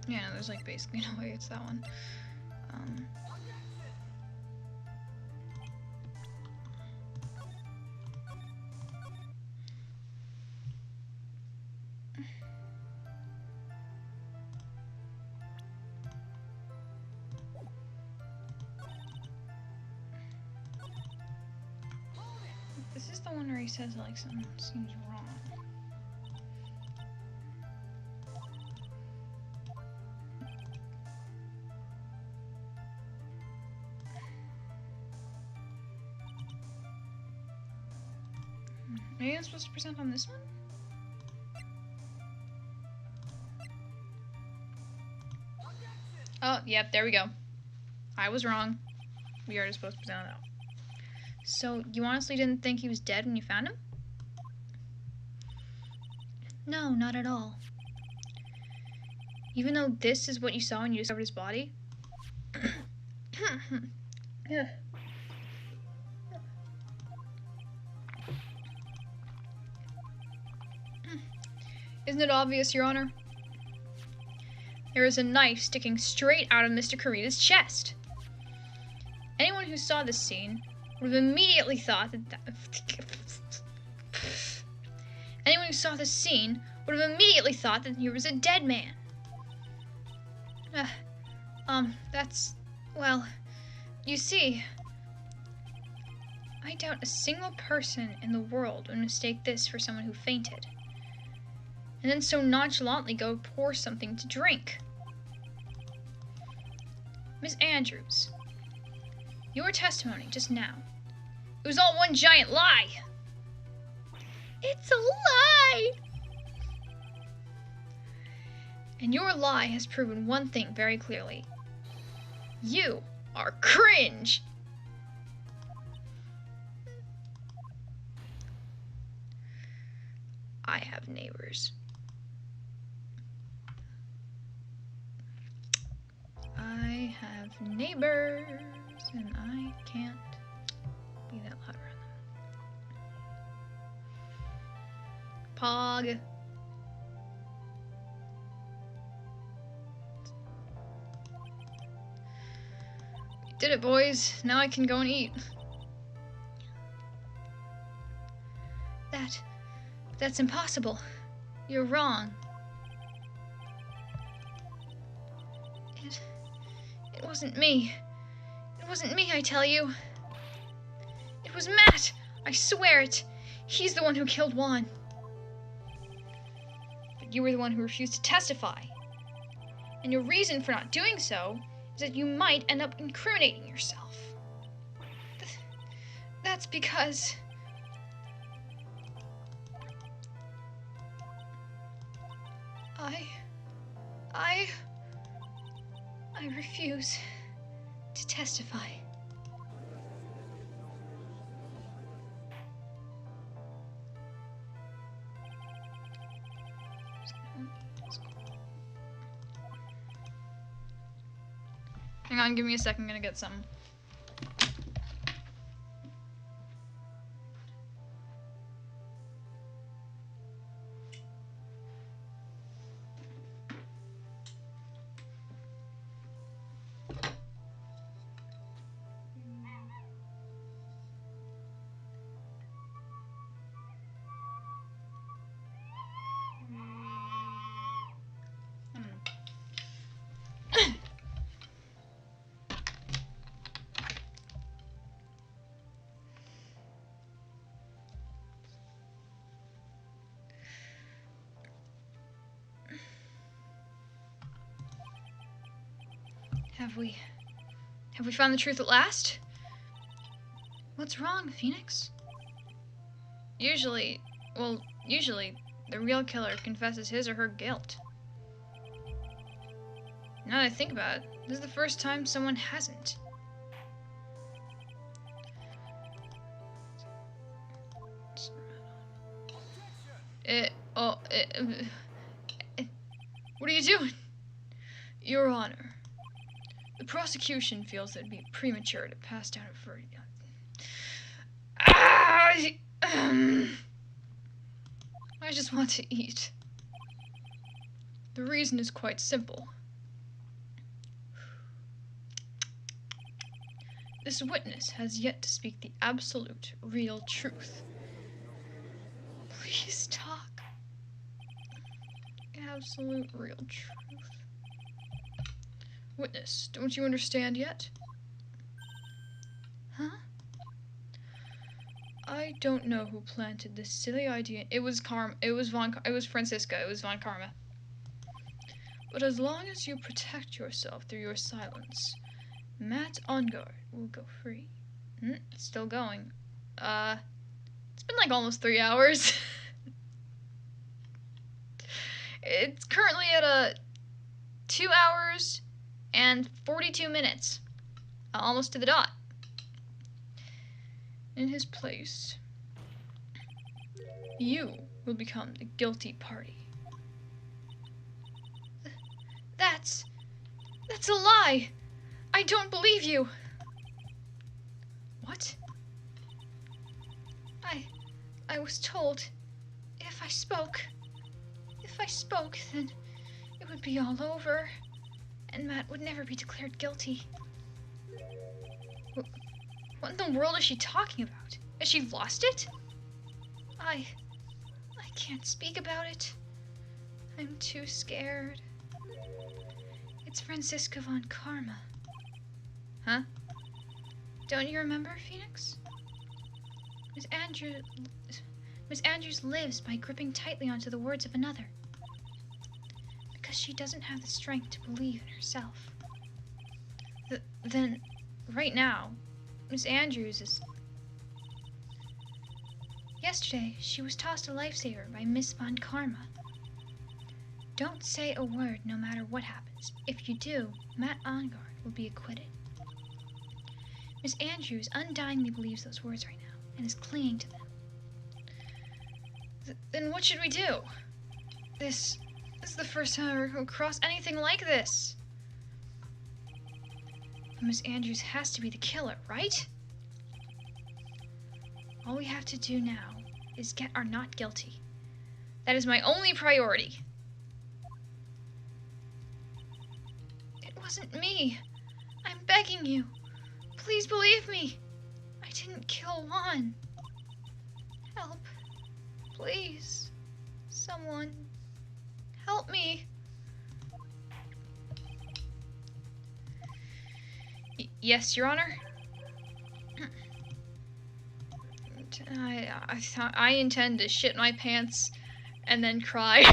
Yeah, no, there's like basically no way it's that one. This is the one where he says like something seems wrong. Maybe I'm supposed to present on this one? Oh, yep, there we go. I was wrong. We are supposed to present on that one. So, you honestly didn't think he was dead when you found him? No, not at all. Even though this is what you saw when you discovered his body? Yeah. Isn't it obvious, Your Honor? There is a knife sticking straight out of Mr. Kurita's chest. Anyone who saw this scene would have immediately thought that anyone who saw this scene would have immediately thought that he was a dead man. That's... well, you see, I doubt a single person in the world would mistake this for someone who fainted, and then so nonchalantly go pour something to drink. Miss Andrews, your testimony just now, it was all one giant lie. It's a lie! And your lie has proven one thing very clearly. You are cringe! I have neighbors. I have neighbors, and I can't be that loud around them. Pog. We did it, boys. Now I can go and eat. That's impossible. You're wrong. It wasn't me. It wasn't me, I tell you. It was Matt. I swear it. He's the one who killed Juan. But you were the one who refused to testify. And your reason for not doing so is that you might end up incriminating yourself. That's because... I refuse to testify. Hang on, give me a second, I'm gonna get some. Have we found the truth at last? What's wrong, Phoenix? Usually, the real killer confesses his or her guilt. Now that I think about it, this is the first time someone hasn't. What are you doing? Your Honor. The prosecution feels that it'd be premature to pass down a verdict. I just want to eat. The reason is quite simple. This witness has yet to speak the absolute, real truth. Please talk. Absolute, real truth. Witness, don't you understand yet? Huh? I don't know who planted this silly idea. It was Francisca. It was Von Karma. But as long as you protect yourself through your silence, Matt Ongard will go free. It's still going. It's been like almost 3 hours. It's currently at 2 hours and 42 minutes. Almost to the dot. In his place, you will become the guilty party. That's a lie. I don't believe you. What? I was told if I spoke, then it would be all over, and Matt would never be declared guilty. What in the world is she talking about? Has she lost it? I can't speak about it. I'm too scared. It's Francisca von Karma. Huh? Don't you remember, Phoenix? Miss Andrews lives by gripping tightly onto the words of another. Because she doesn't have the strength to believe in herself. Then, right now, Miss Andrews is... Yesterday, she was tossed a lifesaver by Miss von Karma. Don't say a word no matter what happens. If you do, Matt Ongard will be acquitted. Miss Andrews undyingly believes those words right now and is clinging to them. Then what should we do? This is the first time I've ever come across anything like this. Miss Andrews has to be the killer, right? All we have to do now is get our not guilty. That is my only priority. It wasn't me. I'm begging you. Please believe me. I didn't kill Juan. Help. Please. Someone. Help me. Yes, Your Honor? I intend to shit my pants and then cry.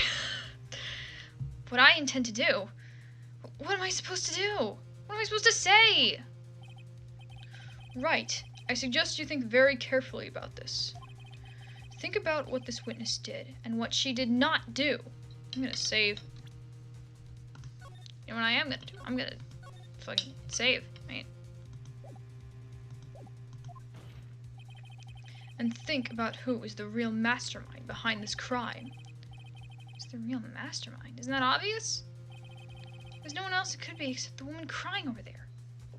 What I intend to do? What am I supposed to do? What am I supposed to say? Right. I suggest you think very carefully about this. Think about what this witness did and what she did not do. I'm gonna save. You know what I am gonna do? I'm gonna fucking save, right? And think about who is the real mastermind behind this crime. Who's the real mastermind? Isn't that obvious? There's no one else it could be except the woman crying over there,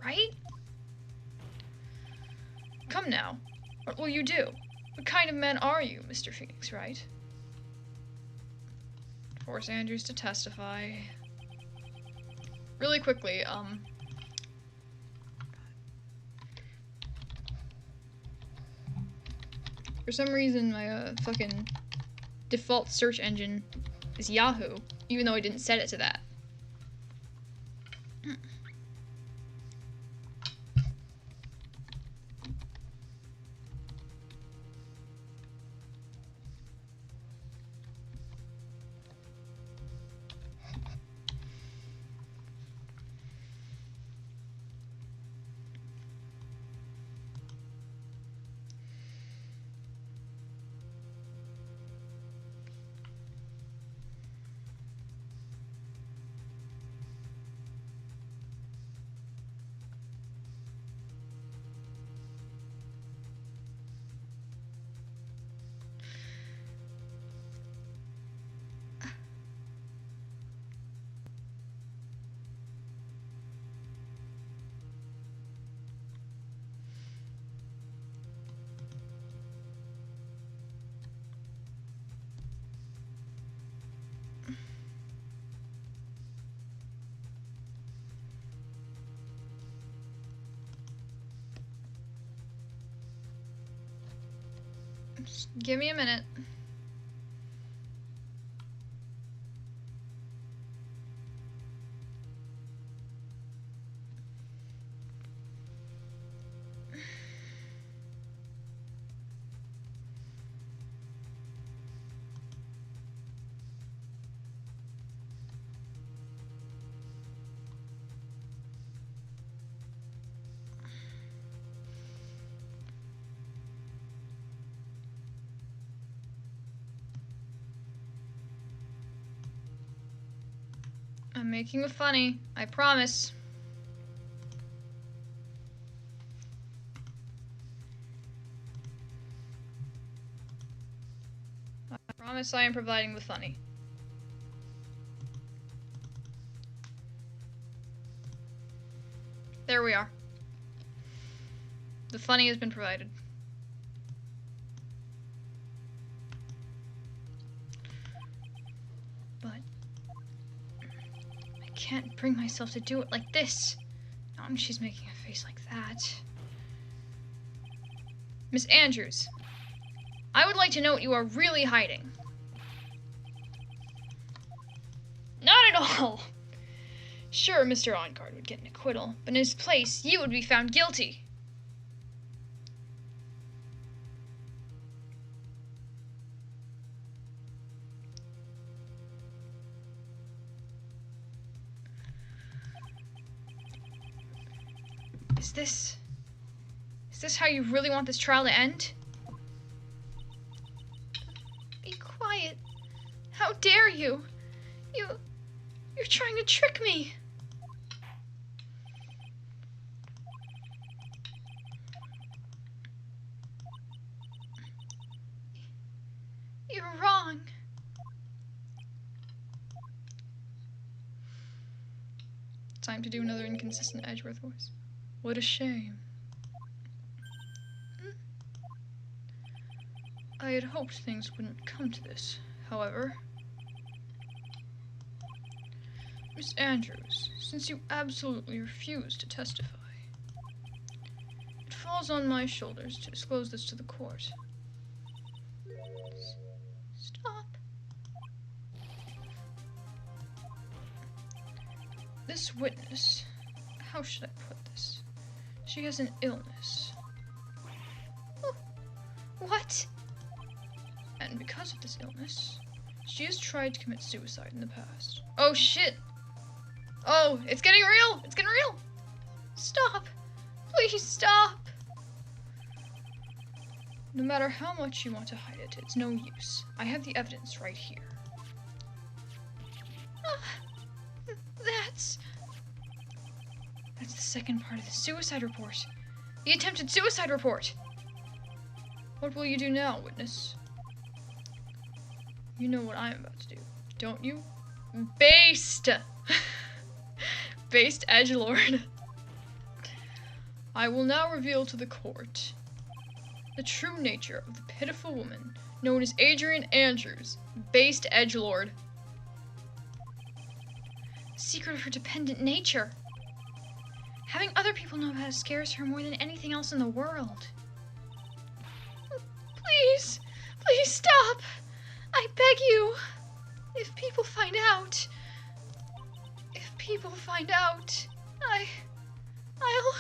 right? Come now. What will you do? What kind of man are you, Mr. Phoenix, right? Force Andrews to testify. Really quickly, for some reason, my fucking default search engine is Yahoo, even though I didn't set it to that. Just give me a minute. I'm making a funny, I promise. I promise I am providing the funny. There we are. The funny has been provided. But I can't bring myself to do it like this. She's making a face like that. Miss Andrews, I would like to know what you are really hiding. Not at all. Sure, Mr. On-Guard would get an acquittal, but in his place, you would be found guilty. Is this how you really want this trial to end? Be quiet. How dare you? You're trying to trick me. You're wrong. Time to do another inconsistent Edgeworth voice. What a shame. I had hoped things wouldn't come to this, however. Miss Andrews, since you absolutely refuse to testify, it falls on my shoulders to disclose this to the court. Stop. This witness, how should I put this? She has an illness. Oh, what? And because of this illness, she has tried to commit suicide in the past. Oh shit! Oh, it's getting real! It's getting real! Stop! Please stop! No matter how much you want to hide it, it's no use. I have the evidence right here. That's the second part of the suicide report. The attempted suicide report! What will you do now, witness? You know what I'm about to do, don't you? Based! Based edgelord. I will now reveal to the court the true nature of the pitiful woman known as Adrian Andrews, based edgelord. The secret of her dependent nature. Having other people know about it scares her more than anything else in the world. Please, please stop! I beg you! If people find out... I'll...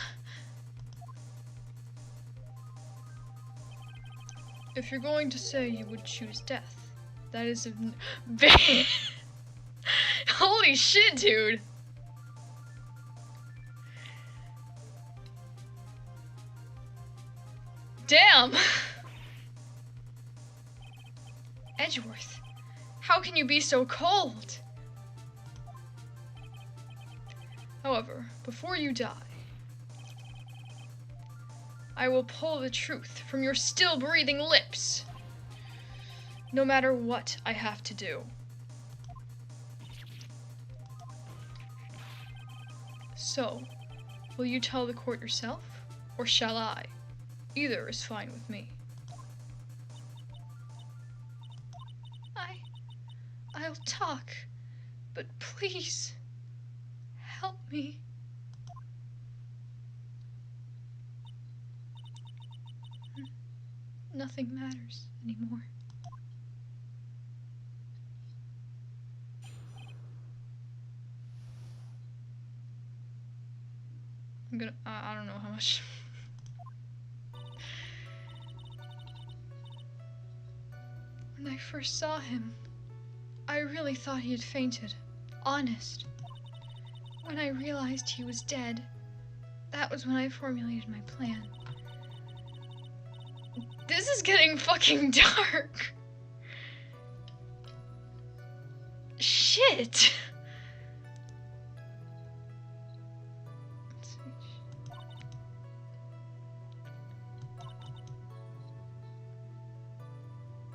If you're going to say you would choose death, that is a... Holy shit, dude! Damn! Edgeworth, how can you be so cold? However, before you die, I will pull the truth from your still breathing lips, no matter what I have to do. So, will you tell the court yourself, or shall I? Either is fine with me. I'll talk, but please, help me. Nothing matters anymore. I don't know how much. When I first saw him, I really thought he had fainted. Honest. When I realized he was dead, that was when I formulated my plan. This is getting fucking dark. Shit.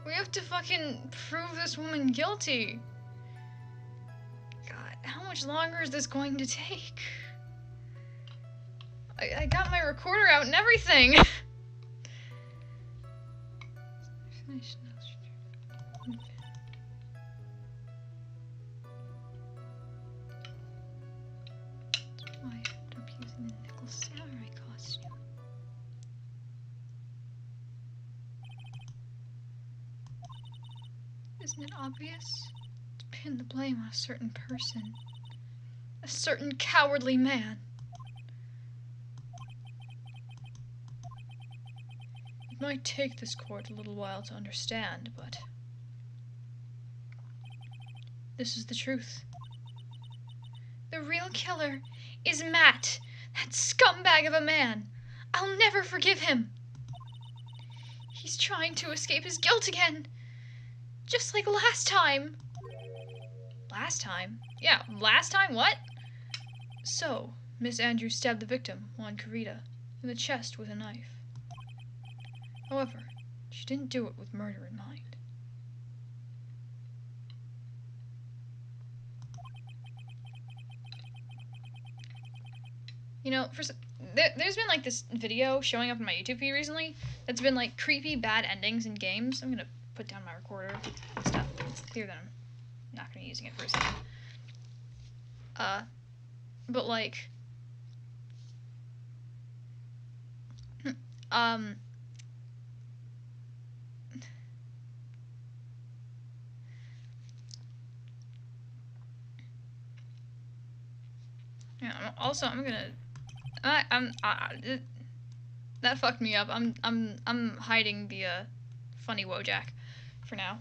We have to fucking prove this woman guilty. God, how much longer is this going to take? I got my recorder out and everything. Why I ended up using the nickel samurai costume. Isn't it obvious? To pin the blame on a certain person. A certain cowardly man. It might take this court a little while to understand, but this is the truth. The real killer is Matt, that scumbag of a man. I'll never forgive him. He's trying to escape his guilt again. Just like last time. Last time? Yeah, last time? What? So, Miss Andrews stabbed the victim, Juan Carita, in the chest with a knife. However, she didn't do it with murder in mind. You know, there's been like this video showing up in my YouTube feed recently that's been like creepy bad endings in games. I'm gonna put down my recorder and stuff. It's clear that I'm not gonna be using it for a second. But like, yeah. Also, I'm gonna. That fucked me up. I'm hiding the funny Wojak for now.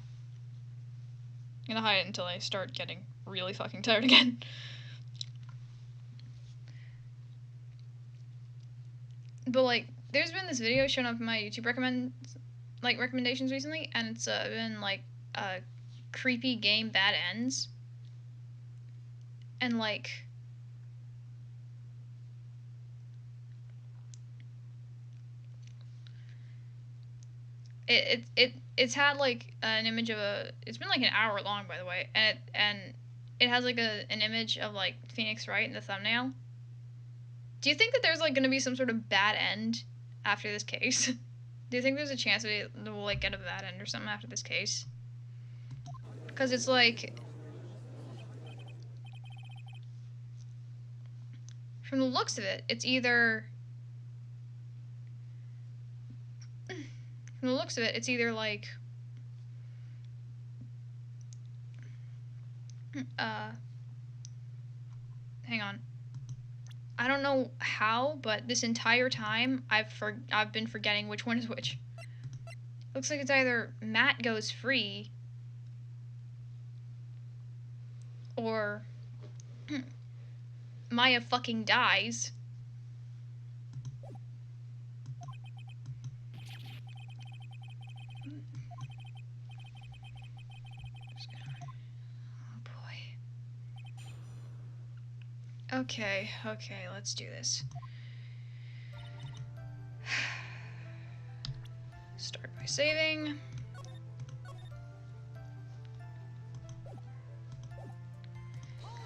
I'm gonna hide it until I start getting really fucking tired again. But like, there's been this video showing up in my YouTube recommendations recently, and it's been like creepy game bad ends, and like. It's had like an image of it's been like an hour long, by the way, and it has like an image of like Phoenix Wright in the thumbnail. Do you think that there's like gonna be some sort of bad end after this case? Do you think there's a chance that we'll like get a bad end or something after this case? Because it's like, from the looks of it, it's either. From the looks of it, it's either like hang on. I don't know how, but this entire time I've been forgetting which one is which. Looks like it's either Matt goes free or Maya fucking dies. Okay, let's do this. Start by saving.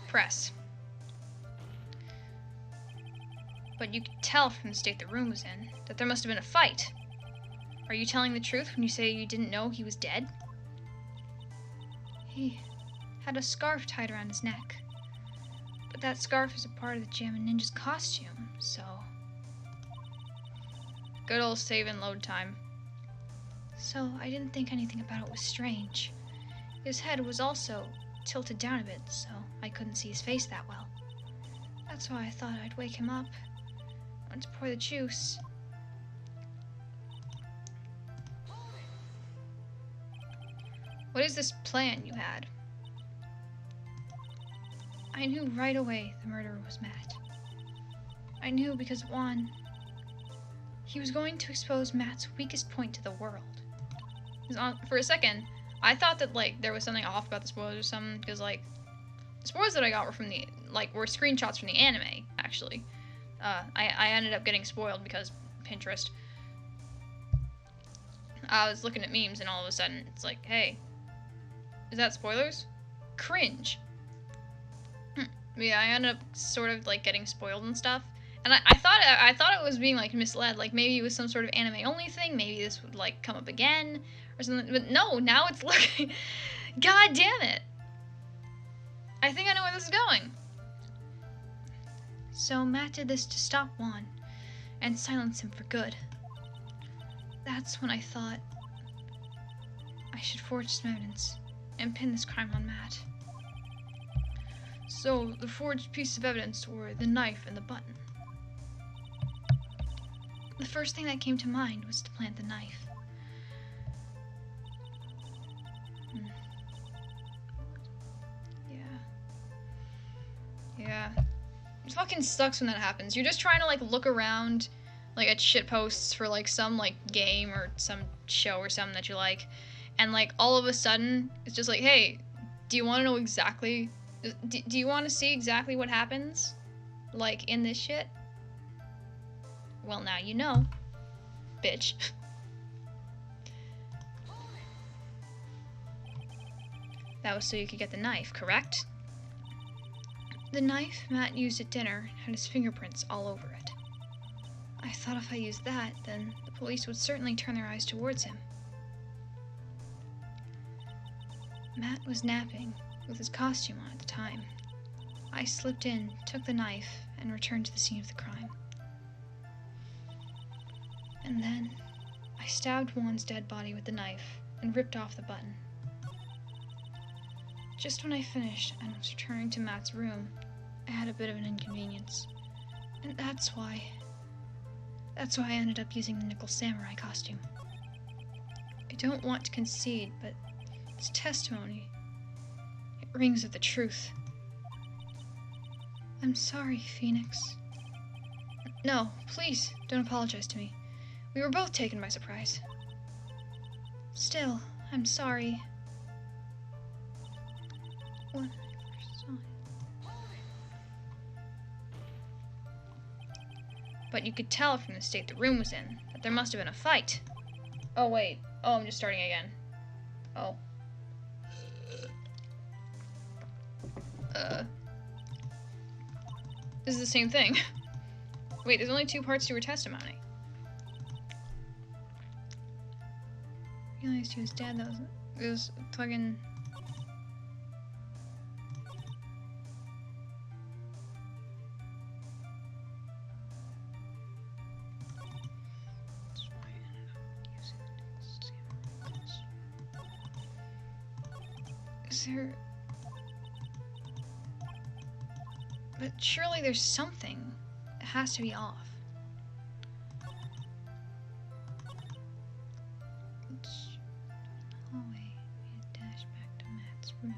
Press. But you could tell from the state the room was in that there must have been a fight. Are you telling the truth when you say you didn't know he was dead? He had a scarf tied around his neck. But that scarf is a part of the Jammin' Ninja's costume, so. Good old save and load time. So I didn't think anything about it was strange. His head was also tilted down a bit, so I couldn't see his face that well. That's why I thought I'd wake him up. I went to pour the juice. What is this plan you had? I knew right away the murderer was Matt. I knew because Juan, he was going to expose Matt's weakest point to the world. For a second, I thought that like there was something off about the spoilers or something, because like the spoilers that I got were from were screenshots from the anime, actually. I ended up getting spoiled because Pinterest. I was looking at memes and all of a sudden it's like, hey, is that spoilers? Cringe. Yeah, I ended up sort of like getting spoiled and stuff, And I thought it was being like misled, like maybe it was some sort of anime only thing, maybe this would like come up again or something. But no, now it's looking. God damn it! I think I know where this is going. So Matt did this to stop Juan and silence him for good. That's when I thought I should forge some evidence and pin this crime on Matt. So the forged pieces of evidence were the knife and the button. The first thing that came to mind was to plant the knife. Yeah. It fucking sucks when that happens. You're just trying to like look around like at shit posts for like some like game or some show or something that you like, and like all of a sudden it's just like, hey, do you want to know exactly do you want to see exactly what happens like in this shit? Well, now you know, bitch. That was so you could get the knife, correct? The knife Matt used at dinner had his fingerprints all over it. I thought if I used that, then the police would certainly turn their eyes towards him. Matt was napping, with his costume on at the time. I slipped in, took the knife, and returned to the scene of the crime. And then, I stabbed Juan's dead body with the knife and ripped off the button. Just when I finished and was returning to Matt's room, I had a bit of an inconvenience. And that's why I ended up using the nickel samurai costume. I don't want to concede, but it's testimony. It rings with the truth. I'm sorry, Phoenix. No, please, don't apologize to me. We were both taken by surprise. Still, I'm sorry. When I first saw it. But you could tell from the state the room was in that there must have been a fight. Oh, wait. Oh, I'm just starting again. Oh. This is the same thing. Wait, there's only 2 parts to her testimony. Realized he was dead. That was fucking. Is there... But surely there's something that has to be off. Hallway, we dash back to Matt's room.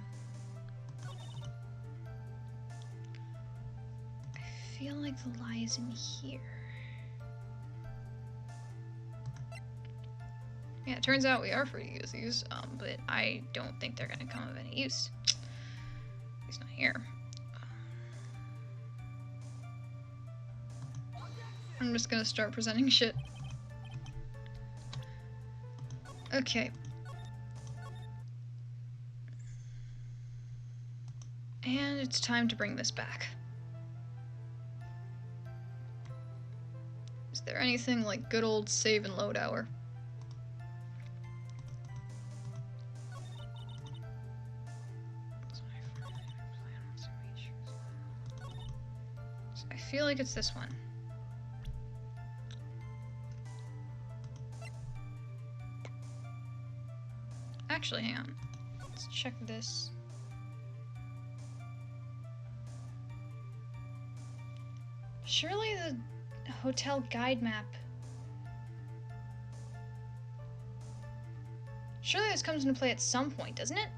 I feel like the lie is in here. Yeah, it turns out we are free to use these, but I don't think they're gonna come of any use. At least not here. I'm just gonna start presenting shit. Okay. And it's time to bring this back. Is there anything like good old save and load hour? I feel like it's this one. Actually, hang on. Let's check this. Surely the hotel guide map. Surely this comes into play at some point, doesn't it?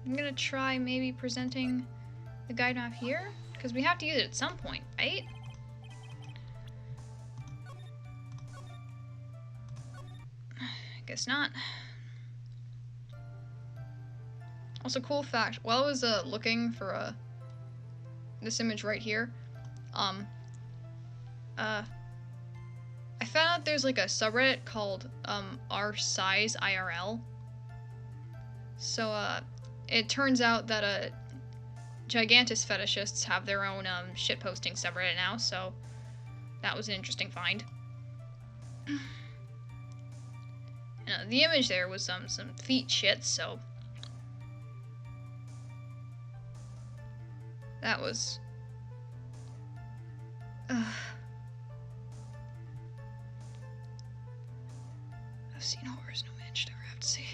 I'm gonna try maybe presenting the guide map here, because we have to use it at some point, right? I guess not. Also, cool fact, while I was looking for this image right here. I found out there's like a subreddit called r size IRL. So it turns out that Gigantus fetishists have their own shitposting subreddit now, so that was an interesting find. The image there was some feet shit, so that was I've seen horrors no man should ever have to see.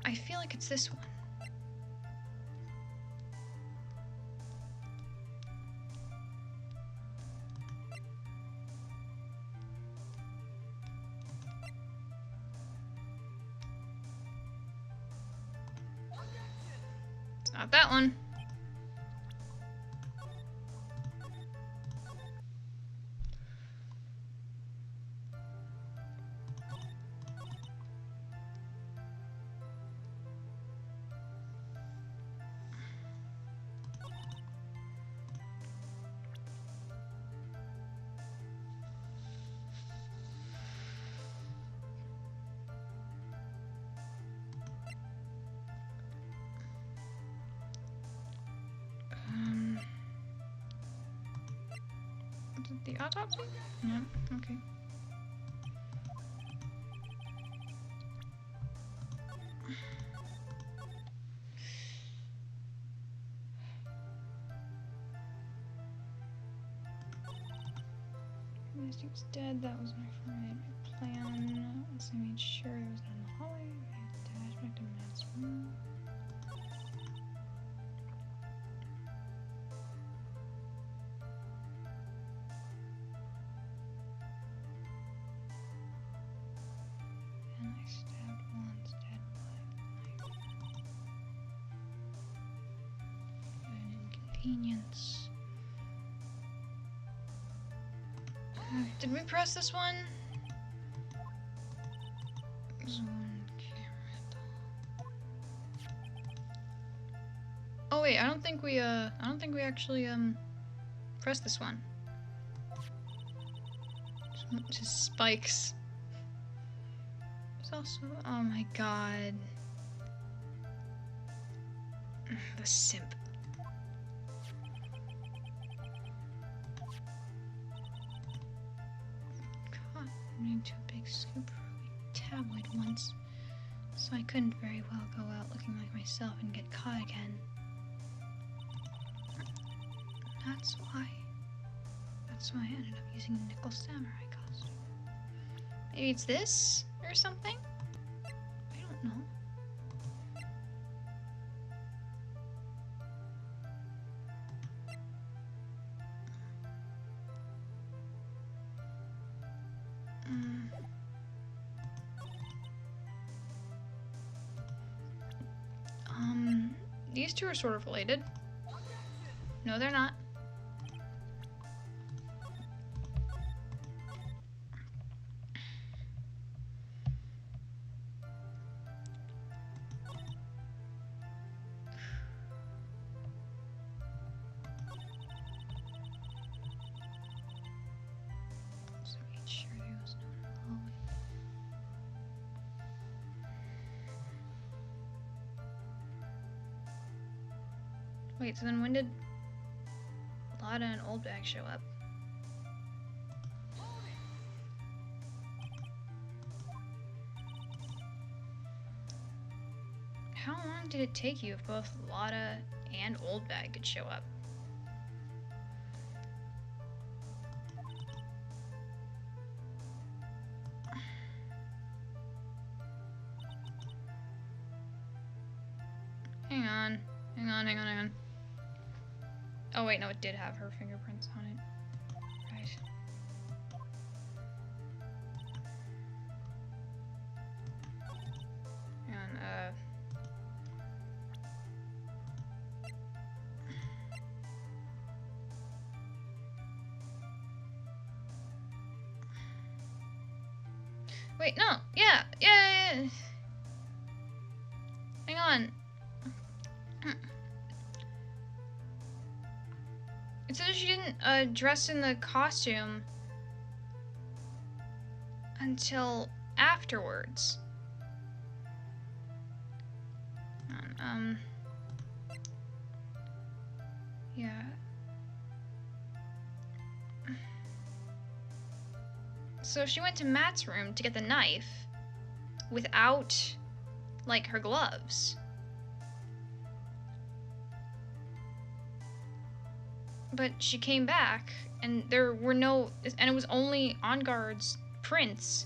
I feel like it's this one. It's not that one. The autopsy? Yeah, okay. This dude's dead. That was my plan. Once I made sure there was none in the hallway, I dashed back to Matt's room. Convenience. Did we press this one? Zone camera. Oh wait, I don't think we actually pressed this one. Just spikes. There's also, oh my god, the simp. To a big super tabloid once, so I couldn't very well go out looking like myself and get caught again. That's why I ended up using a nickel samurai costume. Maybe it's this or something? I don't know. These two are sort of related. No, they're not. So make sure there was no in the hallway. Wait, so then when did Lada and Old Bag show up? How long did it take you if both Lada and Old Bag could show up? Hang on. Oh wait, no, it did have her fingerprints on it. Right. Hang on, Wait, no. Yeah. Hang on. It says she didn't dress in the costume until afterwards. Yeah. So she went to Matt's room to get the knife without, like, her gloves. But she came back, and there were no, and it was only On Guard's prints.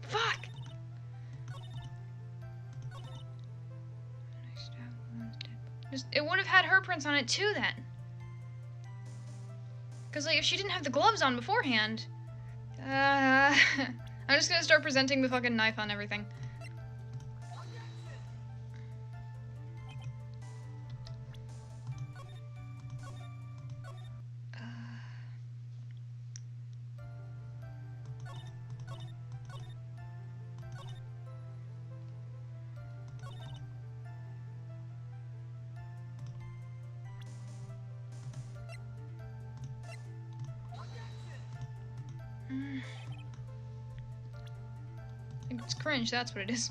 Fuck! It would have had her prints on it too then. Because, like, if she didn't have the gloves on beforehand... I'm just gonna start presenting the fucking knife on everything. It's cringe, that's what it is.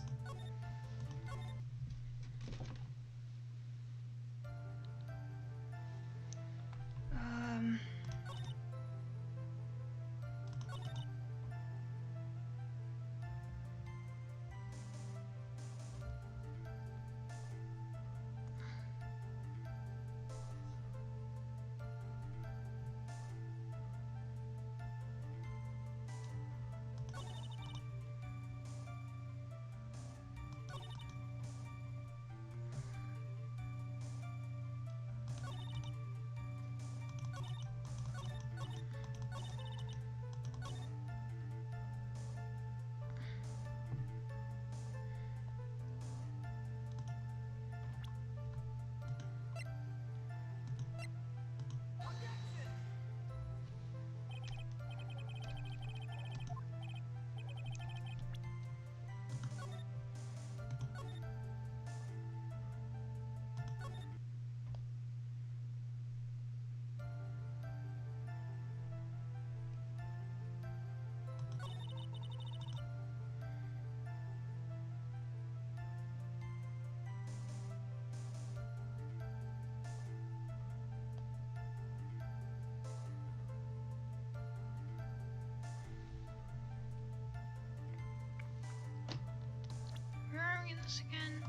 Where are we in this again?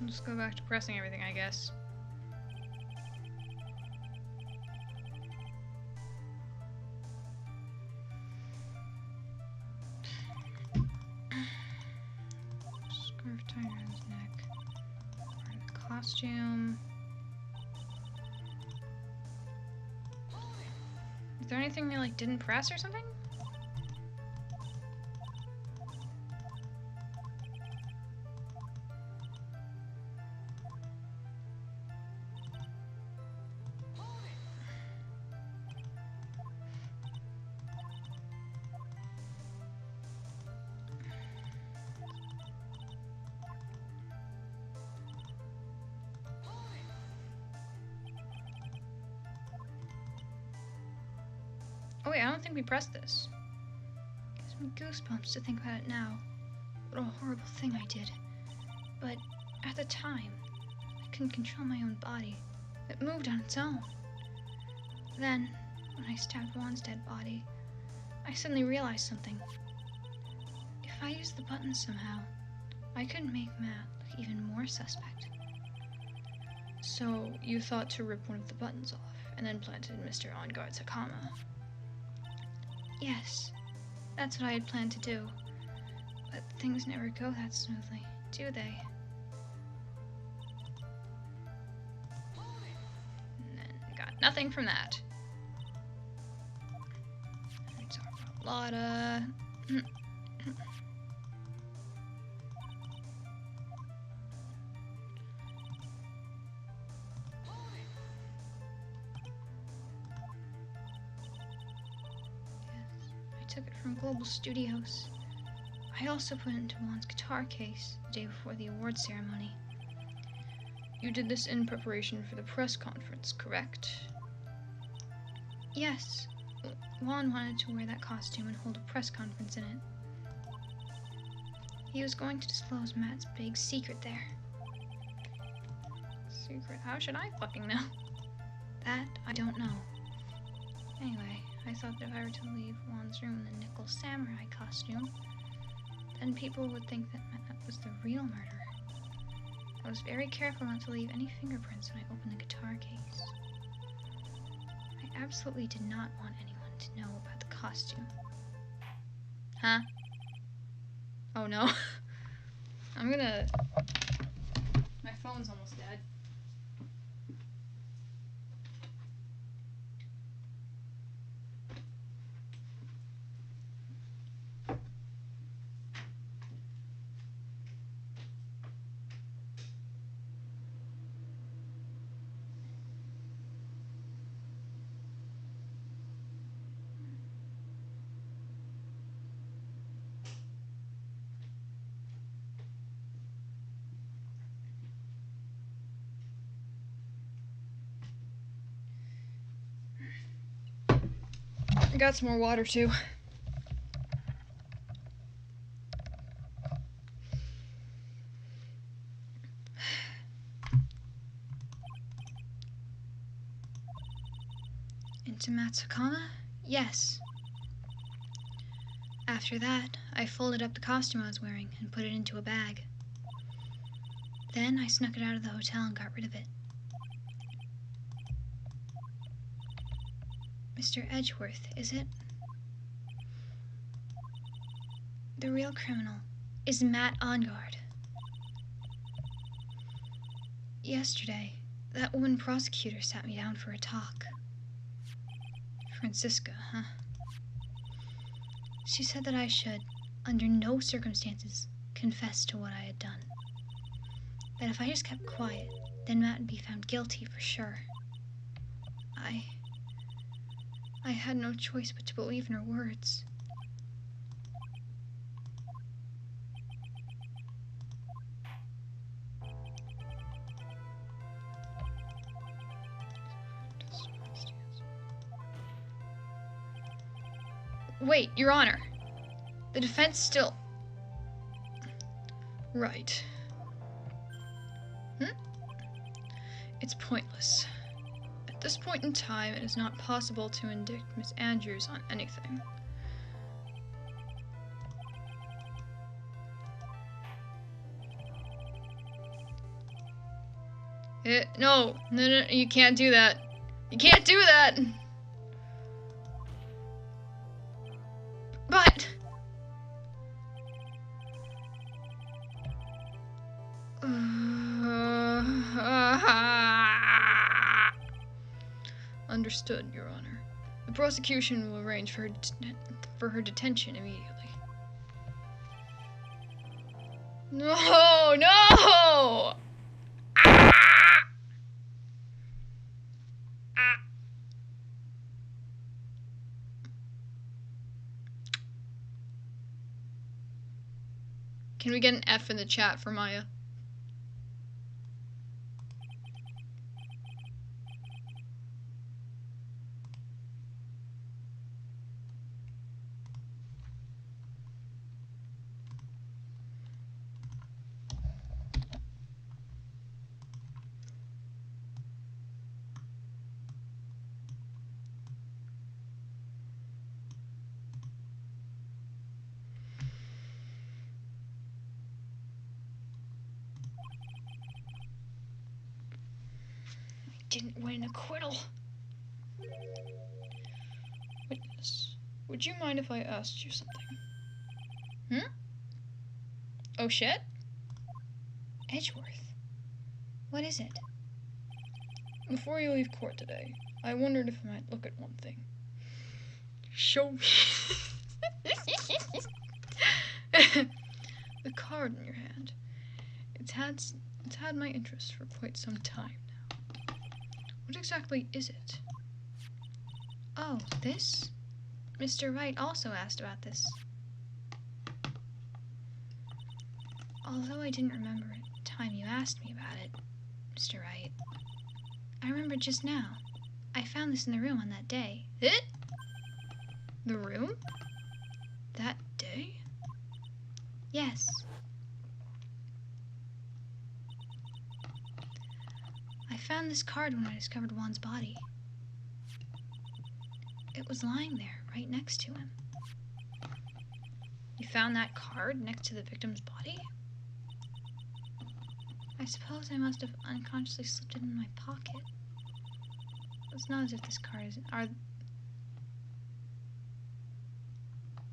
I'll just go back to pressing everything, I guess. Scarf tied around his neck. Part of the costume. Is there anything we, like, didn't press or something? Oh wait, I don't think we pressed this. Gives me goosebumps to think about it now. What a horrible thing I did. But at the time, I couldn't control my own body. It moved on its own. Then, when I stabbed Juan's dead body, I suddenly realized something. If I used the button somehow, I could make Matt look even more suspect. So, you thought to rip one of the buttons off, and then planted Mr. On-Guard's Hakama. Yes, that's what I had planned to do. But things never go that smoothly, do they? And then got nothing from that. We talked about Lotta. I took it from Global Studios. I also put it into Juan's guitar case the day before the award ceremony. You did this in preparation for the press conference, correct? Yes. Juan wanted to wear that costume and hold a press conference in it. He was going to disclose Matt's big secret there. Secret? How should I fucking know? That I don't know. Anyway, I thought that if I were to leave Juan's room in the nickel samurai costume, then people would think that Matt was the real murderer. I was very careful not to leave any fingerprints when I opened the guitar case. I absolutely did not want anyone to know about the costume. Huh? Oh no. I'm gonna... My phone's almost dead. I got some more water too. Into Matt's Hakama? Yes. After that, I folded up the costume I was wearing and put it into a bag. Then I snuck it out of the hotel and got rid of it. Mr. Edgeworth, is it? The real criminal is Matt On-Guard. Yesterday, that woman prosecutor sat me down for a talk. Francisca, huh? She said that I should, under no circumstances, confess to what I had done. That if I just kept quiet, then Matt would be found guilty for sure. I had no choice but to believe in her words. Wait, Your Honor. The defense still... Right. It's pointless. At this point in time, it is not possible to indict Miss Andrews on anything. No, you can't do that. You can't do that! But... Understood, Your Honor. The prosecution will arrange for her detention immediately. No, no! Can we get an F in the chat for Maya? Didn't win an acquittal. Witness, would you mind if I asked you something? Hmm? Oh shit? Edgeworth. What is it? Before you leave court today, I wondered if I might look at one thing. Show me. The card in your hand. It's had my interest for quite some time now. What exactly is it? Oh, this? Mr. Wright also asked about this. Although I didn't remember the time you asked me about it, Mr. Wright, I remember just now. I found this in the room on that day. It? The room? That day? Yes. I found this card when I discovered Juan's body. It was lying there, right next to him. You found that card next to the victim's body? I suppose I must have unconsciously slipped it in my pocket. It's not as if this card is...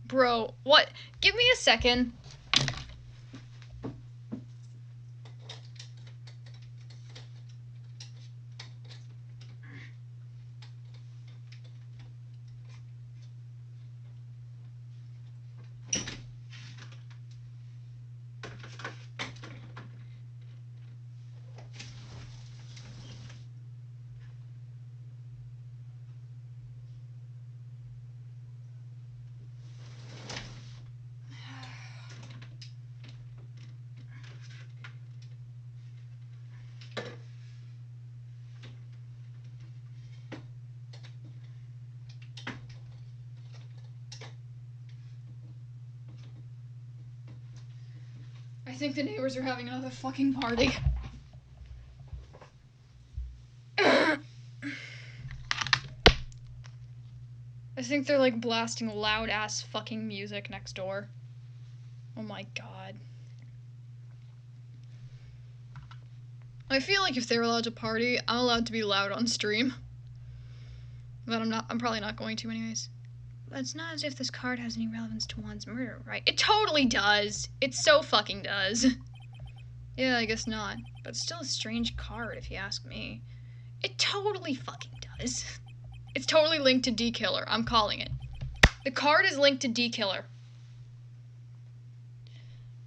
Bro, what? Give me a second. I think the neighbors are having another fucking party. I think they're like blasting loud ass fucking music next door. Oh my god. I feel like if they're allowed to party, I'm allowed to be loud on stream. But I'm probably not going to anyways. But it's not as if this card has any relevance to Juan's murder, right? It totally does. It so fucking does. Yeah, I guess not. But still a strange card, if you ask me. It totally fucking does. It's totally linked to D-Killer. I'm calling it. The card is linked to D-Killer.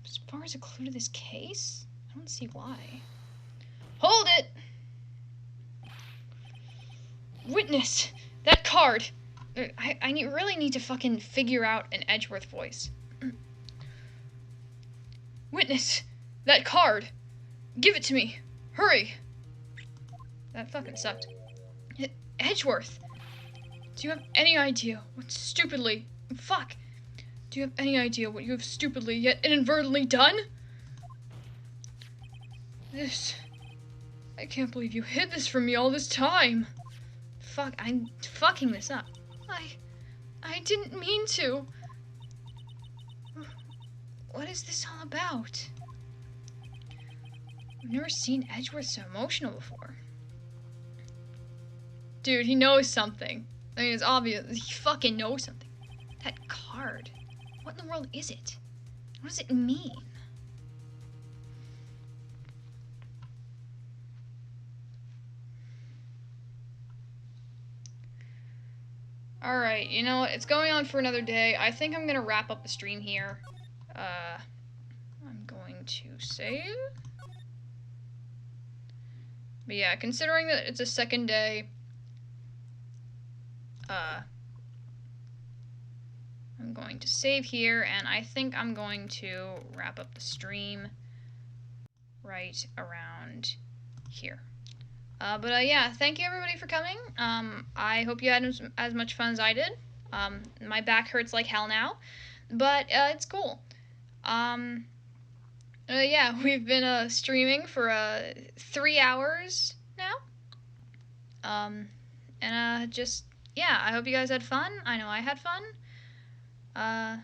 As far as a clue to this case? I don't see why. Hold it! Witness! That card! really need to fucking figure out an Edgeworth voice. Witness! That card! Give it to me! Hurry! That fucking sucked. Edgeworth! Do you have any idea what stupidly... Fuck! Do you have any idea what you have stupidly yet inadvertently done? This... I can't believe you hid this from me all this time. Fuck, I'm fucking this up. I didn't mean to. What is this all about? I've never seen Edgeworth so emotional before. Dude, he knows something. I mean, it's obvious. He fucking knows something. That card. What in the world is it? What does it mean? Alright, you know what? It's going on for another day. I think I'm gonna wrap up the stream here. I'm going to save. But yeah, considering that it's a second day, I'm going to save here, and I think I'm going to wrap up the stream right around here. But yeah, thank you everybody for coming. I hope you had as much fun as I did. My back hurts like hell now, but it's cool. Yeah, we've been streaming for 3 hours now. And just yeah, I hope you guys had fun. I know I had fun. When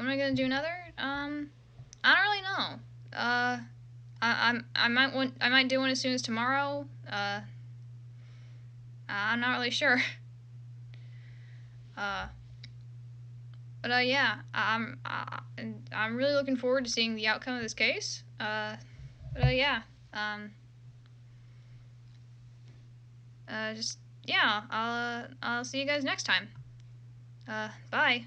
am I gonna do another? I don't really know. I might do one as soon as tomorrow. I'm not really sure. But yeah, I'm really looking forward to seeing the outcome of this case. Yeah, just yeah, I'll see you guys next time. Bye.